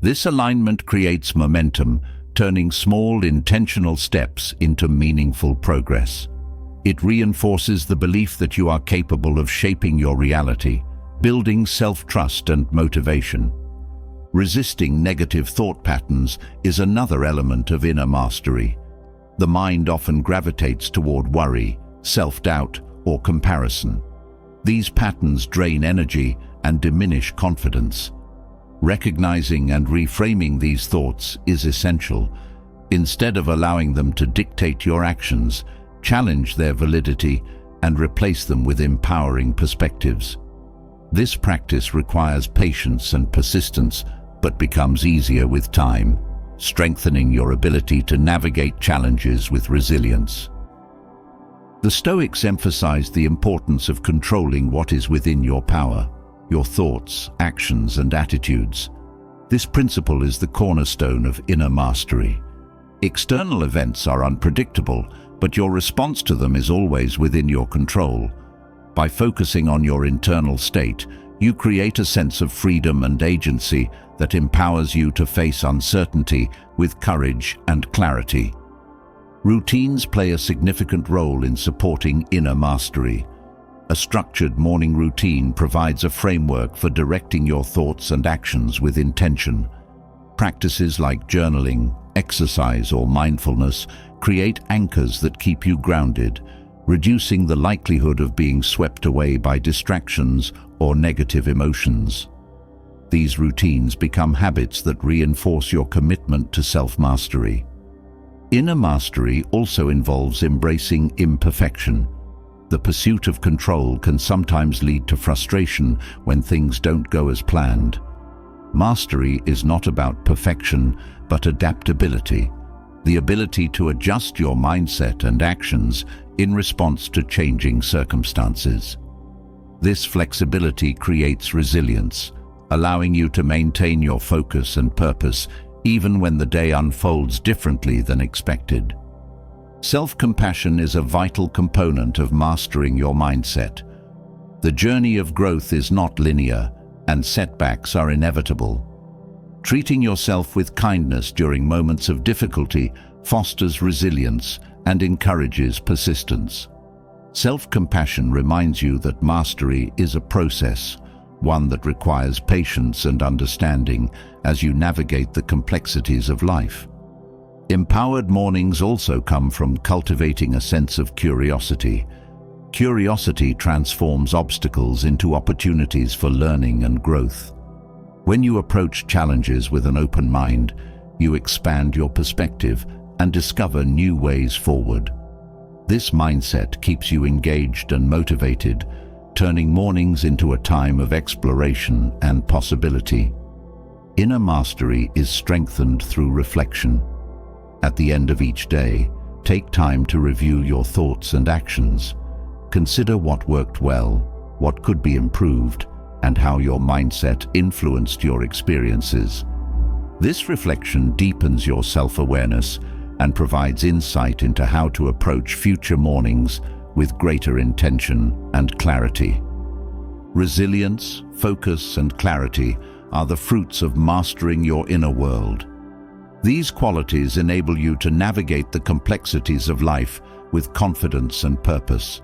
S1: This alignment creates momentum, turning small, intentional steps into meaningful progress. It reinforces the belief that you are capable of shaping your reality, building self-trust and motivation. Resisting negative thought patterns is another element of inner mastery. The mind often gravitates toward worry, self-doubt, or comparison. These patterns drain energy and diminish confidence. Recognizing and reframing these thoughts is essential. Instead of allowing them to dictate your actions, challenge their validity and replace them with empowering perspectives. This practice requires patience and persistence, but becomes easier with time, strengthening your ability to navigate challenges with resilience. The Stoics emphasized the importance of controlling what is within your power, your thoughts, actions, and attitudes. This principle is the cornerstone of inner mastery. External events are unpredictable, but your response to them is always within your control. By focusing on your internal state, you create a sense of freedom and agency that empowers you to face uncertainty with courage and clarity. Routines play a significant role in supporting inner mastery. A structured morning routine provides a framework for directing your thoughts and actions with intention. Practices like journaling, exercise, or mindfulness create anchors that keep you grounded, reducing the likelihood of being swept away by distractions or negative emotions. These routines become habits that reinforce your commitment to self-mastery. Inner mastery also involves embracing imperfection. The pursuit of control can sometimes lead to frustration when things don't go as planned. Mastery is not about perfection, but adaptability, the ability to adjust your mindset and actions in response to changing circumstances. This flexibility creates resilience, allowing you to maintain your focus and purpose even when the day unfolds differently than expected. Self-compassion is a vital component of mastering your mindset. The journey of growth is not linear, and setbacks are inevitable. Treating yourself with kindness during moments of difficulty fosters resilience and encourages persistence. Self-compassion reminds you that mastery is a process, one that requires patience and understanding as you navigate the complexities of life. Empowered mornings also come from cultivating a sense of curiosity. Curiosity transforms obstacles into opportunities for learning and growth. When you approach challenges with an open mind, you expand your perspective and discover new ways forward. This mindset keeps you engaged and motivated, turning mornings into a time of exploration and possibility. Inner mastery is strengthened through reflection. At the end of each day, take time to review your thoughts and actions. Consider what worked well, what could be improved, and how your mindset influenced your experiences. This reflection deepens your self-awareness and provides insight into how to approach future mornings with greater intention and clarity. Resilience, focus, and clarity are the fruits of mastering your inner world. These qualities enable you to navigate the complexities of life with confidence and purpose.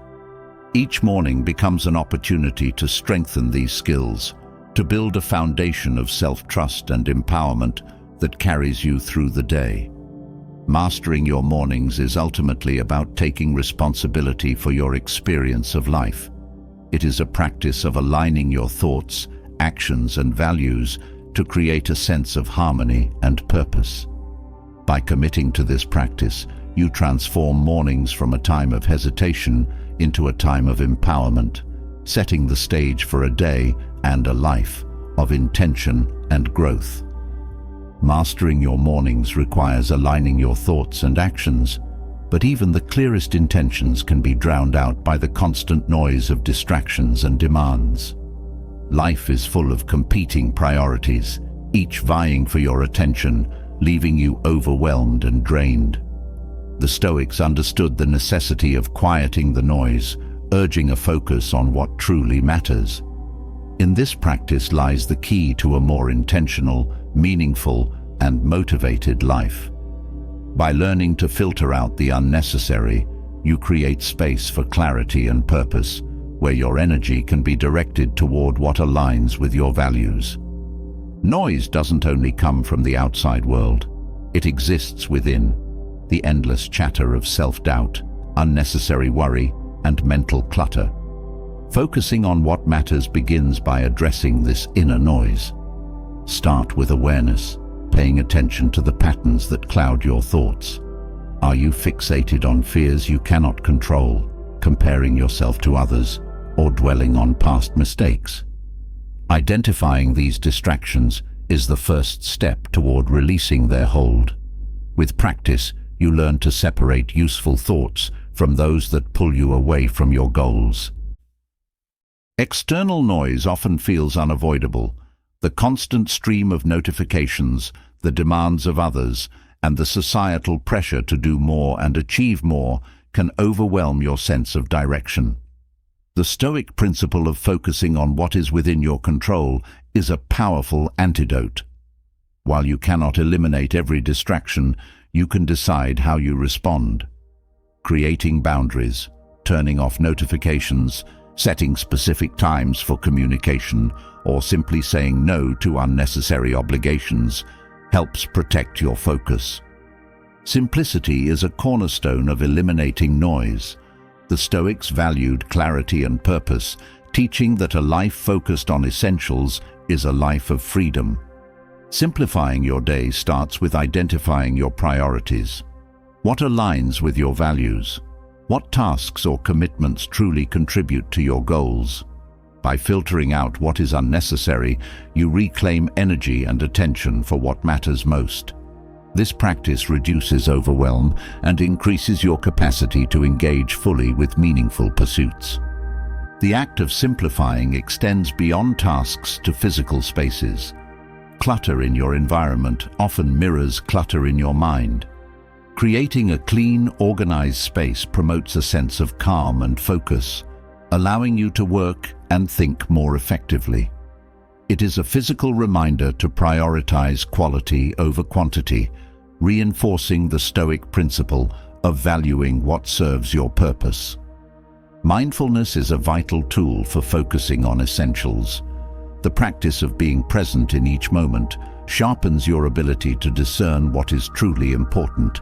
S1: Each morning becomes an opportunity to strengthen these skills, to build a foundation of self-trust and empowerment that carries you through the day. Mastering your mornings is ultimately about taking responsibility for your experience of life. It is a practice of aligning your thoughts, actions, and values to create a sense of harmony and purpose. By committing to this practice, you transform mornings from a time of hesitation into a time of empowerment, setting the stage for a day and a life of intention and growth. Mastering your mornings requires aligning your thoughts and actions, But even the clearest intentions can be drowned out by the constant noise of distractions and demands. Life is full of competing priorities, each vying for your attention, leaving you overwhelmed and drained. The Stoics understood the necessity of quieting the noise, urging a focus on what truly matters. In this practice lies the key to a more intentional, meaningful, and motivated life. By learning to filter out the unnecessary, you create space for clarity and purpose, where your energy can be directed toward what aligns with your values. Noise doesn't only come from the outside world. It exists within. The endless chatter of self-doubt, unnecessary worry, and mental clutter. Focusing on what matters begins by addressing this inner noise. Start with awareness, paying attention to the patterns that cloud your thoughts. Are you fixated on fears you cannot control, comparing yourself to others, or dwelling on past mistakes? Identifying these distractions is the first step toward releasing their hold. With practice, you learn to separate useful thoughts from those that pull you away from your goals. External noise often feels unavoidable. The constant stream of notifications, the demands of others, and the societal pressure to do more and achieve more can overwhelm your sense of direction. The Stoic principle of focusing on what is within your control is a powerful antidote. While you cannot eliminate every distraction, you can decide how you respond. Creating boundaries, turning off notifications, setting specific times for communication, or simply saying no to unnecessary obligations helps protect your focus. Simplicity is a cornerstone of eliminating noise. The Stoics valued clarity and purpose, teaching that a life focused on essentials is a life of freedom. Simplifying your day starts with identifying your priorities. What aligns with your values? What tasks or commitments truly contribute to your goals? By filtering out what is unnecessary, you reclaim energy and attention for what matters most. This practice reduces overwhelm and increases your capacity to engage fully with meaningful pursuits. The act of simplifying extends beyond tasks to physical spaces. Clutter in your environment often mirrors clutter in your mind. Creating a clean, organized space promotes a sense of calm and focus, allowing you to work and think more effectively. It is a physical reminder to prioritize quality over quantity, reinforcing the Stoic principle of valuing what serves your purpose. Mindfulness is a vital tool for focusing on essentials. The practice of being present in each moment sharpens your ability to discern what is truly important.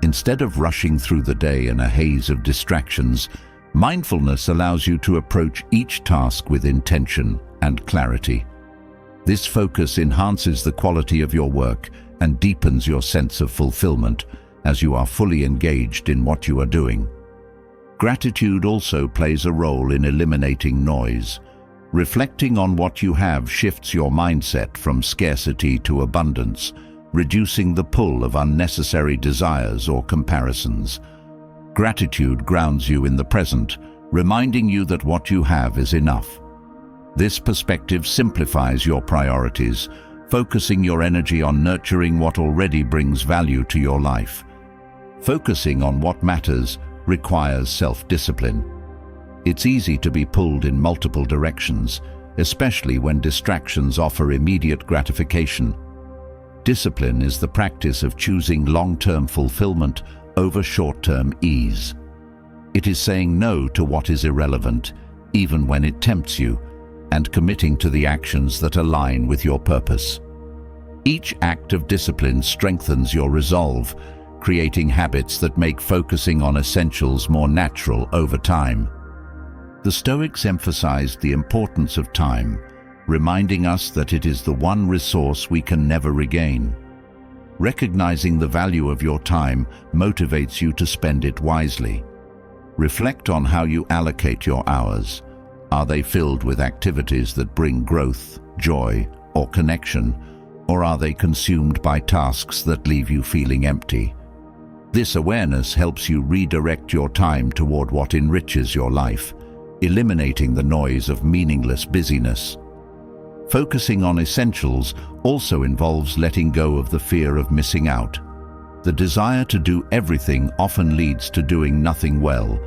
S1: Instead of rushing through the day in a haze of distractions, mindfulness allows you to approach each task with intention and clarity. This focus enhances the quality of your work and deepens your sense of fulfillment as you are fully engaged in what you are doing. Gratitude also plays a role in eliminating noise. Reflecting on what you have shifts your mindset from scarcity to abundance, reducing the pull of unnecessary desires or comparisons. Gratitude grounds you in the present, reminding you that what you have is enough. This perspective simplifies your priorities, focusing your energy on nurturing what already brings value to your life. Focusing on what matters requires self-discipline. It's easy to be pulled in multiple directions, especially when distractions offer immediate gratification. Discipline is the practice of choosing long-term fulfillment over short-term ease. It is saying no to what is irrelevant, even when it tempts you, and committing to the actions that align with your purpose. Each act of discipline strengthens your resolve, creating habits that make focusing on essentials more natural over time. The Stoics emphasized the importance of time, reminding us that it is the one resource we can never regain. Recognizing the value of your time motivates you to spend it wisely. Reflect on how you allocate your hours. Are they filled with activities that bring growth, joy, or connection, or are they consumed by tasks that leave you feeling empty? This awareness helps you redirect your time toward what enriches your life, eliminating the noise of meaningless busyness. Focusing on essentials also involves letting go of the fear of missing out. The desire to do everything often leads to doing nothing well.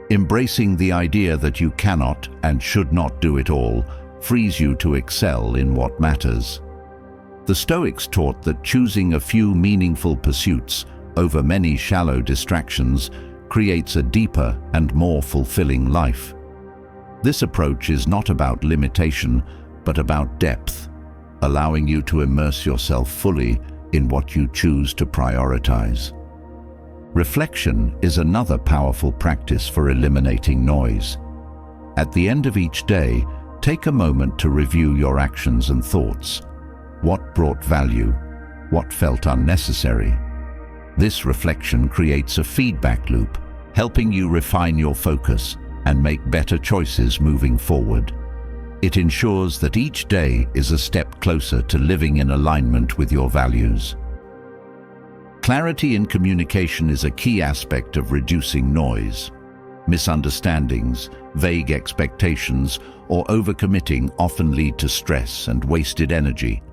S1: Embracing the idea that you cannot and should not do it all frees you to excel in what matters. The Stoics taught that choosing a few meaningful pursuits over many shallow distractions creates a deeper and more fulfilling life. This approach is not about limitation, but about depth, allowing you to immerse yourself fully in what you choose to prioritize. Reflection is another powerful practice for eliminating noise. At the end of each day, take a moment to review your actions and thoughts. What brought value? What felt unnecessary? This reflection creates a feedback loop, helping you refine your focus and make better choices moving forward. It ensures that each day is a step closer to living in alignment with your values. Clarity in communication is a key aspect of reducing noise. Misunderstandings, vague expectations, or overcommitting often lead to stress and wasted energy.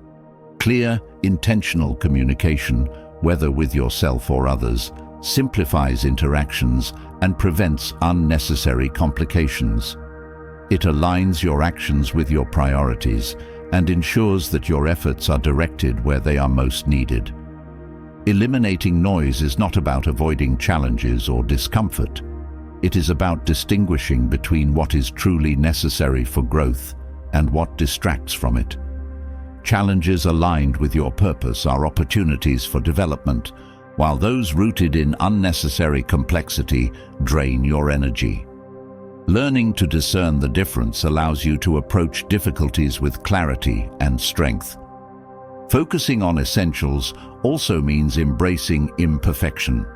S1: Clear, intentional communication, whether with yourself or others, simplifies interactions and prevents unnecessary complications. It aligns your actions with your priorities and ensures that your efforts are directed where they are most needed. Eliminating noise is not about avoiding challenges or discomfort. It is about distinguishing between what is truly necessary for growth and what distracts from it. Challenges aligned with your purpose are opportunities for development, while those rooted in unnecessary complexity drain your energy. Learning to discern the difference allows you to approach difficulties with clarity and strength. Focusing on essentials also means embracing imperfection.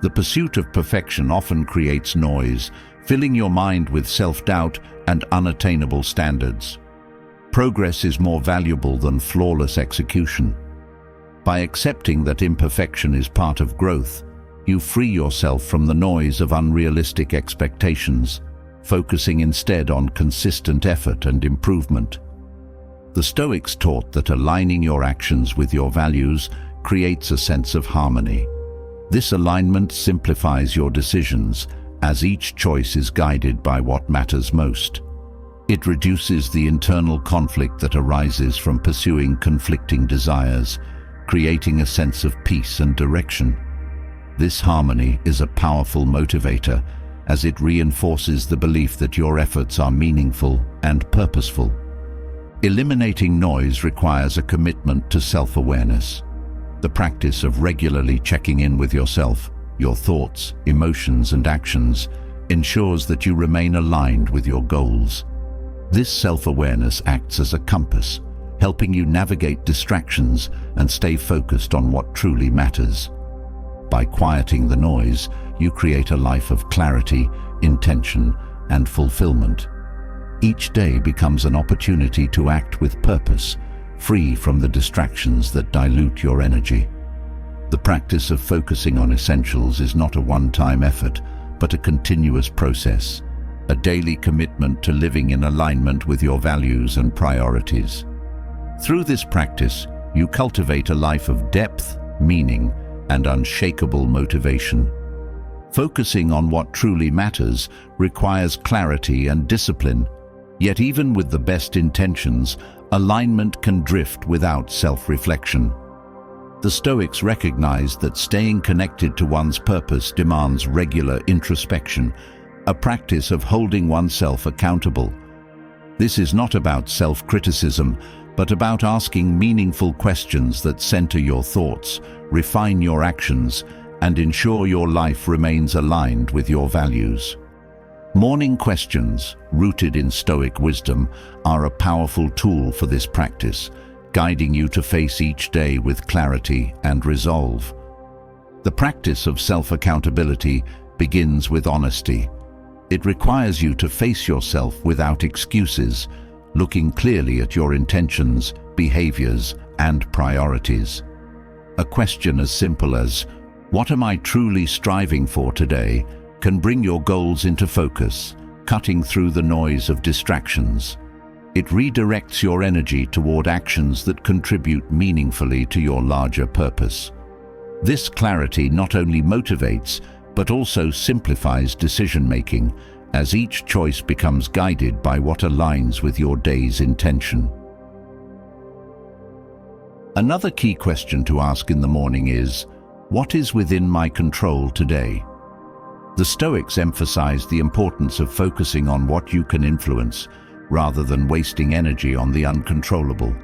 S1: The pursuit of perfection often creates noise, filling your mind with self-doubt and unattainable standards. Progress is more valuable than flawless execution. By accepting that imperfection is part of growth, you free yourself from the noise of unrealistic expectations, focusing instead on consistent effort and improvement. The Stoics taught that aligning your actions with your values creates a sense of harmony. This alignment simplifies your decisions, as each choice is guided by what matters most. It reduces the internal conflict that arises from pursuing conflicting desires, creating a sense of peace and direction. This harmony is a powerful motivator, as it reinforces the belief that your efforts are meaningful and purposeful. Eliminating noise requires a commitment to self-awareness. The practice of regularly checking in with yourself, your thoughts, emotions, and actions ensures that you remain aligned with your goals. This self-awareness acts as a compass, helping you navigate distractions and stay focused on what truly matters. By quieting the noise, you create a life of clarity, intention, and fulfillment. Each day becomes an opportunity to act with purpose, free from the distractions that dilute your energy. The practice of focusing on essentials is not a one-time effort, but a continuous process, a daily commitment to living in alignment with your values and priorities. Through this practice, you cultivate a life of depth, meaning, and unshakable motivation. Focusing on what truly matters requires clarity and discipline, yet even with the best intentions, alignment can drift without self-reflection. The Stoics recognized that staying connected to one's purpose demands regular introspection, a practice of holding oneself accountable. This is not about self-criticism, but about asking meaningful questions that center your thoughts, refine your actions, and ensure your life remains aligned with your values. Morning questions, rooted in Stoic wisdom, are a powerful tool for this practice, guiding you to face each day with clarity and resolve. The practice of self-accountability begins with honesty. It requires you to face yourself without excuses, looking clearly at your intentions, behaviors, and priorities. A question as simple as, What am I truly striving for today can bring your goals into focus, cutting through the noise of distractions. It redirects your energy toward actions that contribute meaningfully to your larger purpose. This clarity not only motivates, but also simplifies decision-making, as each choice becomes guided by what aligns with your day's intention. Another key question to ask in the morning is, what is within my control today? The Stoics emphasize the importance of focusing on what you can influence, rather than wasting energy on the uncontrollable.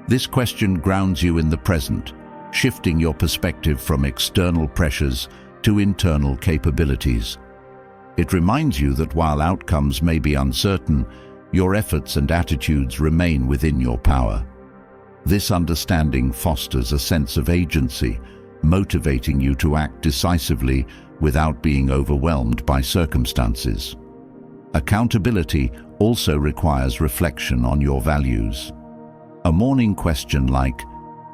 S1: This question grounds you in the present, shifting your perspective from external pressures to internal capabilities. It reminds you that while outcomes may be uncertain, your efforts and attitudes remain within your power. This understanding fosters a sense of agency, motivating you to act decisively without being overwhelmed by circumstances. Accountability also requires reflection on your values. A morning question like,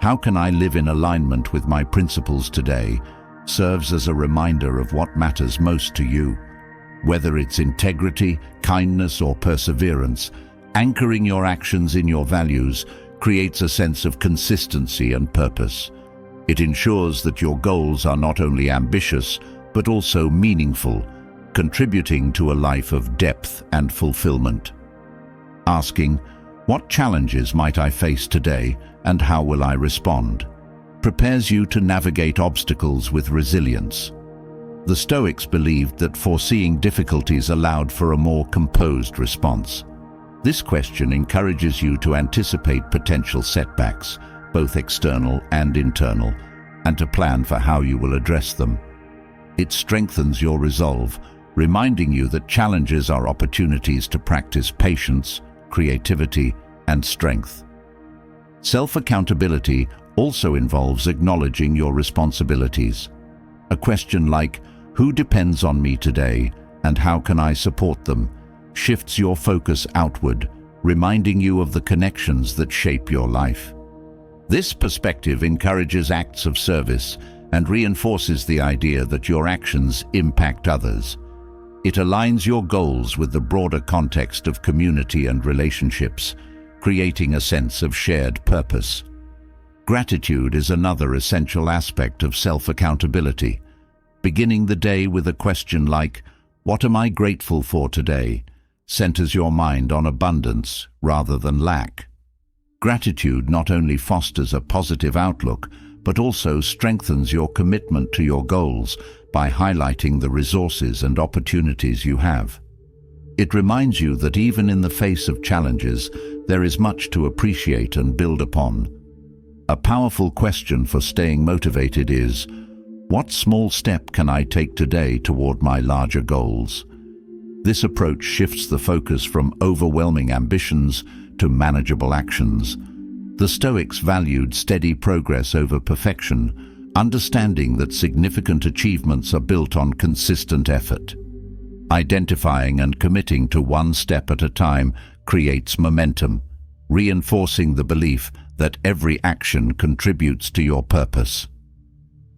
S1: "How can I live in alignment with my principles today?" serves as a reminder of what matters most to you. Whether it's integrity, kindness, or perseverance, anchoring your actions in your values creates a sense of consistency and purpose. It ensures that your goals are not only ambitious, but also meaningful, contributing to a life of depth and fulfillment. Asking, "What challenges might I face today, and how will I respond?" prepares you to navigate obstacles with resilience. The Stoics believed that foreseeing difficulties allowed for a more composed response. This question encourages you to anticipate potential setbacks, both external and internal, and to plan for how you will address them. It strengthens your resolve, reminding you that challenges are opportunities to practice patience, creativity, and strength. Self-accountability also involves acknowledging your responsibilities. A question like, "Who depends on me today, and how can I support them?" shifts your focus outward, reminding you of the connections that shape your life. This perspective encourages acts of service and reinforces the idea that your actions impact others. It aligns your goals with the broader context of community and relationships, creating a sense of shared purpose. Gratitude is another essential aspect of self-accountability. Beginning the day with a question like, "What am I grateful for today?" centers your mind on abundance rather than lack. Gratitude not only fosters a positive outlook, but also strengthens your commitment to your goals by highlighting the resources and opportunities you have. It reminds you that even in the face of challenges, there is much to appreciate and build upon. A powerful question for staying motivated is, what small step can I take today toward my larger goals? This approach shifts the focus from overwhelming ambitions to manageable actions. The Stoics valued steady progress over perfection, understanding that significant achievements are built on consistent effort. Identifying and committing to one step at a time creates momentum, reinforcing the belief that every action contributes to your purpose.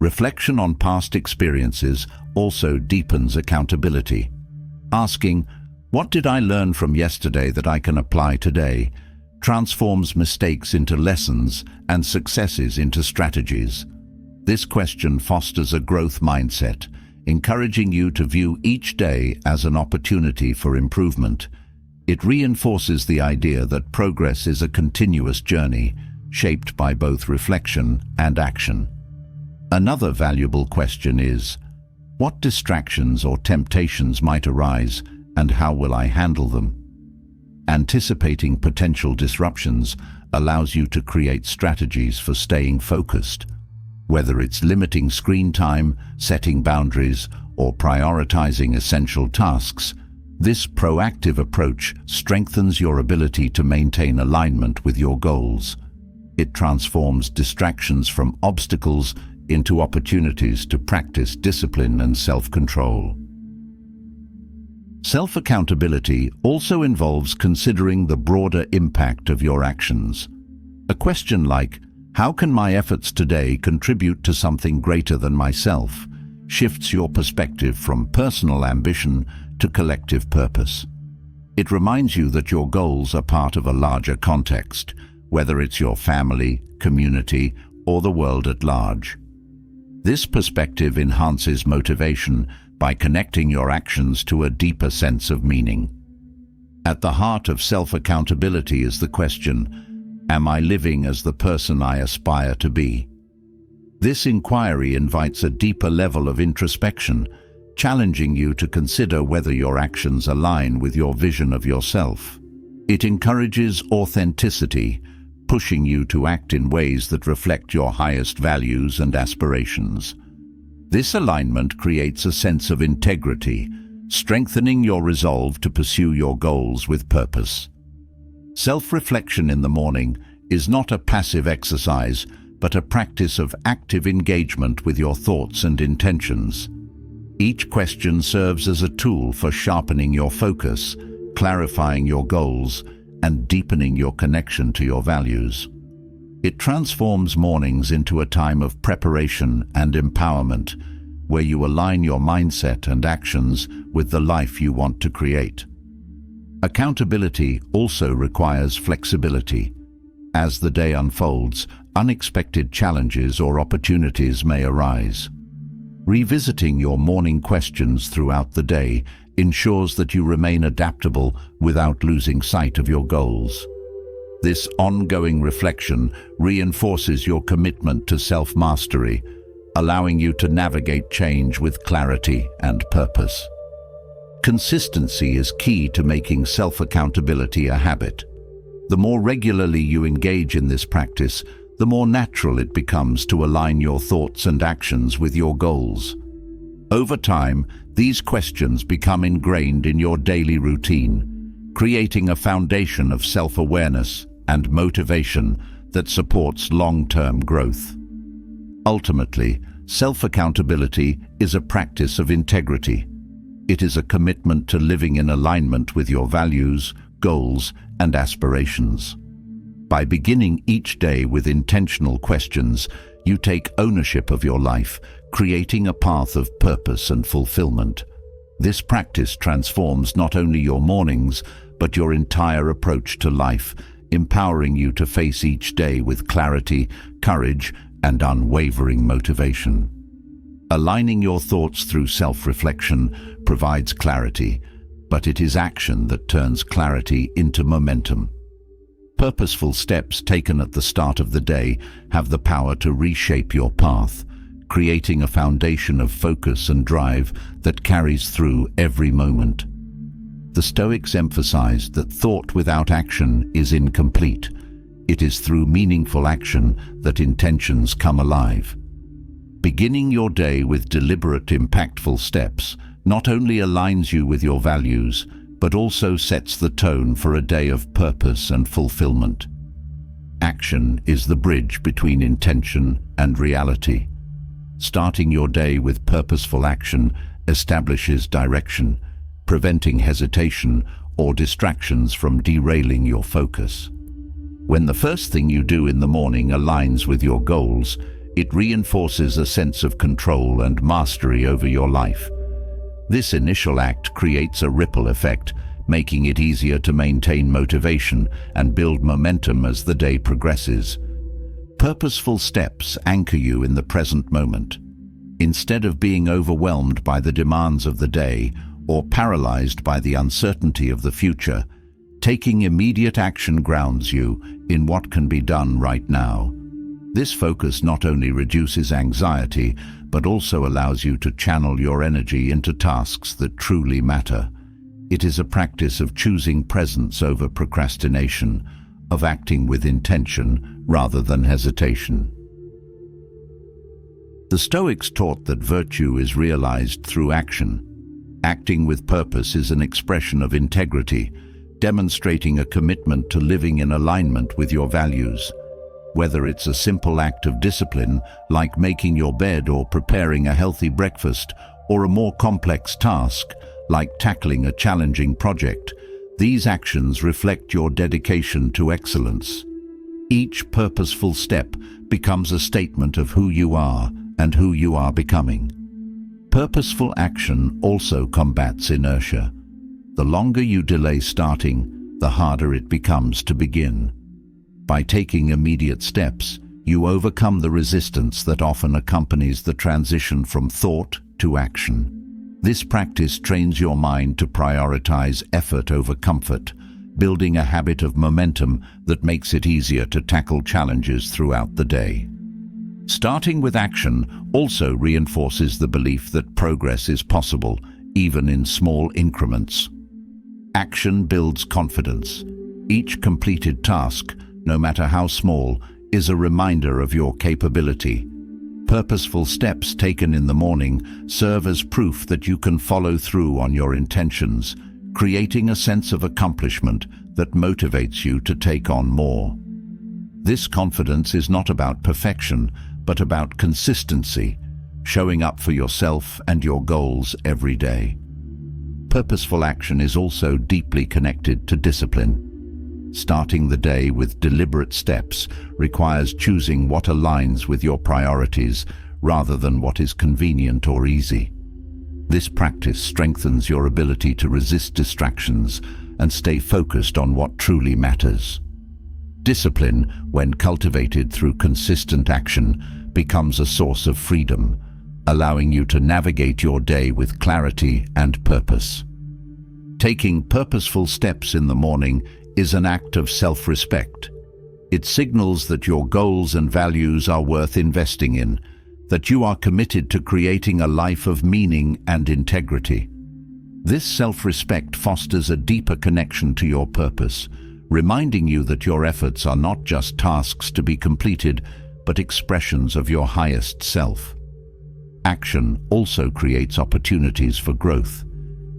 S1: Reflection on past experiences also deepens accountability. Asking, "What did I learn from yesterday that I can apply today?" transforms mistakes into lessons and successes into strategies. This question fosters a growth mindset, encouraging you to view each day as an opportunity for improvement. It reinforces the idea that progress is a continuous journey, shaped by both reflection and action. Another valuable question is, what distractions or temptations might arise, and how will I handle them? Anticipating potential disruptions allows you to create strategies for staying focused. Whether it's limiting screen time, setting boundaries, or prioritizing essential tasks, this proactive approach strengthens your ability to maintain alignment with your goals. It transforms distractions from obstacles into opportunities to practice discipline and self-control. Self-accountability also involves considering the broader impact of your actions. A question like, How can my efforts today contribute to something greater than myself? Shifts your perspective from personal ambition to collective purpose. It reminds you that your goals are part of a larger context, whether it's your family, community, or the world at large. This perspective enhances motivation by connecting your actions to a deeper sense of meaning. At the heart of self-accountability is the question, am I living as the person I aspire to be? This inquiry invites a deeper level of introspection, challenging you to consider whether your actions align with your vision of yourself. It encourages authenticity, pushing you to act in ways that reflect your highest values and aspirations. This alignment creates a sense of integrity, strengthening your resolve to pursue your goals with purpose. Self-reflection in the morning is not a passive exercise, but a practice of active engagement with your thoughts and intentions. Each question serves as a tool for sharpening your focus, clarifying your goals, and deepening your connection to your values. It transforms mornings into a time of preparation and empowerment, where you align your mindset and actions with the life you want to create. Accountability also requires flexibility. As the day unfolds, unexpected challenges or opportunities may arise. Revisiting your morning questions throughout the day ensures that you remain adaptable without losing sight of your goals. This ongoing reflection reinforces your commitment to self-mastery, allowing you to navigate change with clarity and purpose. Consistency is key to making self-accountability a habit. The more regularly you engage in this practice, the more natural it becomes to align your thoughts and actions with your goals. Over time, these questions become ingrained in your daily routine, creating a foundation of self-awareness and motivation that supports long-term growth. Ultimately, self-accountability is a practice of integrity. It is a commitment to living in alignment with your values, goals, and aspirations. By beginning each day with intentional questions, you take ownership of your life, creating a path of purpose and fulfillment. This practice transforms not only your mornings, but your entire approach to life, empowering you to face each day with clarity, courage, and unwavering motivation. Aligning your thoughts through self-reflection provides clarity, but it is action that turns clarity into momentum. Purposeful steps taken at the start of the day have the power to reshape your path, creating a foundation of focus and drive that carries through every moment. The Stoics emphasized that thought without action is incomplete. It is through meaningful action that intentions come alive. Beginning your day with deliberate, impactful steps not only aligns you with your values, but also sets the tone for a day of purpose and fulfillment. Action is the bridge between intention and reality. Starting your day with purposeful action establishes direction, preventing hesitation or distractions from derailing your focus. When the first thing you do in the morning aligns with your goals, it reinforces a sense of control and mastery over your life. This initial act creates a ripple effect, making it easier to maintain motivation and build momentum as the day progresses. Purposeful steps anchor you in the present moment. Instead of being overwhelmed by the demands of the day or paralyzed by the uncertainty of the future, taking immediate action grounds you in what can be done right now. This focus not only reduces anxiety, but also allows you to channel your energy into tasks that truly matter. It is a practice of choosing presence over procrastination, of acting with intention rather than hesitation. The Stoics taught that virtue is realized through action. Acting with purpose is an expression of integrity, demonstrating a commitment to living in alignment with your values. Whether it's a simple act of discipline, like making your bed or preparing a healthy breakfast, or a more complex task, like tackling a challenging project, these actions reflect your dedication to excellence. Each purposeful step becomes a statement of who you are and who you are becoming. Purposeful action also combats inertia. The longer you delay starting, the harder it becomes to begin. By taking immediate steps, you overcome the resistance that often accompanies the transition from thought to action. This practice trains your mind to prioritize effort over comfort, building a habit of momentum that makes it easier to tackle challenges throughout the day. Starting with action also reinforces the belief that progress is possible, even in small increments. Action builds confidence. Each completed task, no matter how small, is a reminder of your capability. Purposeful steps taken in the morning serve as proof that you can follow through on your intentions, creating a sense of accomplishment that motivates you to take on more. This confidence is not about perfection, but about consistency, showing up for yourself and your goals every day. Purposeful action is also deeply connected to discipline. Starting the day with deliberate steps requires choosing what aligns with your priorities rather than what is convenient or easy. This practice strengthens your ability to resist distractions and stay focused on what truly matters. Discipline, when cultivated through consistent action, becomes a source of freedom, allowing you to navigate your day with clarity and purpose. Taking purposeful steps in the morning is an act of self-respect. It signals that your goals and values are worth investing in, that you are committed to creating a life of meaning and integrity. This self-respect fosters a deeper connection to your purpose, reminding you that your efforts are not just tasks to be completed, but expressions of your highest self. Action also creates opportunities for growth.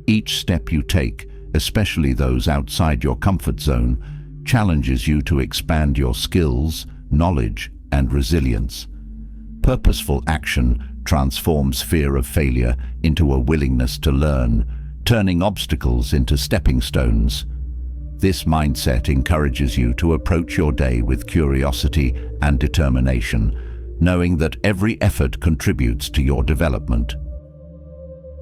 S1: Each step you take, especially those outside your comfort zone, challenges you to expand your skills, knowledge, and resilience. Purposeful action transforms fear of failure into a willingness to learn, turning obstacles into stepping stones. This mindset encourages you to approach your day with curiosity and determination, knowing that every effort contributes to your development.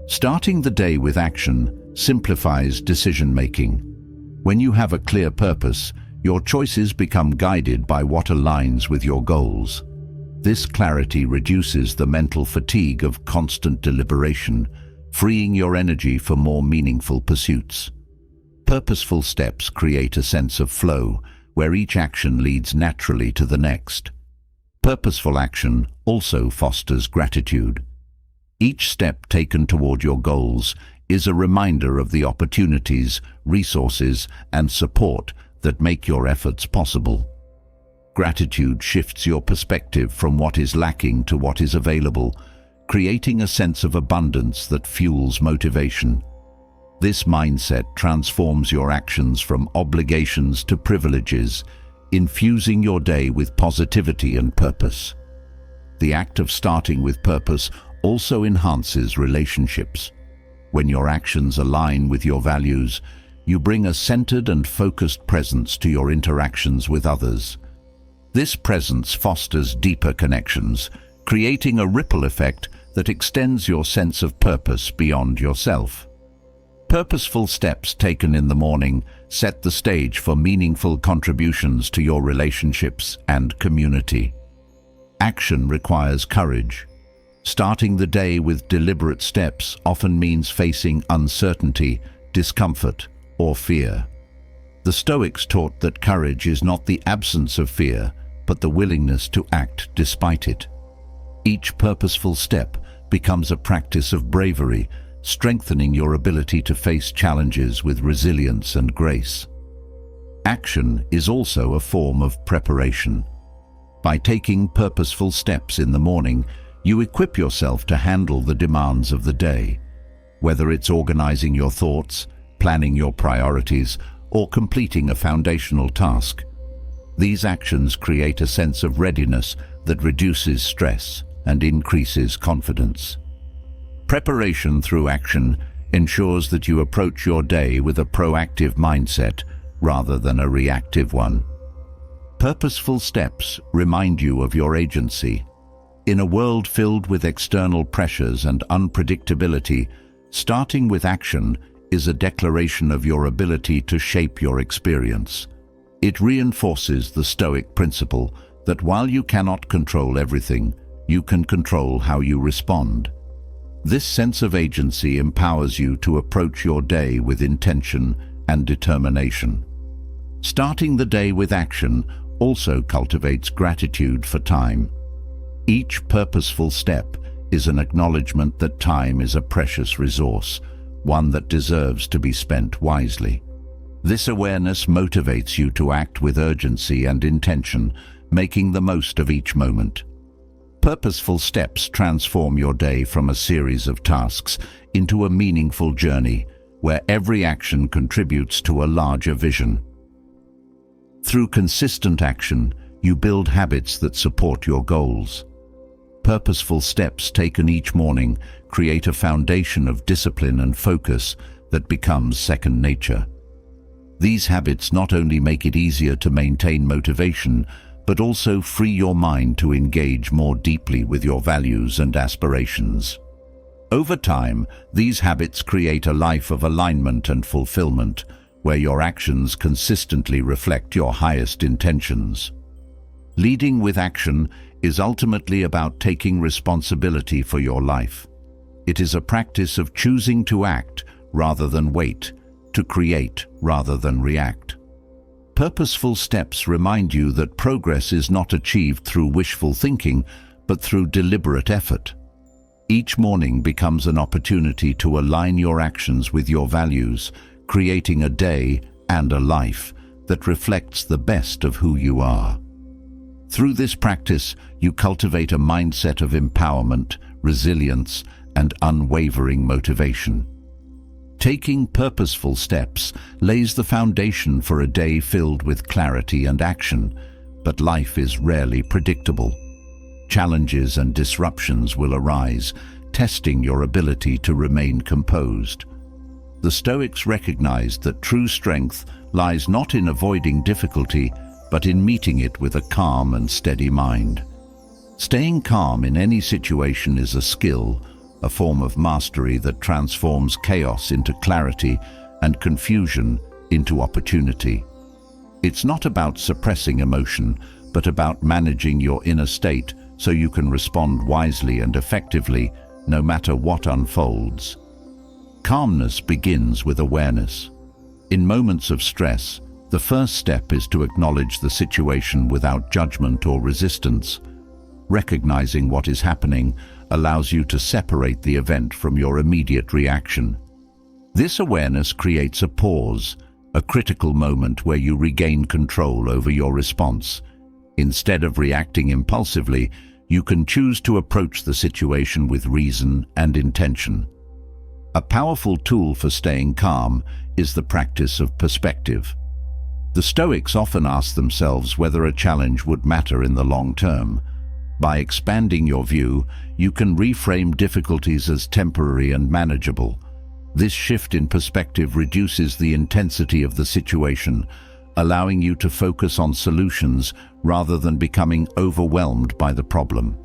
S1: Starting the day with action simplifies decision-making. When you have a clear purpose, your choices become guided by what aligns with your goals. This clarity reduces the mental fatigue of constant deliberation, freeing your energy for more meaningful pursuits. Purposeful steps create a sense of flow, where each action leads naturally to the next. Purposeful action also fosters gratitude. Each step taken toward your goals is a reminder of the opportunities, resources, and support that make your efforts possible. Gratitude shifts your perspective from what is lacking to what is available, creating a sense of abundance that fuels motivation. This mindset transforms your actions from obligations to privileges, infusing your day with positivity and purpose. The act of starting with purpose also enhances relationships. When your actions align with your values, you bring a centered and focused presence to your interactions with others. This presence fosters deeper connections, creating a ripple effect that extends your sense of purpose beyond yourself. Purposeful steps taken in the morning set the stage for meaningful contributions to your relationships and community. Action requires courage. Starting the day with deliberate steps often means facing uncertainty, discomfort, or fear. The Stoics taught that courage is not the absence of fear, but the willingness to act despite it. Each purposeful step becomes a practice of bravery, strengthening your ability to face challenges with resilience and grace. Action is also a form of preparation. By taking purposeful steps in the morning, you equip yourself to handle the demands of the day. Whether it's organizing your thoughts, planning your priorities, or completing a foundational task, these actions create a sense of readiness that reduces stress and increases confidence. Preparation through action ensures that you approach your day with a proactive mindset rather than a reactive one. Purposeful steps remind you of your agency. In a world filled with external pressures and unpredictability, starting with action is a declaration of your ability to shape your experience. It reinforces the Stoic principle that while you cannot control everything, you can control how you respond. This sense of agency empowers you to approach your day with intention and determination. Starting the day with action also cultivates gratitude for time. Each purposeful step is an acknowledgement that time is a precious resource, one that deserves to be spent wisely. This awareness motivates you to act with urgency and intention, making the most of each moment. Purposeful steps transform your day from a series of tasks into a meaningful journey where every action contributes to a larger vision. Through consistent action, you build habits that support your goals. Purposeful steps taken each morning create a foundation of discipline and focus that becomes second nature. These habits not only make it easier to maintain motivation, but also free your mind to engage more deeply with your values and aspirations. Over time, these habits create a life of alignment and fulfillment, where your actions consistently reflect your highest intentions. Leading with action is ultimately about taking responsibility for your life. It is a practice of choosing to act rather than wait, to create rather than react. Purposeful steps remind you that progress is not achieved through wishful thinking, but through deliberate effort. Each morning becomes an opportunity to align your actions with your values, creating a day and a life that reflects the best of who you are. Through this practice, you cultivate a mindset of empowerment, resilience, and unwavering motivation. Taking purposeful steps lays the foundation for a day filled with clarity and action, but life is rarely predictable. Challenges and disruptions will arise, testing your ability to remain composed. The Stoics recognized that true strength lies not in avoiding difficulty, but in meeting it with a calm and steady mind. Staying calm in any situation is a skill, a form of mastery that transforms chaos into clarity and confusion into opportunity. It's not about suppressing emotion, but about managing your inner state so you can respond wisely and effectively no matter what unfolds. Calmness begins with awareness. In moments of stress, the first step is to acknowledge the situation without judgment or resistance. Recognizing what is happening allows you to separate the event from your immediate reaction. This awareness creates a pause, a critical moment where you regain control over your response. Instead of reacting impulsively, you can choose to approach the situation with reason and intention. A powerful tool for staying calm is the practice of perspective. The Stoics often ask themselves whether a challenge would matter in the long term. By expanding your view, you can reframe difficulties as temporary and manageable. This shift in perspective reduces the intensity of the situation, allowing you to focus on solutions rather than becoming overwhelmed by the problem.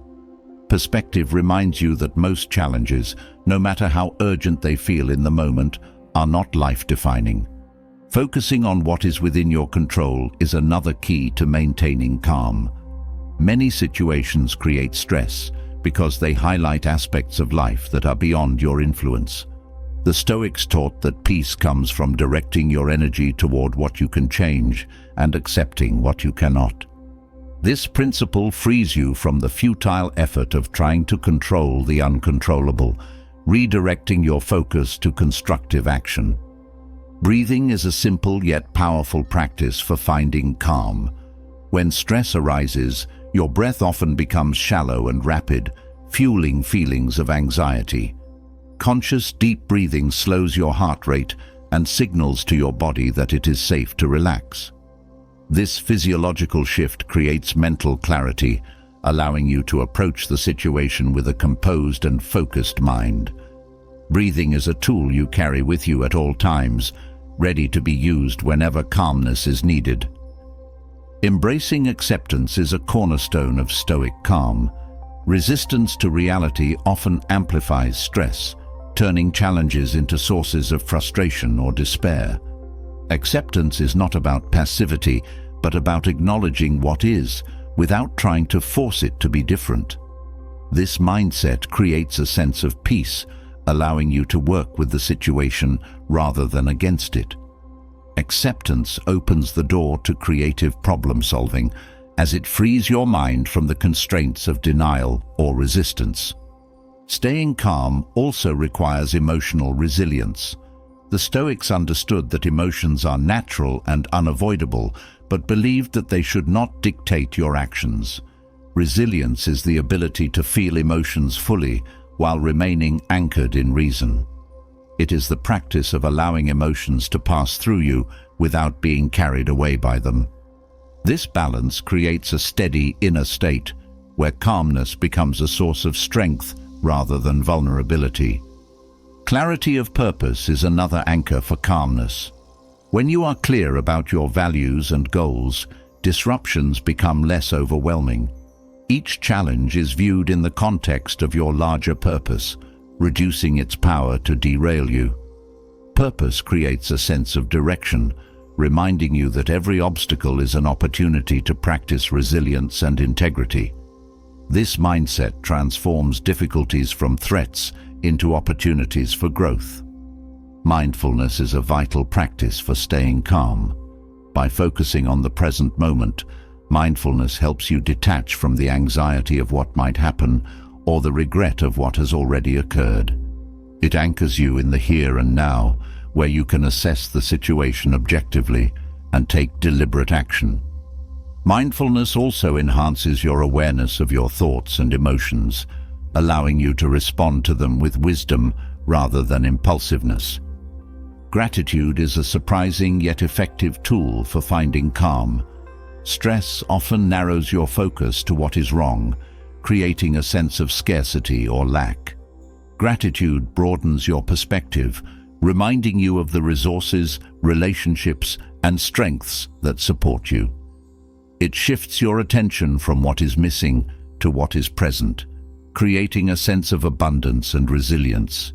S1: Perspective reminds you that most challenges, no matter how urgent they feel in the moment, are not life-defining. Focusing on what is within your control is another key to maintaining calm. Many situations create stress because they highlight aspects of life that are beyond your influence. The Stoics taught that peace comes from directing your energy toward what you can change and accepting what you cannot. This principle frees you from the futile effort of trying to control the uncontrollable, redirecting your focus to constructive action. Breathing is a simple yet powerful practice for finding calm. When stress arises, your breath often becomes shallow and rapid, fueling feelings of anxiety. Conscious deep breathing slows your heart rate and signals to your body that it is safe to relax. This physiological shift creates mental clarity, allowing you to approach the situation with a composed and focused mind. Breathing is a tool you carry with you at all times, ready to be used whenever calmness is needed. Embracing acceptance is a cornerstone of Stoic calm. Resistance to reality often amplifies stress, turning challenges into sources of frustration or despair. Acceptance is not about passivity, but about acknowledging what is, without trying to force it to be different. This mindset creates a sense of peace, allowing you to work with the situation rather than against it. Acceptance opens the door to creative problem-solving, as it frees your mind from the constraints of denial or resistance. Staying calm also requires emotional resilience. The Stoics understood that emotions are natural and unavoidable, but believed that they should not dictate your actions. Resilience is the ability to feel emotions fully while remaining anchored in reason. It is the practice of allowing emotions to pass through you without being carried away by them. This balance creates a steady inner state, where calmness becomes a source of strength rather than vulnerability. Clarity of purpose is another anchor for calmness. When you are clear about your values and goals, disruptions become less overwhelming. Each challenge is viewed in the context of your larger purpose, reducing its power to derail you. Purpose creates a sense of direction, reminding you that every obstacle is an opportunity to practice resilience and integrity. This mindset transforms difficulties from threats into opportunities for growth. Mindfulness is a vital practice for staying calm. By focusing on the present moment, mindfulness helps you detach from the anxiety of what might happen or the regret of what has already occurred. It anchors you in the here and now, where you can assess the situation objectively and take deliberate action. Mindfulness also enhances your awareness of your thoughts and emotions, allowing you to respond to them with wisdom rather than impulsiveness. Gratitude is a surprising yet effective tool for finding calm. Stress often narrows your focus to what is wrong, creating a sense of scarcity or lack. Gratitude broadens your perspective, reminding you of the resources, relationships, and strengths that support you. It shifts your attention from what is missing to what is present, creating a sense of abundance and resilience.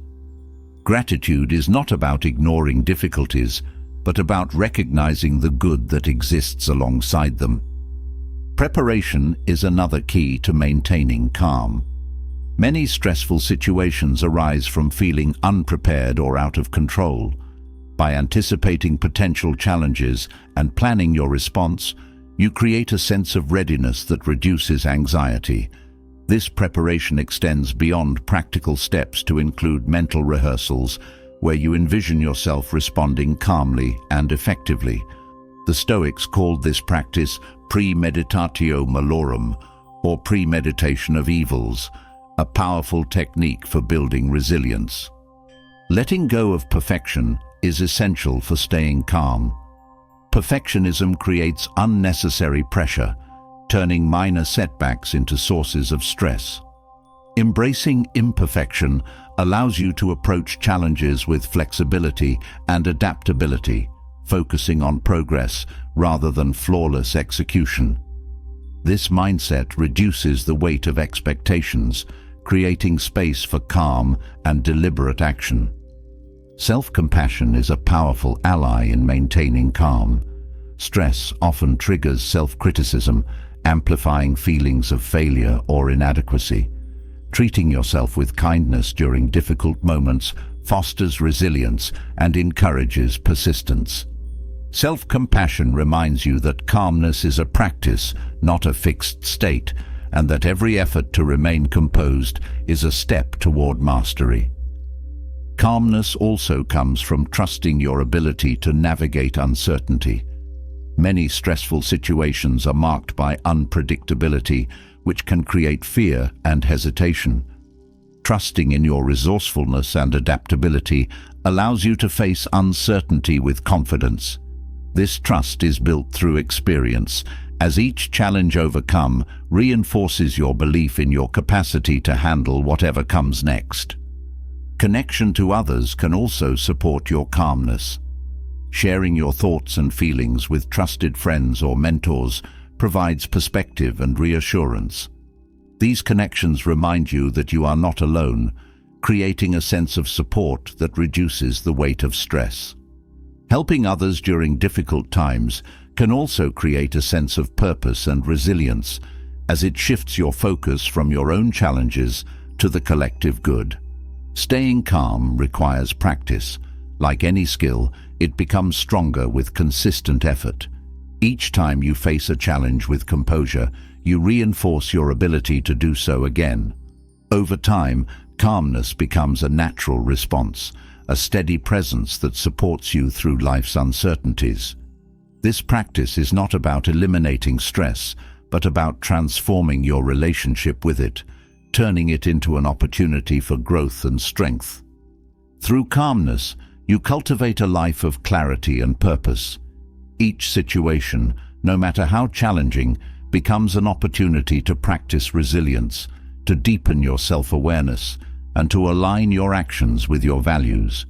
S1: Gratitude is not about ignoring difficulties, but about recognizing the good that exists alongside them. Preparation is another key to maintaining calm. Many stressful situations arise from feeling unprepared or out of control. By anticipating potential challenges and planning your response, you create a sense of readiness that reduces anxiety. This preparation extends beyond practical steps to include mental rehearsals, where you envision yourself responding calmly and effectively. The Stoics called this practice premeditatio malorum, or premeditation of evils, a powerful technique for building resilience. Letting go of perfection is essential for staying calm. Perfectionism creates unnecessary pressure, turning minor setbacks into sources of stress. Embracing imperfection allows you to approach challenges with flexibility and adaptability, focusing on progress rather than flawless execution. This mindset reduces the weight of expectations, creating space for calm and deliberate action. Self-compassion is a powerful ally in maintaining calm. Stress often triggers self-criticism, amplifying feelings of failure or inadequacy. Treating yourself with kindness during difficult moments fosters resilience and encourages persistence. Self-compassion reminds you that calmness is a practice, not a fixed state, and that every effort to remain composed is a step toward mastery. Calmness also comes from trusting your ability to navigate uncertainty. Many stressful situations are marked by unpredictability, which can create fear and hesitation. Trusting in your resourcefulness and adaptability allows you to face uncertainty with confidence. This trust is built through experience, as each challenge overcome reinforces your belief in your capacity to handle whatever comes next. Connection to others can also support your calmness. Sharing your thoughts and feelings with trusted friends or mentors provides perspective and reassurance. These connections remind you that you are not alone, creating a sense of support that reduces the weight of stress. Helping others during difficult times can also create a sense of purpose and resilience, as it shifts your focus from your own challenges to the collective good. Staying calm requires practice. Like any skill, it becomes stronger with consistent effort. Each time you face a challenge with composure, you reinforce your ability to do so again. Over time, calmness becomes a natural response, a steady presence that supports you through life's uncertainties. This practice is not about eliminating stress, but about transforming your relationship with it, turning it into an opportunity for growth and strength. Through calmness, you cultivate a life of clarity and purpose. Each situation, no matter how challenging, becomes an opportunity to practice resilience, to deepen your self-awareness, and to align your actions with your values.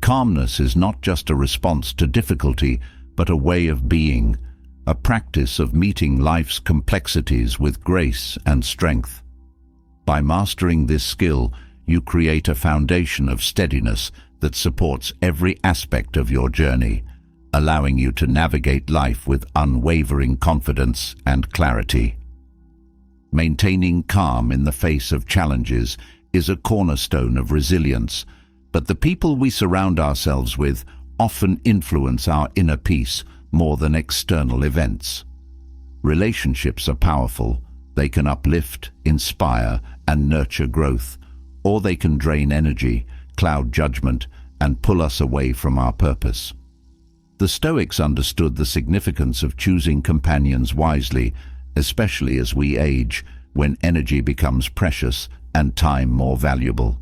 S1: Calmness is not just a response to difficulty, but a way of being, a practice of meeting life's complexities with grace and strength. By mastering this skill, you create a foundation of steadiness that supports every aspect of your journey, allowing you to navigate life with unwavering confidence and clarity. Maintaining calm in the face of challenges is a cornerstone of resilience, but the people we surround ourselves with often influence our inner peace more than external events. Relationships are powerful. They can uplift, inspire, and nurture growth, or they can drain energy, cloud judgment, and pull us away from our purpose. The Stoics understood the significance of choosing companions wisely, especially as we age, when energy becomes precious and time more valuable.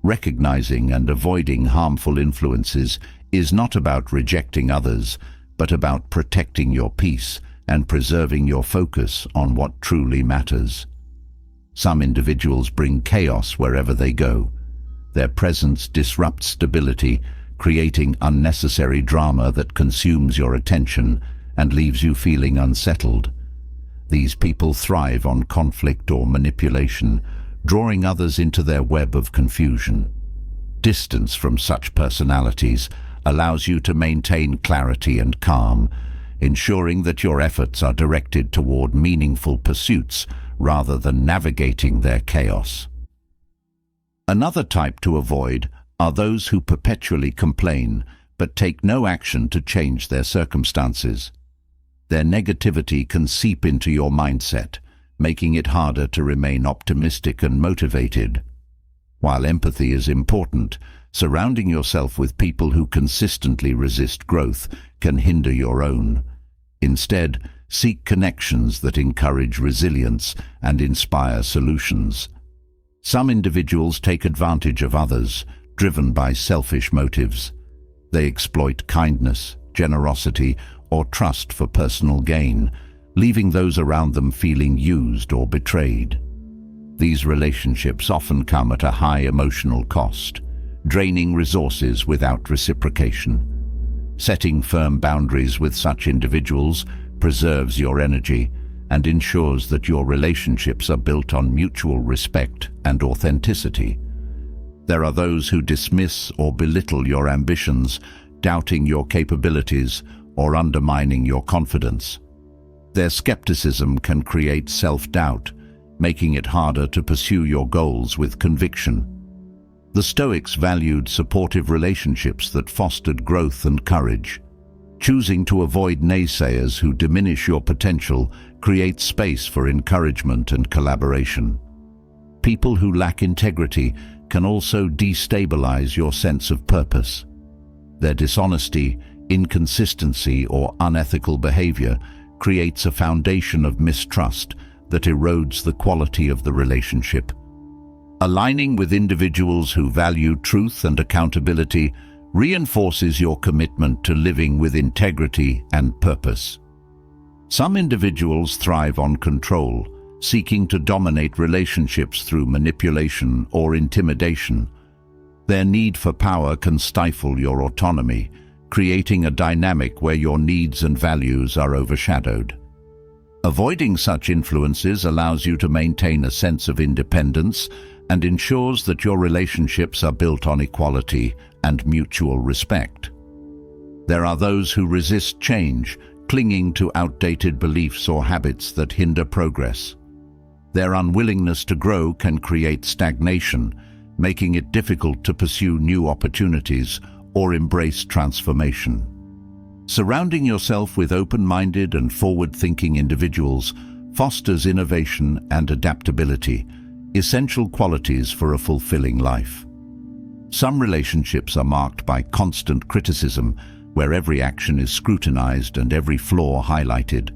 S1: Recognizing and avoiding harmful influences is not about rejecting others, but about protecting your peace and preserving your focus on what truly matters. Some individuals bring chaos wherever they go. Their presence disrupts stability, creating unnecessary drama that consumes your attention and leaves you feeling unsettled. These people thrive on conflict or manipulation, drawing others into their web of confusion. Distance from such personalities allows you to maintain clarity and calm, ensuring that your efforts are directed toward meaningful pursuits rather than navigating their chaos. Another type to avoid are those who perpetually complain but take no action to change their circumstances. Their negativity can seep into your mindset, making it harder to remain optimistic and motivated. While empathy is important, surrounding yourself with people who consistently resist growth can hinder your own. Instead, seek connections that encourage resilience and inspire solutions. Some individuals take advantage of others, driven by selfish motives. They exploit kindness, generosity, or trust for personal gain, leaving those around them feeling used or betrayed. These relationships often come at a high emotional cost, draining resources without reciprocation. Setting firm boundaries with such individuals preserves your energy and ensures that your relationships are built on mutual respect and authenticity. There are those who dismiss or belittle your ambitions, doubting your capabilities or undermining your confidence. Their skepticism can create self-doubt, making it harder to pursue your goals with conviction. The Stoics valued supportive relationships that fostered growth and courage. Choosing to avoid naysayers who diminish your potential creates space for encouragement and collaboration. People who lack integrity can also destabilize your sense of purpose. Their dishonesty, inconsistency, or unethical behavior creates a foundation of mistrust that erodes the quality of the relationship. Aligning with individuals who value truth and accountability reinforces your commitment to living with integrity and purpose. Some individuals thrive on control, seeking to dominate relationships through manipulation or intimidation. Their need for power can stifle your autonomy, creating a dynamic where your needs and values are overshadowed. Avoiding such influences allows you to maintain a sense of independence and ensures that your relationships are built on equality and mutual respect. There are those who resist change, clinging to outdated beliefs or habits that hinder progress. Their unwillingness to grow can create stagnation, making it difficult to pursue new opportunities or embrace transformation. Surrounding yourself with open-minded and forward-thinking individuals fosters innovation and adaptability, essential qualities for a fulfilling life. Some relationships are marked by constant criticism, where every action is scrutinized and every flaw highlighted.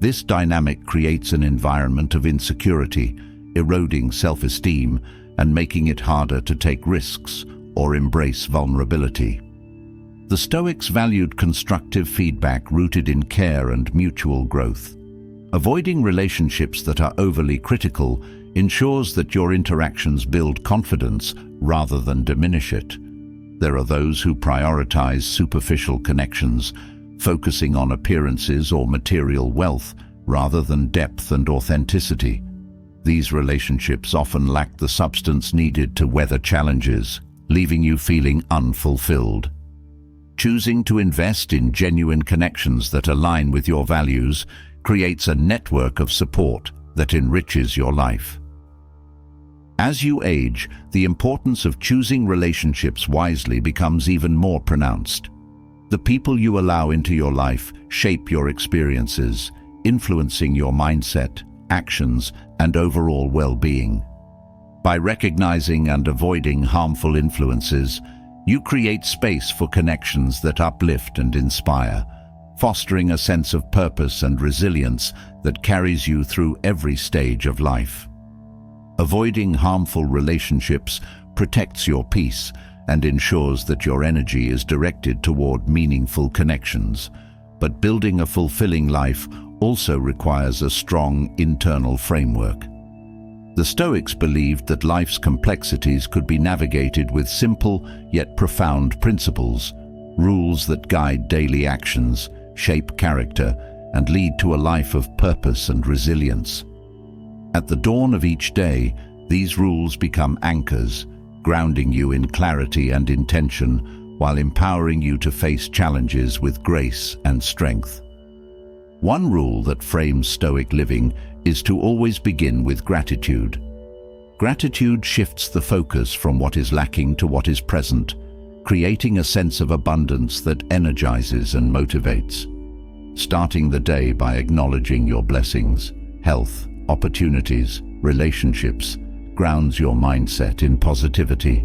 S1: This dynamic creates an environment of insecurity, eroding self-esteem and making it harder to take risks or embrace vulnerability. The Stoics valued constructive feedback rooted in care and mutual growth. Avoiding relationships that are overly critical ensures that your interactions build confidence rather than diminish it. There are those who prioritize superficial connections, focusing on appearances or material wealth rather than depth and authenticity. These relationships often lack the substance needed to weather challenges, leaving you feeling unfulfilled. Choosing to invest in genuine connections that align with your values creates a network of support that enriches your life. As you age, the importance of choosing relationships wisely becomes even more pronounced. The people you allow into your life shape your experiences, influencing your mindset, actions, and overall well-being. By recognizing and avoiding harmful influences, you create space for connections that uplift and inspire, fostering a sense of purpose and resilience that carries you through every stage of life. Avoiding harmful relationships protects your peace and ensures that your energy is directed toward meaningful connections. But building a fulfilling life also requires a strong internal framework. The Stoics believed that life's complexities could be navigated with simple yet profound principles, rules that guide daily actions, shape character, and lead to a life of purpose and resilience. At the dawn of each day, these rules become anchors, grounding you in clarity and intention, while empowering you to face challenges with grace and strength. One rule that frames Stoic living is to always begin with gratitude. Gratitude shifts the focus from what is lacking to what is present, creating a sense of abundance that energizes and motivates. Starting the day by acknowledging your blessings, health, opportunities, relationships, grounds your mindset in positivity.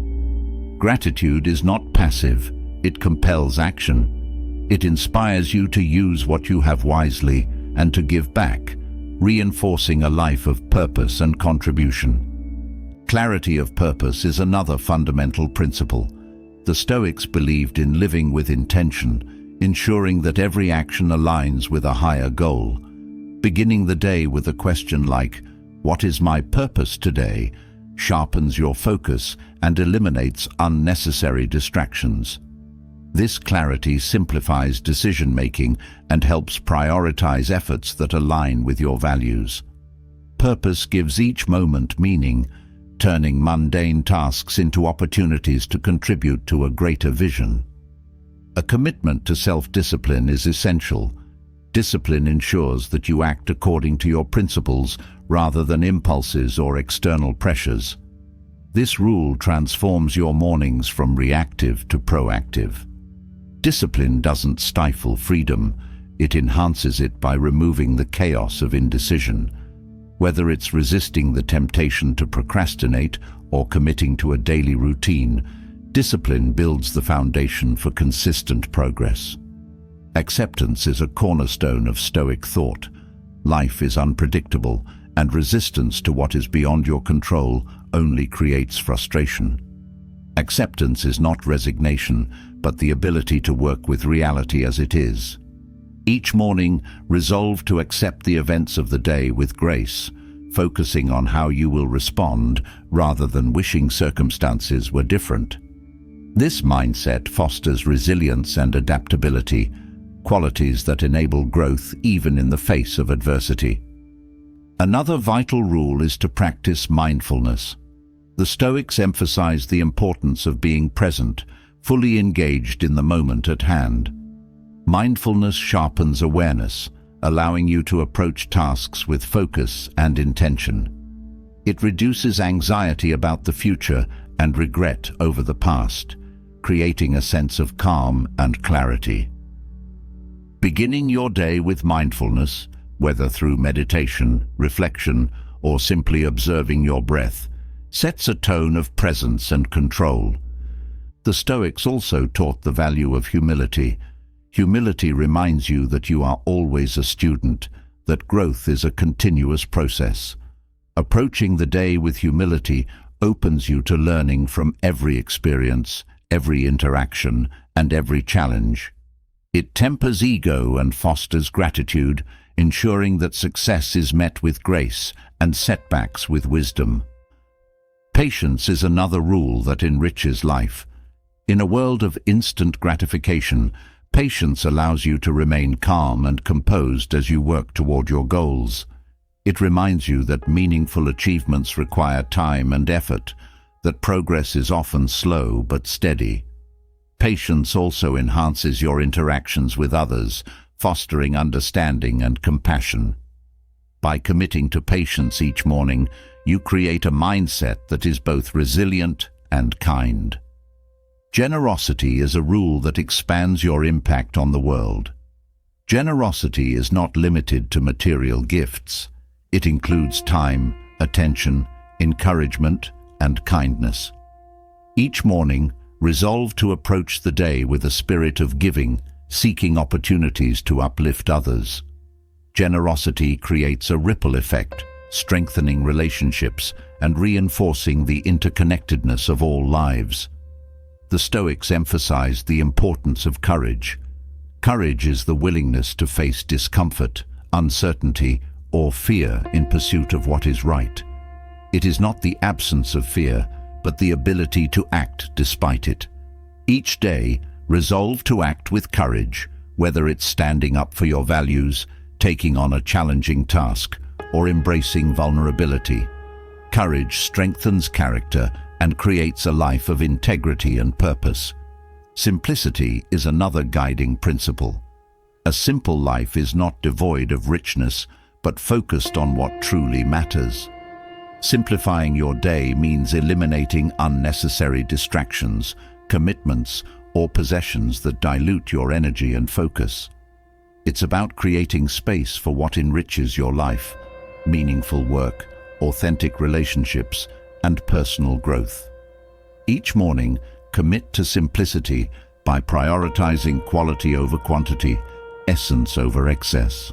S1: Gratitude is not passive, it compels action. It inspires you to use what you have wisely and to give back, reinforcing a life of purpose and contribution. Clarity of purpose is another fundamental principle. The Stoics believed in living with intention, ensuring that every action aligns with a higher goal. Beginning the day with a question like, "What is my purpose today?" sharpens your focus and eliminates unnecessary distractions. This clarity simplifies decision-making and helps prioritize efforts that align with your values. Purpose gives each moment meaning, turning mundane tasks into opportunities to contribute to a greater vision. A commitment to self-discipline is essential. Discipline ensures that you act according to your principles rather than impulses or external pressures. This rule transforms your mornings from reactive to proactive. Discipline doesn't stifle freedom, it enhances it by removing the chaos of indecision. Whether it's resisting the temptation to procrastinate or committing to a daily routine, discipline builds the foundation for consistent progress. Acceptance is a cornerstone of Stoic thought. Life is unpredictable, and resistance to what is beyond your control only creates frustration. Acceptance is not resignation, but the ability to work with reality as it is. Each morning, resolve to accept the events of the day with grace, focusing on how you will respond rather than wishing circumstances were different. This mindset fosters resilience and adaptability, qualities that enable growth even in the face of adversity. Another vital rule is to practice mindfulness. The Stoics emphasize the importance of being present, fully engaged in the moment at hand. Mindfulness sharpens awareness, allowing you to approach tasks with focus and intention. It reduces anxiety about the future and regret over the past, creating a sense of calm and clarity. Beginning your day with mindfulness, whether through meditation, reflection, or simply observing your breath, sets a tone of presence and control. The Stoics also taught the value of humility. Humility reminds you that you are always a student, that growth is a continuous process. Approaching the day with humility opens you to learning from every experience, every interaction, and every challenge. It tempers ego and fosters gratitude, ensuring that success is met with grace and setbacks with wisdom. Patience is another rule that enriches life. In a world of instant gratification, patience allows you to remain calm and composed as you work toward your goals. It reminds you that meaningful achievements require time and effort, that progress is often slow but steady. Patience also enhances your interactions with others, fostering understanding and compassion. By committing to patience each morning, you create a mindset that is both resilient and kind. Generosity is a rule that expands your impact on the world. Generosity is not limited to material gifts. It includes time, attention, encouragement, and kindness. Each morning, resolve to approach the day with a spirit of giving, seeking opportunities to uplift others. Generosity creates a ripple effect, strengthening relationships and reinforcing the interconnectedness of all lives. The Stoics emphasized the importance of courage. Courage is the willingness to face discomfort, uncertainty, or fear in pursuit of what is right. It is not the absence of fear, but the ability to act despite it. Each day, resolve to act with courage, whether it's standing up for your values, taking on a challenging task, or embracing vulnerability. Courage strengthens character and creates a life of integrity and purpose. Simplicity is another guiding principle. A simple life is not devoid of richness, but focused on what truly matters. Simplifying your day means eliminating unnecessary distractions, commitments, or possessions that dilute your energy and focus. It's about creating space for what enriches your life, meaningful work, authentic relationships, and personal growth. Each morning, commit to simplicity by prioritizing quality over quantity, essence over excess.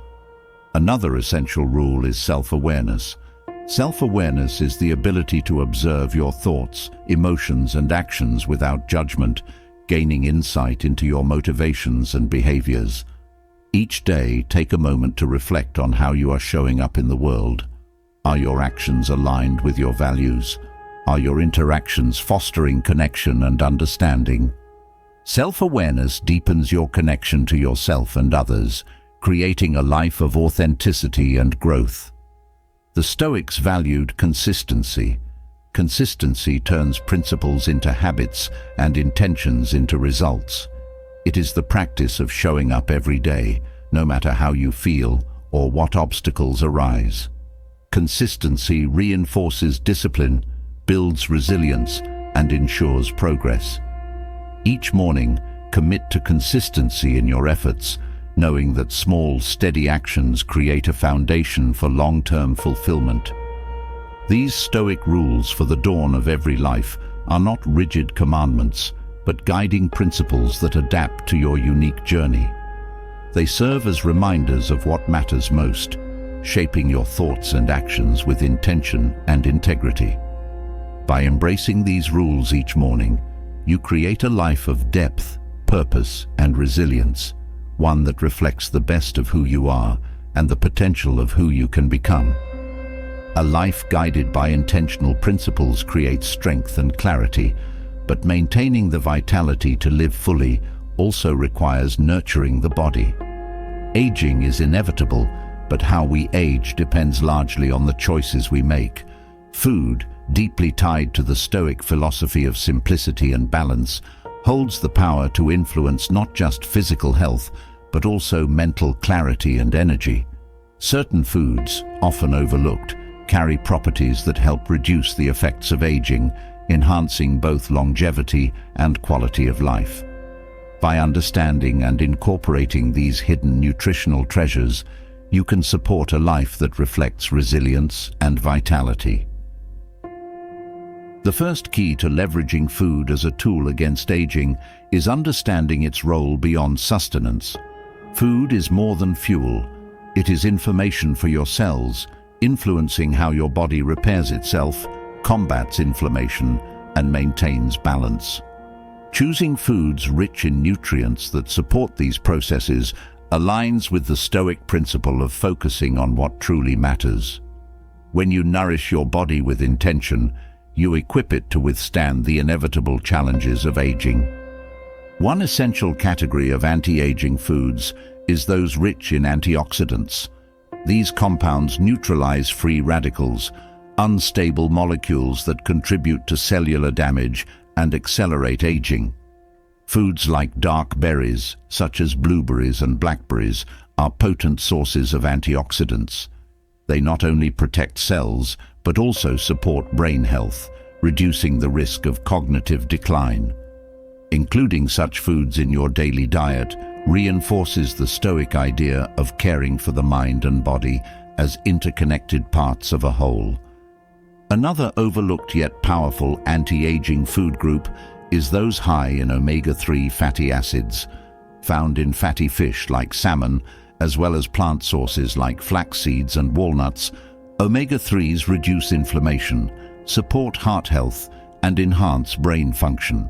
S1: Another essential rule is self-awareness. Self-awareness is the ability to observe your thoughts, emotions, and actions without judgment, gaining insight into your motivations and behaviors. Each day, take a moment to reflect on how you are showing up in the world. Are your actions aligned with your values? Are your interactions fostering connection and understanding? Self-awareness deepens your connection to yourself and others, creating a life of authenticity and growth. The Stoics valued consistency. Consistency turns principles into habits and intentions into results. It is the practice of showing up every day, no matter how you feel or what obstacles arise. Consistency reinforces discipline, builds resilience, and ensures progress. Each morning, commit to consistency in your efforts, knowing that small, steady actions create a foundation for long-term fulfillment. These Stoic rules for the dawn of every life are not rigid commandments, but guiding principles that adapt to your unique journey. They serve as reminders of what matters most, shaping your thoughts and actions with intention and integrity. By embracing these rules each morning, you create a life of depth, purpose, and resilience, one that reflects the best of who you are and the potential of who you can become. A life guided by intentional principles creates strength and clarity, But maintaining the vitality to live fully also requires nurturing the body. Aging is inevitable, but how we age depends largely on the choices we make. Food, deeply tied to the Stoic philosophy of simplicity and balance, holds the power to influence not just physical health, but also mental clarity and energy. Certain foods, often overlooked, carry properties that help reduce the effects of aging, enhancing both longevity and quality of life. By understanding and incorporating these hidden nutritional treasures, you can support a life that reflects resilience and vitality. The first key to leveraging food as a tool against aging is understanding its role beyond sustenance. Food is more than fuel. It is information for your cells, influencing how your body repairs itself, combats inflammation, and maintains balance. Choosing foods rich in nutrients that support these processes aligns with the Stoic principle of focusing on what truly matters. When you nourish your body with intention, you equip it to withstand the inevitable challenges of aging. One essential category of anti-aging foods is those rich in antioxidants. These compounds neutralize free radicals, unstable molecules that contribute to cellular damage and accelerate aging. Foods like dark berries, such as blueberries and blackberries, are potent sources of antioxidants. They not only protect cells, but also support brain health, reducing the risk of cognitive decline. Including such foods in your daily diet reinforces the Stoic idea of caring for the mind and body as interconnected parts of a whole. Another overlooked yet powerful anti-aging food group is those high in omega-3 fatty acids, found in fatty fish like salmon, as well as plant sources like flax seeds and walnuts. Omega-3s reduce inflammation, support heart health, and enhance brain function.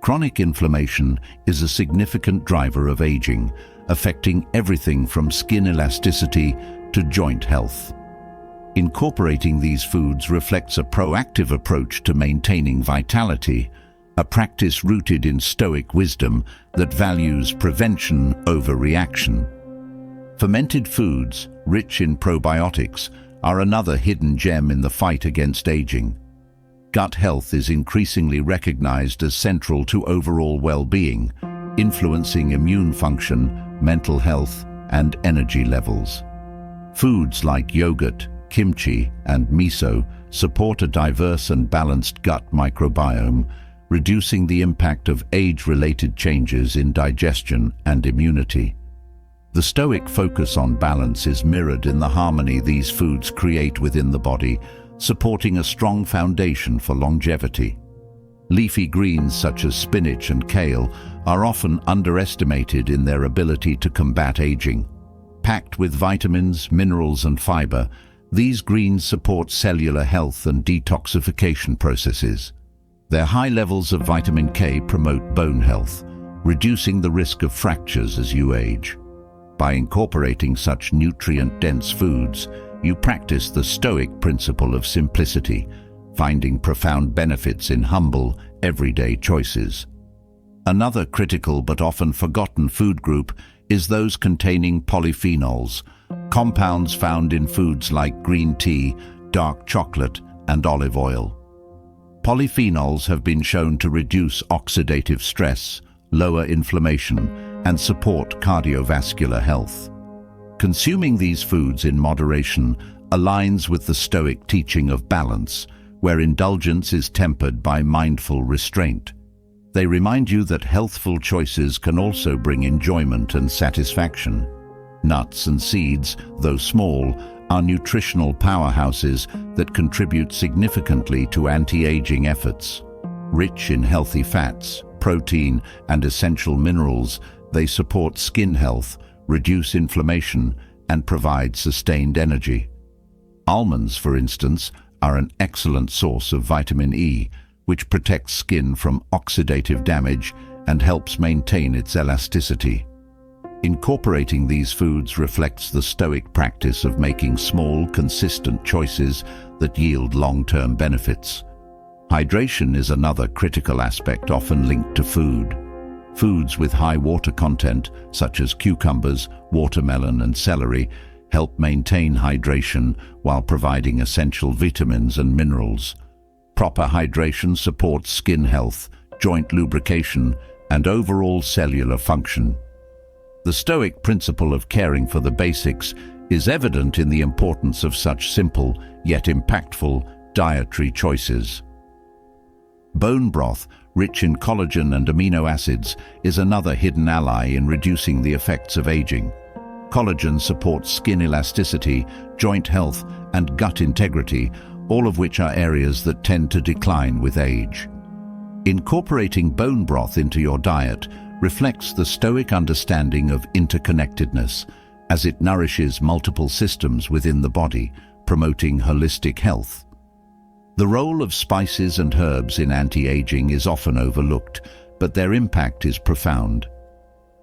S1: Chronic inflammation is a significant driver of aging, affecting everything from skin elasticity to joint health. Incorporating these foods reflects a proactive approach to maintaining vitality, a practice rooted in Stoic wisdom that values prevention over reaction. Fermented foods, rich in probiotics, are another hidden gem in the fight against aging. Gut health is increasingly recognized as central to overall well-being, influencing immune function, mental health, and energy levels. Foods like yogurt, kimchi, and miso support a diverse and balanced gut microbiome, reducing the impact of age-related changes in digestion and immunity. The Stoic focus on balance is mirrored in the harmony these foods create within the body, supporting a strong foundation for longevity. Leafy greens such as spinach and kale are often underestimated in their ability to combat aging. Packed with vitamins, minerals, and fiber, these greens support cellular health and detoxification processes. Their high levels of vitamin K promote bone health, reducing the risk of fractures as you age. By incorporating such nutrient-dense foods, you practice the Stoic principle of simplicity, finding profound benefits in humble, everyday choices. Another critical but often forgotten food group is those containing polyphenols, compounds found in foods like green tea, dark chocolate, and olive oil. Polyphenols have been shown to reduce oxidative stress, lower inflammation, and support cardiovascular health. Consuming these foods in moderation aligns with the Stoic teaching of balance, where indulgence is tempered by mindful restraint. They remind you that healthful choices can also bring enjoyment and satisfaction. Nuts and seeds, though small, are nutritional powerhouses that contribute significantly to anti-aging efforts. Rich in healthy fats, protein, and essential minerals, they support skin health, reduce inflammation, and provide sustained energy. Almonds, for instance, are an excellent source of vitamin E, which protects skin from oxidative damage and helps maintain its elasticity. Incorporating these foods reflects the Stoic practice of making small, consistent choices that yield long-term benefits. Hydration is another critical aspect often linked to food. Foods with high water content, such as cucumbers, watermelon, and celery, help maintain hydration while providing essential vitamins and minerals. Proper hydration supports skin health, joint lubrication, and overall cellular function. The Stoic principle of caring for the basics is evident in the importance of such simple yet impactful dietary choices. Bone broth, rich in collagen and amino acids, is another hidden ally in reducing the effects of aging. Collagen supports skin elasticity, joint health, and gut integrity, all of which are areas that tend to decline with age. Incorporating bone broth into your diet reflects the Stoic understanding of interconnectedness, as it nourishes multiple systems within the body, promoting holistic health. The role of spices and herbs in anti-aging is often overlooked, but their impact is profound.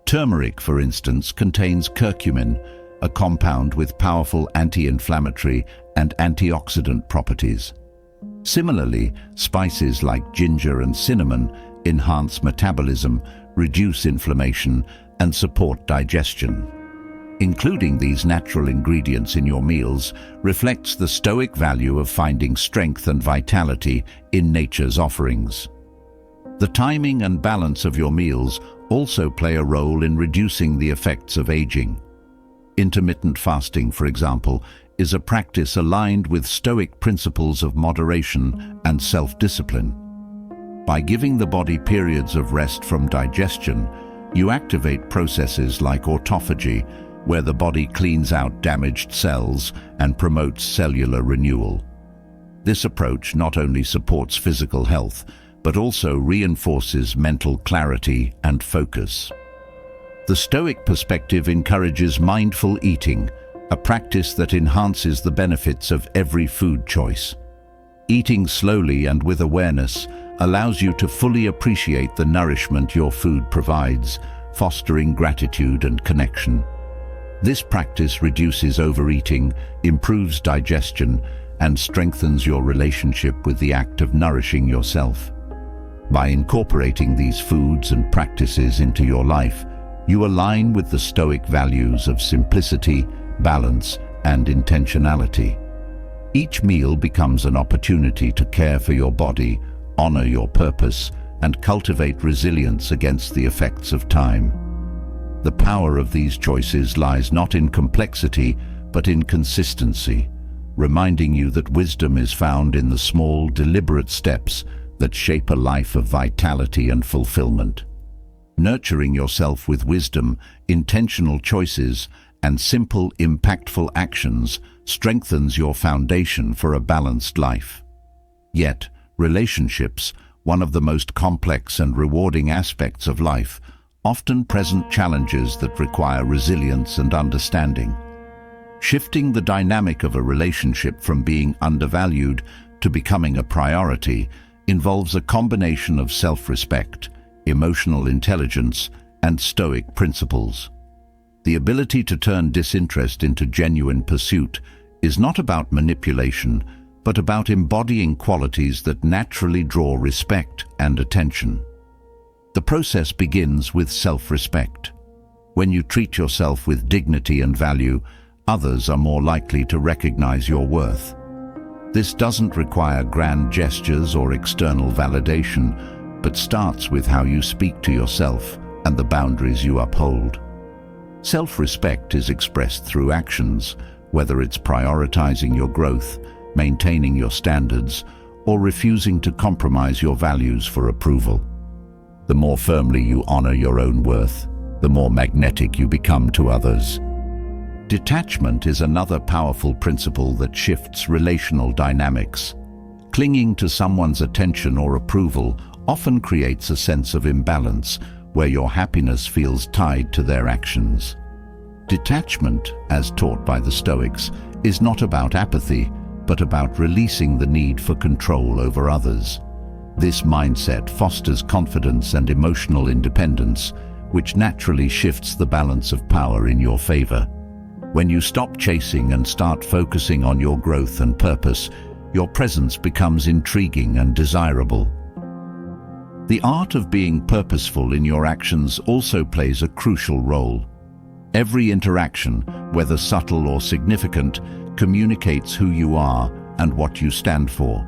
S1: Turmeric, for instance, contains curcumin, a compound with powerful anti-inflammatory and antioxidant properties. Similarly, spices like ginger and cinnamon enhance metabolism, reduce inflammation, and support digestion. Including these natural ingredients in your meals reflects the Stoic value of finding strength and vitality in nature's offerings. The timing and balance of your meals also play a role in reducing the effects of aging. Intermittent fasting, for example, is a practice aligned with Stoic principles of moderation and self-discipline. By giving the body periods of rest from digestion, you activate processes like autophagy, where the body cleans out damaged cells and promotes cellular renewal. This approach not only supports physical health, but also reinforces mental clarity and focus. The Stoic perspective encourages mindful eating, a practice that enhances the benefits of every food choice. Eating slowly and with awareness allows you to fully appreciate the nourishment your food provides, fostering gratitude and connection. This practice reduces overeating, improves digestion, and strengthens your relationship with the act of nourishing yourself. By incorporating these foods and practices into your life, you align with the Stoic values of simplicity, balance, and intentionality. Each meal becomes an opportunity to care for your body, honor your purpose, and cultivate resilience against the effects of time. The power of these choices lies not in complexity, but in consistency, reminding you that wisdom is found in the small, deliberate steps that shape a life of vitality and fulfillment. Nurturing yourself with wisdom, intentional choices, and simple, impactful actions strengthens your foundation for a balanced life. Yet, relationships, one of the most complex and rewarding aspects of life, often present challenges that require resilience and understanding. Shifting the dynamic of a relationship from being undervalued to becoming a priority involves a combination of self-respect, emotional intelligence, and Stoic principles. The ability to turn disinterest into genuine pursuit is not about manipulation, but about embodying qualities that naturally draw respect and attention. The process begins with self-respect. When you treat yourself with dignity and value, others are more likely to recognize your worth. This doesn't require grand gestures or external validation, but starts with how you speak to yourself and the boundaries you uphold. Self-respect is expressed through actions, whether it's prioritizing your growth, maintaining your standards, or refusing to compromise your values for approval. The more firmly you honor your own worth, the more magnetic you become to others. Detachment is another powerful principle that shifts relational dynamics. Clinging to someone's attention or approval often creates a sense of imbalance, where your happiness feels tied to their actions. Detachment, as taught by the Stoics, is not about apathy, but about releasing the need for control over others. This mindset fosters confidence and emotional independence, which naturally shifts the balance of power in your favor. When you stop chasing and start focusing on your growth and purpose, your presence becomes intriguing and desirable. The art of being purposeful in your actions also plays a crucial role. Every interaction, whether subtle or significant, communicates who you are and what you stand for.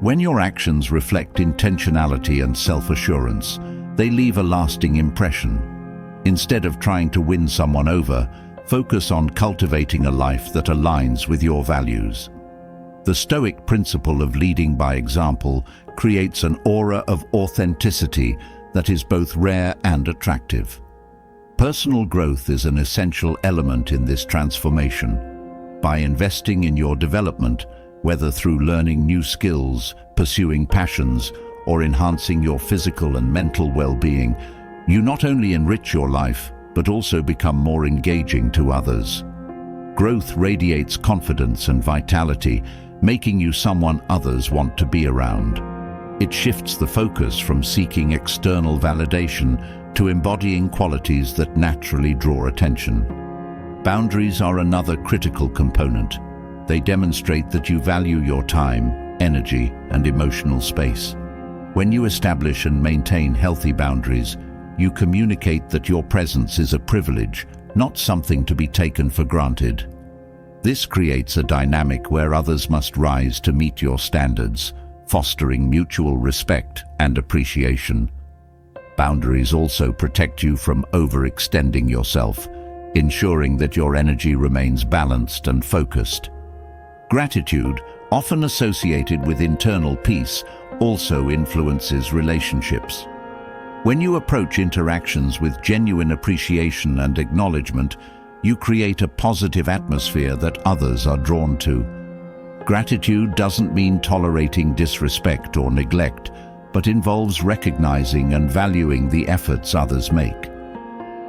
S1: When your actions reflect intentionality and self-assurance, they leave a lasting impression. Instead of trying to win someone over, focus on cultivating a life that aligns with your values. The Stoic principle of leading by example creates an aura of authenticity that is both rare and attractive. Personal growth is an essential element in this transformation. By investing in your development, whether through learning new skills, pursuing passions, or enhancing your physical and mental well-being, you not only enrich your life, but also become more engaging to others. Growth radiates confidence and vitality, making you someone others want to be around. It shifts the focus from seeking external validation to embodying qualities that naturally draw attention. Boundaries are another critical component. They demonstrate that you value your time, energy, and emotional space. When you establish and maintain healthy boundaries, you communicate that your presence is a privilege, not something to be taken for granted. This creates a dynamic where others must rise to meet your standards, fostering mutual respect and appreciation. Boundaries also protect you from overextending yourself, ensuring that your energy remains balanced and focused. Gratitude, often associated with internal peace, also influences relationships. When you approach interactions with genuine appreciation and acknowledgement, you create a positive atmosphere that others are drawn to. Gratitude doesn't mean tolerating disrespect or neglect, but involves recognizing and valuing the efforts others make.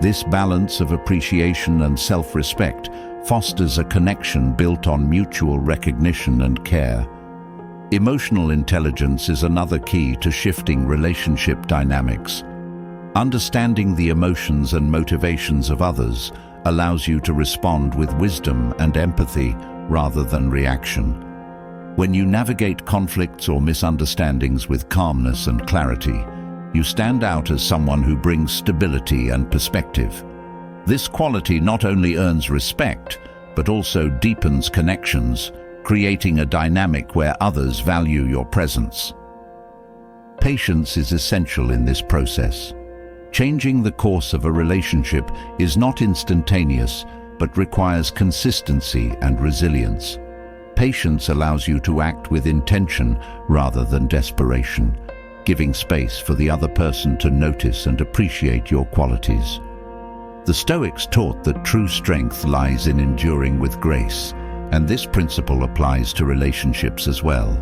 S1: This balance of appreciation and self-respect fosters a connection built on mutual recognition and care. Emotional intelligence is another key to shifting relationship dynamics. Understanding the emotions and motivations of others allows you to respond with wisdom and empathy rather than reaction. When you navigate conflicts or misunderstandings with calmness and clarity, you stand out as someone who brings stability and perspective. This quality not only earns respect, but also deepens connections, creating a dynamic where others value your presence. Patience is essential in this process. Changing the course of a relationship is not instantaneous, but requires consistency and resilience. Patience allows you to act with intention rather than desperation, giving space for the other person to notice and appreciate your qualities. The Stoics taught that true strength lies in enduring with grace, and this principle applies to relationships as well.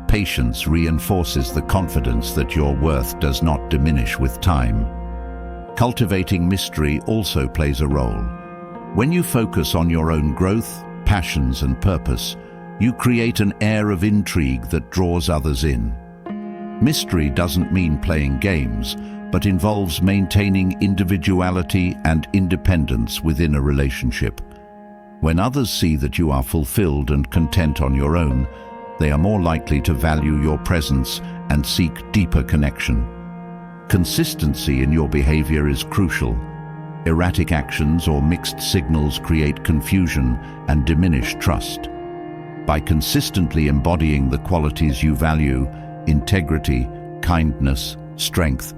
S1: Patience reinforces the confidence that your worth does not diminish with time. Cultivating mystery also plays a role. When you focus on your own growth, passions, and purpose, you create an air of intrigue that draws others in. Mystery doesn't mean playing games, but involves maintaining individuality and independence within a relationship. When others see that you are fulfilled and content on your own, they are more likely to value your presence and seek deeper connection. Consistency in your behavior is crucial. Erratic actions or mixed signals create confusion and diminish trust. By consistently embodying the qualities you value, integrity, kindness, strength,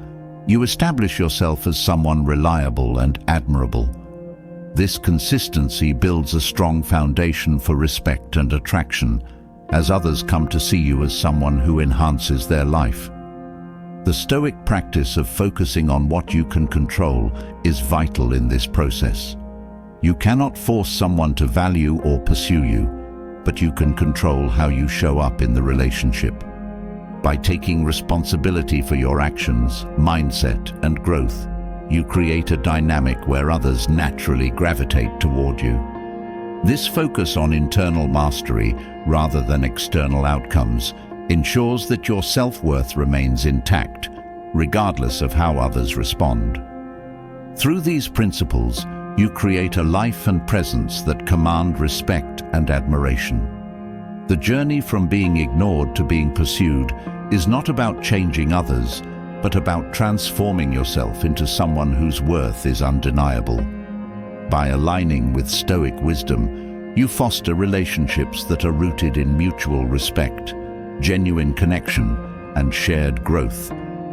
S1: you establish yourself as someone reliable and admirable. This consistency builds a strong foundation for respect and attraction, as others come to see you as someone who enhances their life. The Stoic practice of focusing on what you can control is vital in this process. You cannot force someone to value or pursue you, but you can control how you show up in the relationship. By taking responsibility for your actions, mindset, and growth, you create a dynamic where others naturally gravitate toward you. This focus on internal mastery rather than external outcomes ensures that your self-worth remains intact, regardless of how others respond. Through these principles, you create a life and presence that command respect and admiration. The journey from being ignored to being pursued is not about changing others, but about transforming yourself into someone whose worth is undeniable. By aligning with Stoic wisdom, you foster relationships that are rooted in mutual respect, genuine connection, and shared growth,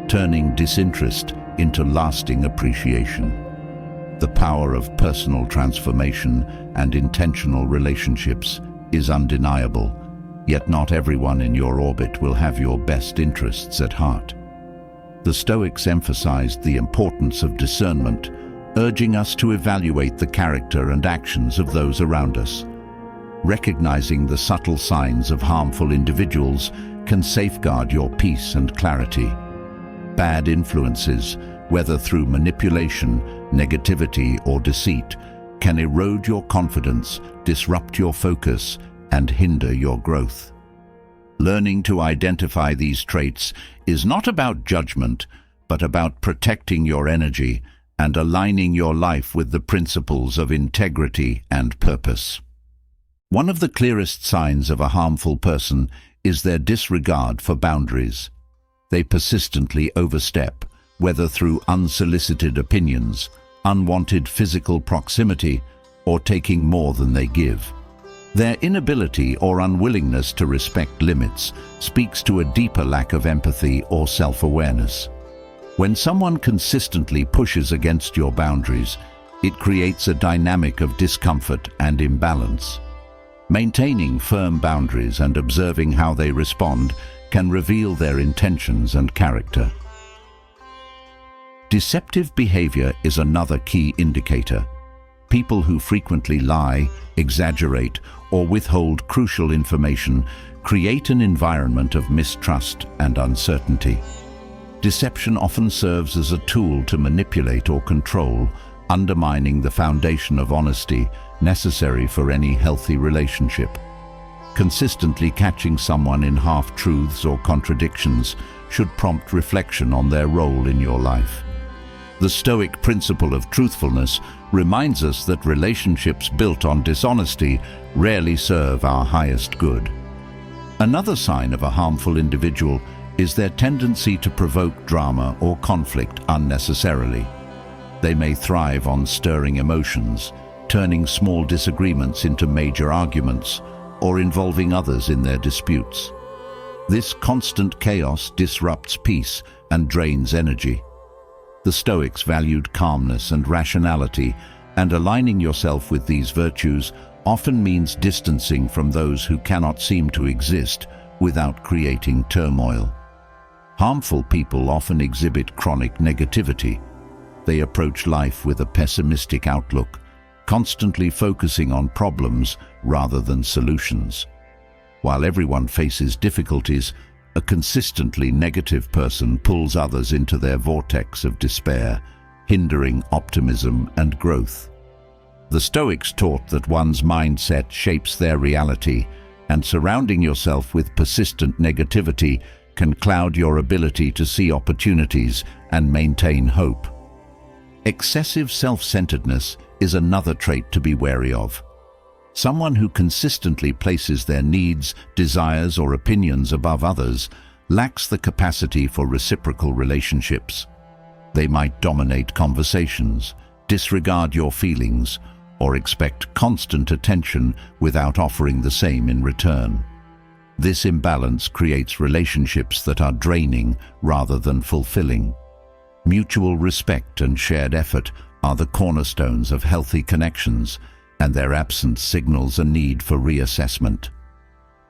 S1: turning disinterest into lasting appreciation. The power of personal transformation and intentional relationships is undeniable, yet not everyone in your orbit will have your best interests at heart. The Stoics emphasized the importance of discernment, urging us to evaluate the character and actions of those around us. Recognizing the subtle signs of harmful individuals can safeguard your peace and clarity. Bad influences, whether through manipulation, negativity, or deceit, can erode your confidence, disrupt your focus, and hinder your growth. Learning to identify these traits is not about judgment, but about protecting your energy and aligning your life with the principles of integrity and purpose. One of the clearest signs of a harmful person is their disregard for boundaries. They persistently overstep, whether through unsolicited opinions, unwanted physical proximity, or taking more than they give. Their inability or unwillingness to respect limits speaks to a deeper lack of empathy or self-awareness. When someone consistently pushes against your boundaries, it creates a dynamic of discomfort and imbalance. Maintaining firm boundaries and observing how they respond can reveal their intentions and character. Deceptive behavior is another key indicator. People who frequently lie, exaggerate, or withhold crucial information create an environment of mistrust and uncertainty. Deception often serves as a tool to manipulate or control, undermining the foundation of honesty necessary for any healthy relationship. Consistently catching someone in half-truths or contradictions should prompt reflection on their role in your life. The Stoic principle of truthfulness reminds us that relationships built on dishonesty rarely serve our highest good. Another sign of a harmful individual is their tendency to provoke drama or conflict unnecessarily. They may thrive on stirring emotions, turning small disagreements into major arguments, or involving others in their disputes. This constant chaos disrupts peace and drains energy. The Stoics valued calmness and rationality, and aligning yourself with these virtues often means distancing from those who cannot seem to exist without creating turmoil. Harmful people often exhibit chronic negativity. They approach life with a pessimistic outlook, constantly focusing on problems rather than solutions. While everyone faces difficulties, a consistently negative person pulls others into their vortex of despair, hindering optimism and growth. The Stoics taught that one's mindset shapes their reality, and surrounding yourself with persistent negativity can cloud your ability to see opportunities and maintain hope. Excessive self-centeredness is another trait to be wary of. Someone who consistently places their needs, desires, or opinions above others lacks the capacity for reciprocal relationships. They might dominate conversations, disregard your feelings, or expect constant attention without offering the same in return. This imbalance creates relationships that are draining rather than fulfilling. Mutual respect and shared effort are the cornerstones of healthy connections, and their absence signals a need for reassessment.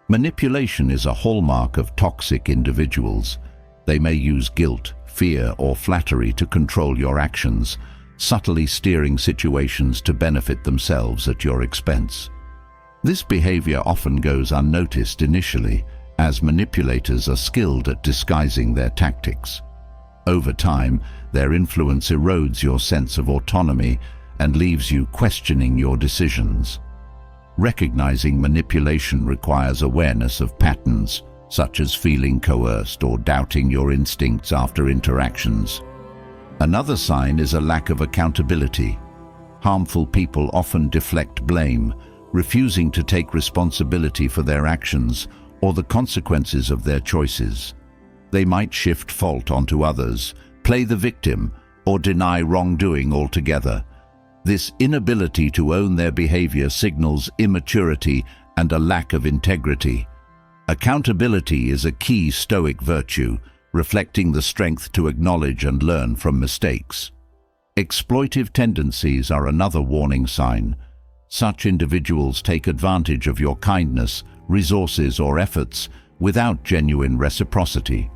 S1: Manipulation is a hallmark of toxic individuals. They may use guilt, fear, or flattery to control your actions, subtly steering situations to benefit themselves at your expense. This behavior often goes unnoticed initially, as manipulators are skilled at disguising their tactics. Over time, their influence erodes your sense of autonomy and leaves you questioning your decisions. Recognizing manipulation requires awareness of patterns, such as feeling coerced or doubting your instincts after interactions. Another sign is a lack of accountability. Harmful people often deflect blame, refusing to take responsibility for their actions or the consequences of their choices. They might shift fault onto others, play the victim, or deny wrongdoing altogether. This inability to own their behavior signals immaturity and a lack of integrity. Accountability is a key Stoic virtue, reflecting the strength to acknowledge and learn from mistakes. Exploitive tendencies are another warning sign. Such individuals take advantage of your kindness, resources, or efforts without genuine reciprocity.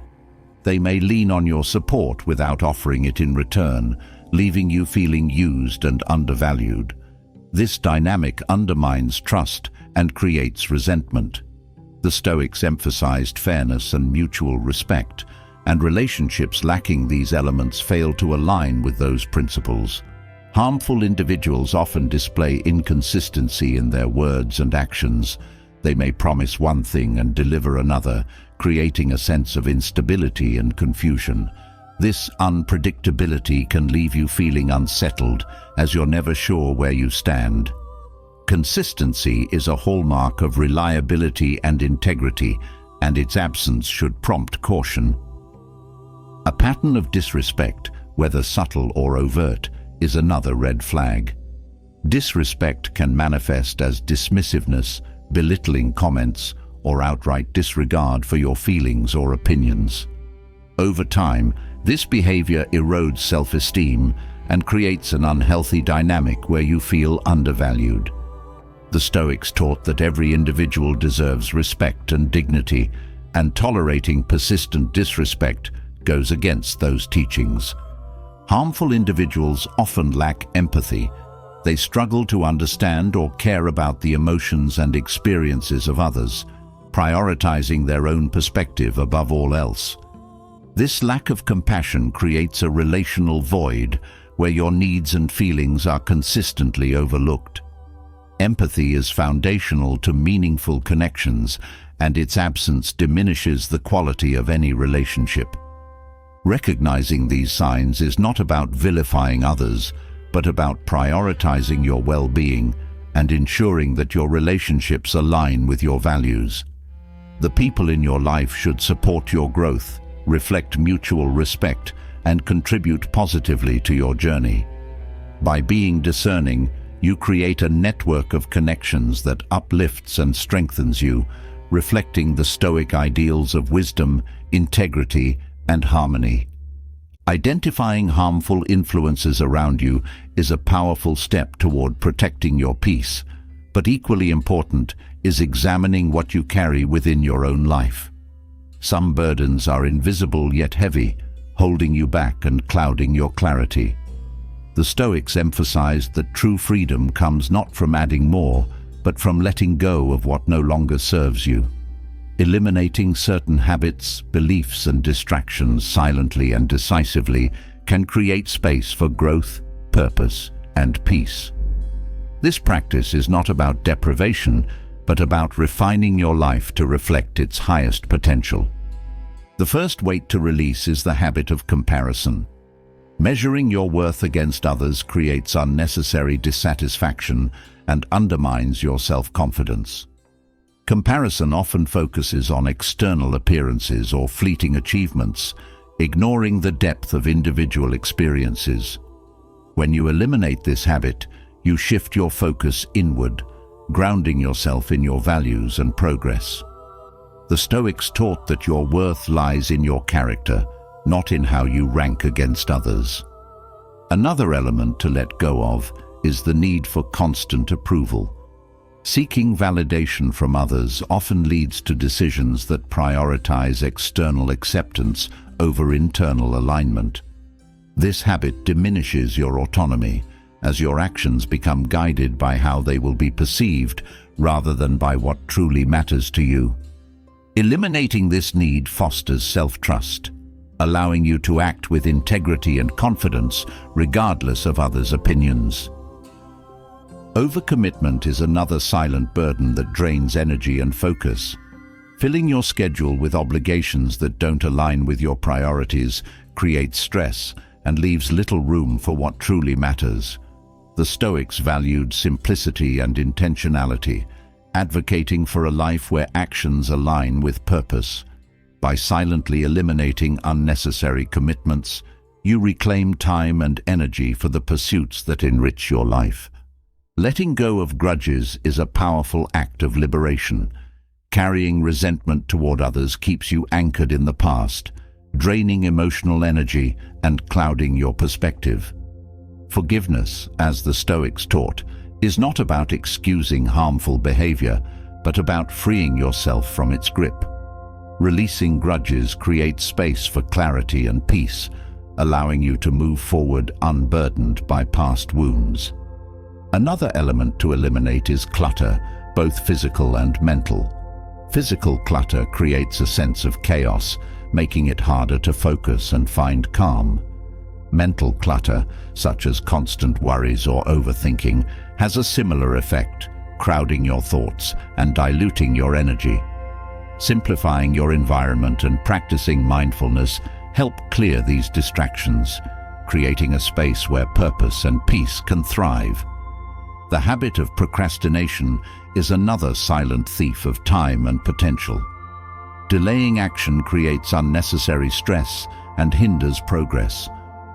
S1: They may lean on your support without offering it in return, leaving you feeling used and undervalued. This dynamic undermines trust and creates resentment. The Stoics emphasized fairness and mutual respect, and relationships lacking these elements fail to align with those principles. Harmful individuals often display inconsistency in their words and actions. They may promise one thing and deliver another, creating a sense of instability and confusion. This unpredictability can leave you feeling unsettled, as you're never sure where you stand. Consistency is a hallmark of reliability and integrity, and its absence should prompt caution. A pattern of disrespect, whether subtle or overt, is another red flag. Disrespect can manifest as dismissiveness, belittling comments, or outright disregard for your feelings or opinions. Over time, this behavior erodes self-esteem and creates an unhealthy dynamic where you feel undervalued. The Stoics taught that every individual deserves respect and dignity, and tolerating persistent disrespect goes against those teachings. Harmful individuals often lack empathy. They struggle to understand or care about the emotions and experiences of others, prioritizing their own perspective above all else. This lack of compassion creates a relational void where your needs and feelings are consistently overlooked. Empathy is foundational to meaningful connections, and its absence diminishes the quality of any relationship. Recognizing these signs is not about vilifying others, but about prioritizing your well-being and ensuring that your relationships align with your values. The people in your life should support your growth, reflect mutual respect, and contribute positively to your journey. By being discerning, you create a network of connections that uplifts and strengthens you, reflecting the Stoic ideals of wisdom, integrity, and harmony. Identifying harmful influences around you is a powerful step toward protecting your peace, but equally important is examining what you carry within your own life. Some burdens are invisible yet heavy, holding you back and clouding your clarity. The Stoics emphasized that true freedom comes not from adding more, but from letting go of what no longer serves you. Eliminating certain habits, beliefs, and distractions silently and decisively can create space for growth, purpose, and peace. This practice is not about deprivation, but about refining your life to reflect its highest potential. The first weight to release is the habit of comparison. Measuring your worth against others creates unnecessary dissatisfaction and undermines your self-confidence. Comparison often focuses on external appearances or fleeting achievements, ignoring the depth of individual experiences. When you eliminate this habit, you shift your focus inward, grounding yourself in your values and progress. The Stoics taught that your worth lies in your character, not in how you rank against others. Another element to let go of is the need for constant approval. Seeking validation from others often leads to decisions that prioritize external acceptance over internal alignment. This habit diminishes your autonomy, as your actions become guided by how they will be perceived rather than by what truly matters to you. Eliminating this need fosters self-trust, allowing you to act with integrity and confidence regardless of others' opinions. Overcommitment is another silent burden that drains energy and focus. Filling your schedule with obligations that don't align with your priorities creates stress and leaves little room for what truly matters. The Stoics valued simplicity and intentionality, advocating for a life where actions align with purpose. By silently eliminating unnecessary commitments, you reclaim time and energy for the pursuits that enrich your life. Letting go of grudges is a powerful act of liberation. Carrying resentment toward others keeps you anchored in the past, draining emotional energy and clouding your perspective. Forgiveness, as the Stoics taught, is not about excusing harmful behavior, but about freeing yourself from its grip. Releasing grudges creates space for clarity and peace, allowing you to move forward unburdened by past wounds. Another element to eliminate is clutter, both physical and mental. Physical clutter creates a sense of chaos, making it harder to focus and find calm. Mental clutter, such as constant worries or overthinking, has a similar effect, crowding your thoughts and diluting your energy. Simplifying your environment and practicing mindfulness help clear these distractions, creating a space where purpose and peace can thrive. The habit of procrastination is another silent thief of time and potential. Delaying action creates unnecessary stress and hinders progress,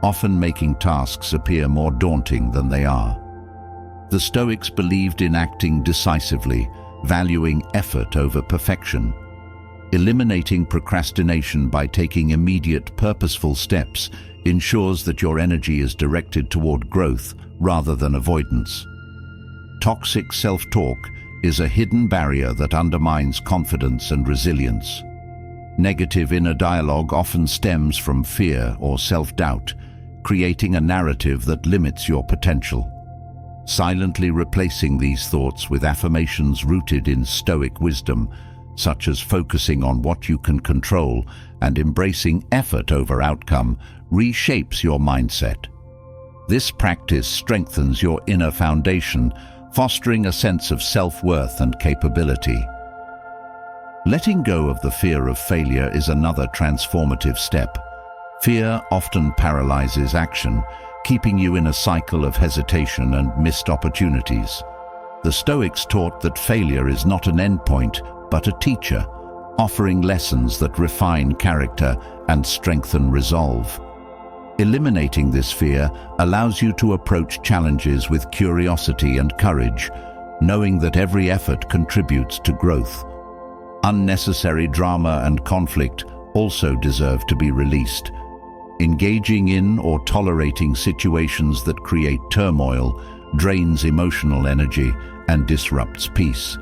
S1: often making tasks appear more daunting than they are. The Stoics believed in acting decisively, valuing effort over perfection. Eliminating procrastination by taking immediate, purposeful steps ensures that your energy is directed toward growth rather than avoidance. Toxic self-talk is a hidden barrier that undermines confidence and resilience. Negative inner dialogue often stems from fear or self-doubt, creating a narrative that limits your potential. Silently replacing these thoughts with affirmations rooted in Stoic wisdom, such as focusing on what you can control and embracing effort over outcome, reshapes your mindset. This practice strengthens your inner foundation, fostering a sense of self-worth and capability. Letting go of the fear of failure is another transformative step. Fear often paralyzes action, keeping you in a cycle of hesitation and missed opportunities. The Stoics taught that failure is not an endpoint, but a teacher, offering lessons that refine character and strengthen resolve. Eliminating this fear allows you to approach challenges with curiosity and courage, knowing that every effort contributes to growth. Unnecessary drama and conflict also deserve to be released. Engaging in or tolerating situations that create turmoil drains emotional energy and disrupts peace.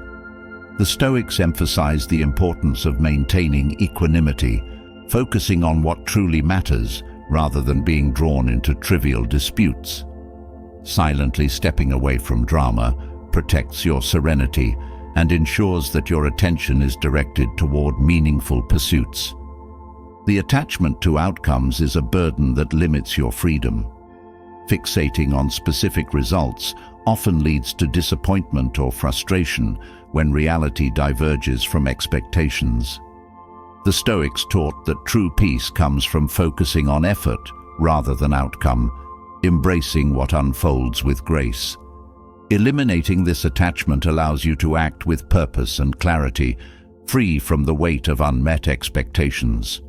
S1: The Stoics emphasize the importance of maintaining equanimity, focusing on what truly matters rather than being drawn into trivial disputes. Silently stepping away from drama protects your serenity and ensures that your attention is directed toward meaningful pursuits. The attachment to outcomes is a burden that limits your freedom. Fixating on specific results often leads to disappointment or frustration when reality diverges from expectations. The Stoics taught that true peace comes from focusing on effort rather than outcome, embracing what unfolds with grace. Eliminating this attachment allows you to act with purpose and clarity, free from the weight of unmet expectations.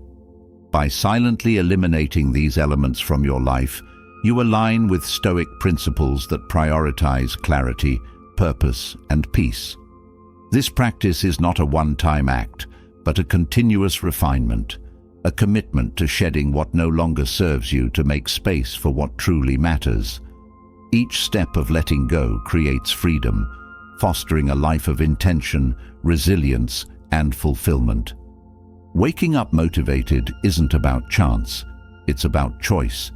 S1: By silently eliminating these elements from your life, you align with Stoic principles that prioritize clarity, purpose, and peace. This practice is not a one-time act, but a continuous refinement, a commitment to shedding what no longer serves you to make space for what truly matters. Each step of letting go creates freedom, fostering a life of intention, resilience, and fulfillment. Waking up motivated isn't about chance, it's about choice.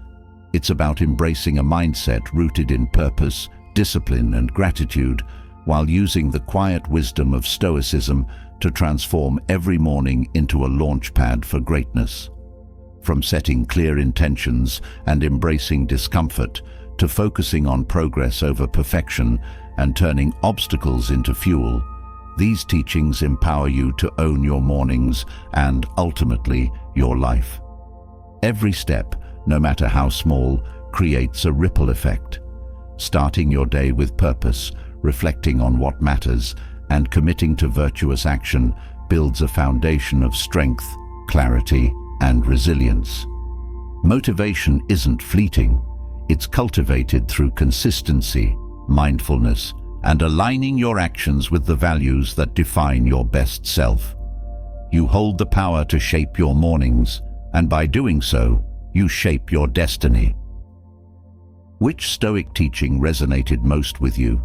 S1: It's about embracing a mindset rooted in purpose, discipline, and gratitude, while using the quiet wisdom of Stoicism to transform every morning into a launchpad for greatness. From setting clear intentions and embracing discomfort, to focusing on progress over perfection and turning obstacles into fuel, these teachings empower you to own your mornings and, ultimately, your life. Every step, no matter how small, creates a ripple effect. Starting your day with purpose, reflecting on what matters, and committing to virtuous action builds a foundation of strength, clarity, and resilience. Motivation isn't fleeting. It's cultivated through consistency, mindfulness, and aligning your actions with the values that define your best self. You hold the power to shape your mornings, and by doing so, you shape your destiny. Which Stoic teaching resonated most with you?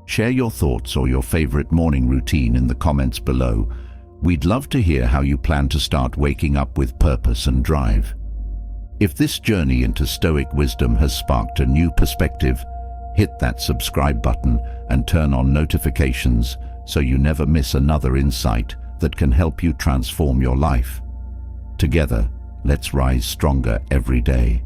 S1: Share your thoughts or your favorite morning routine in the comments below. We'd love to hear how you plan to start waking up with purpose and drive. If this journey into Stoic wisdom has sparked a new perspective, hit that subscribe button and turn on notifications so you never miss another insight that can help you transform your life. Together, let's rise stronger every day.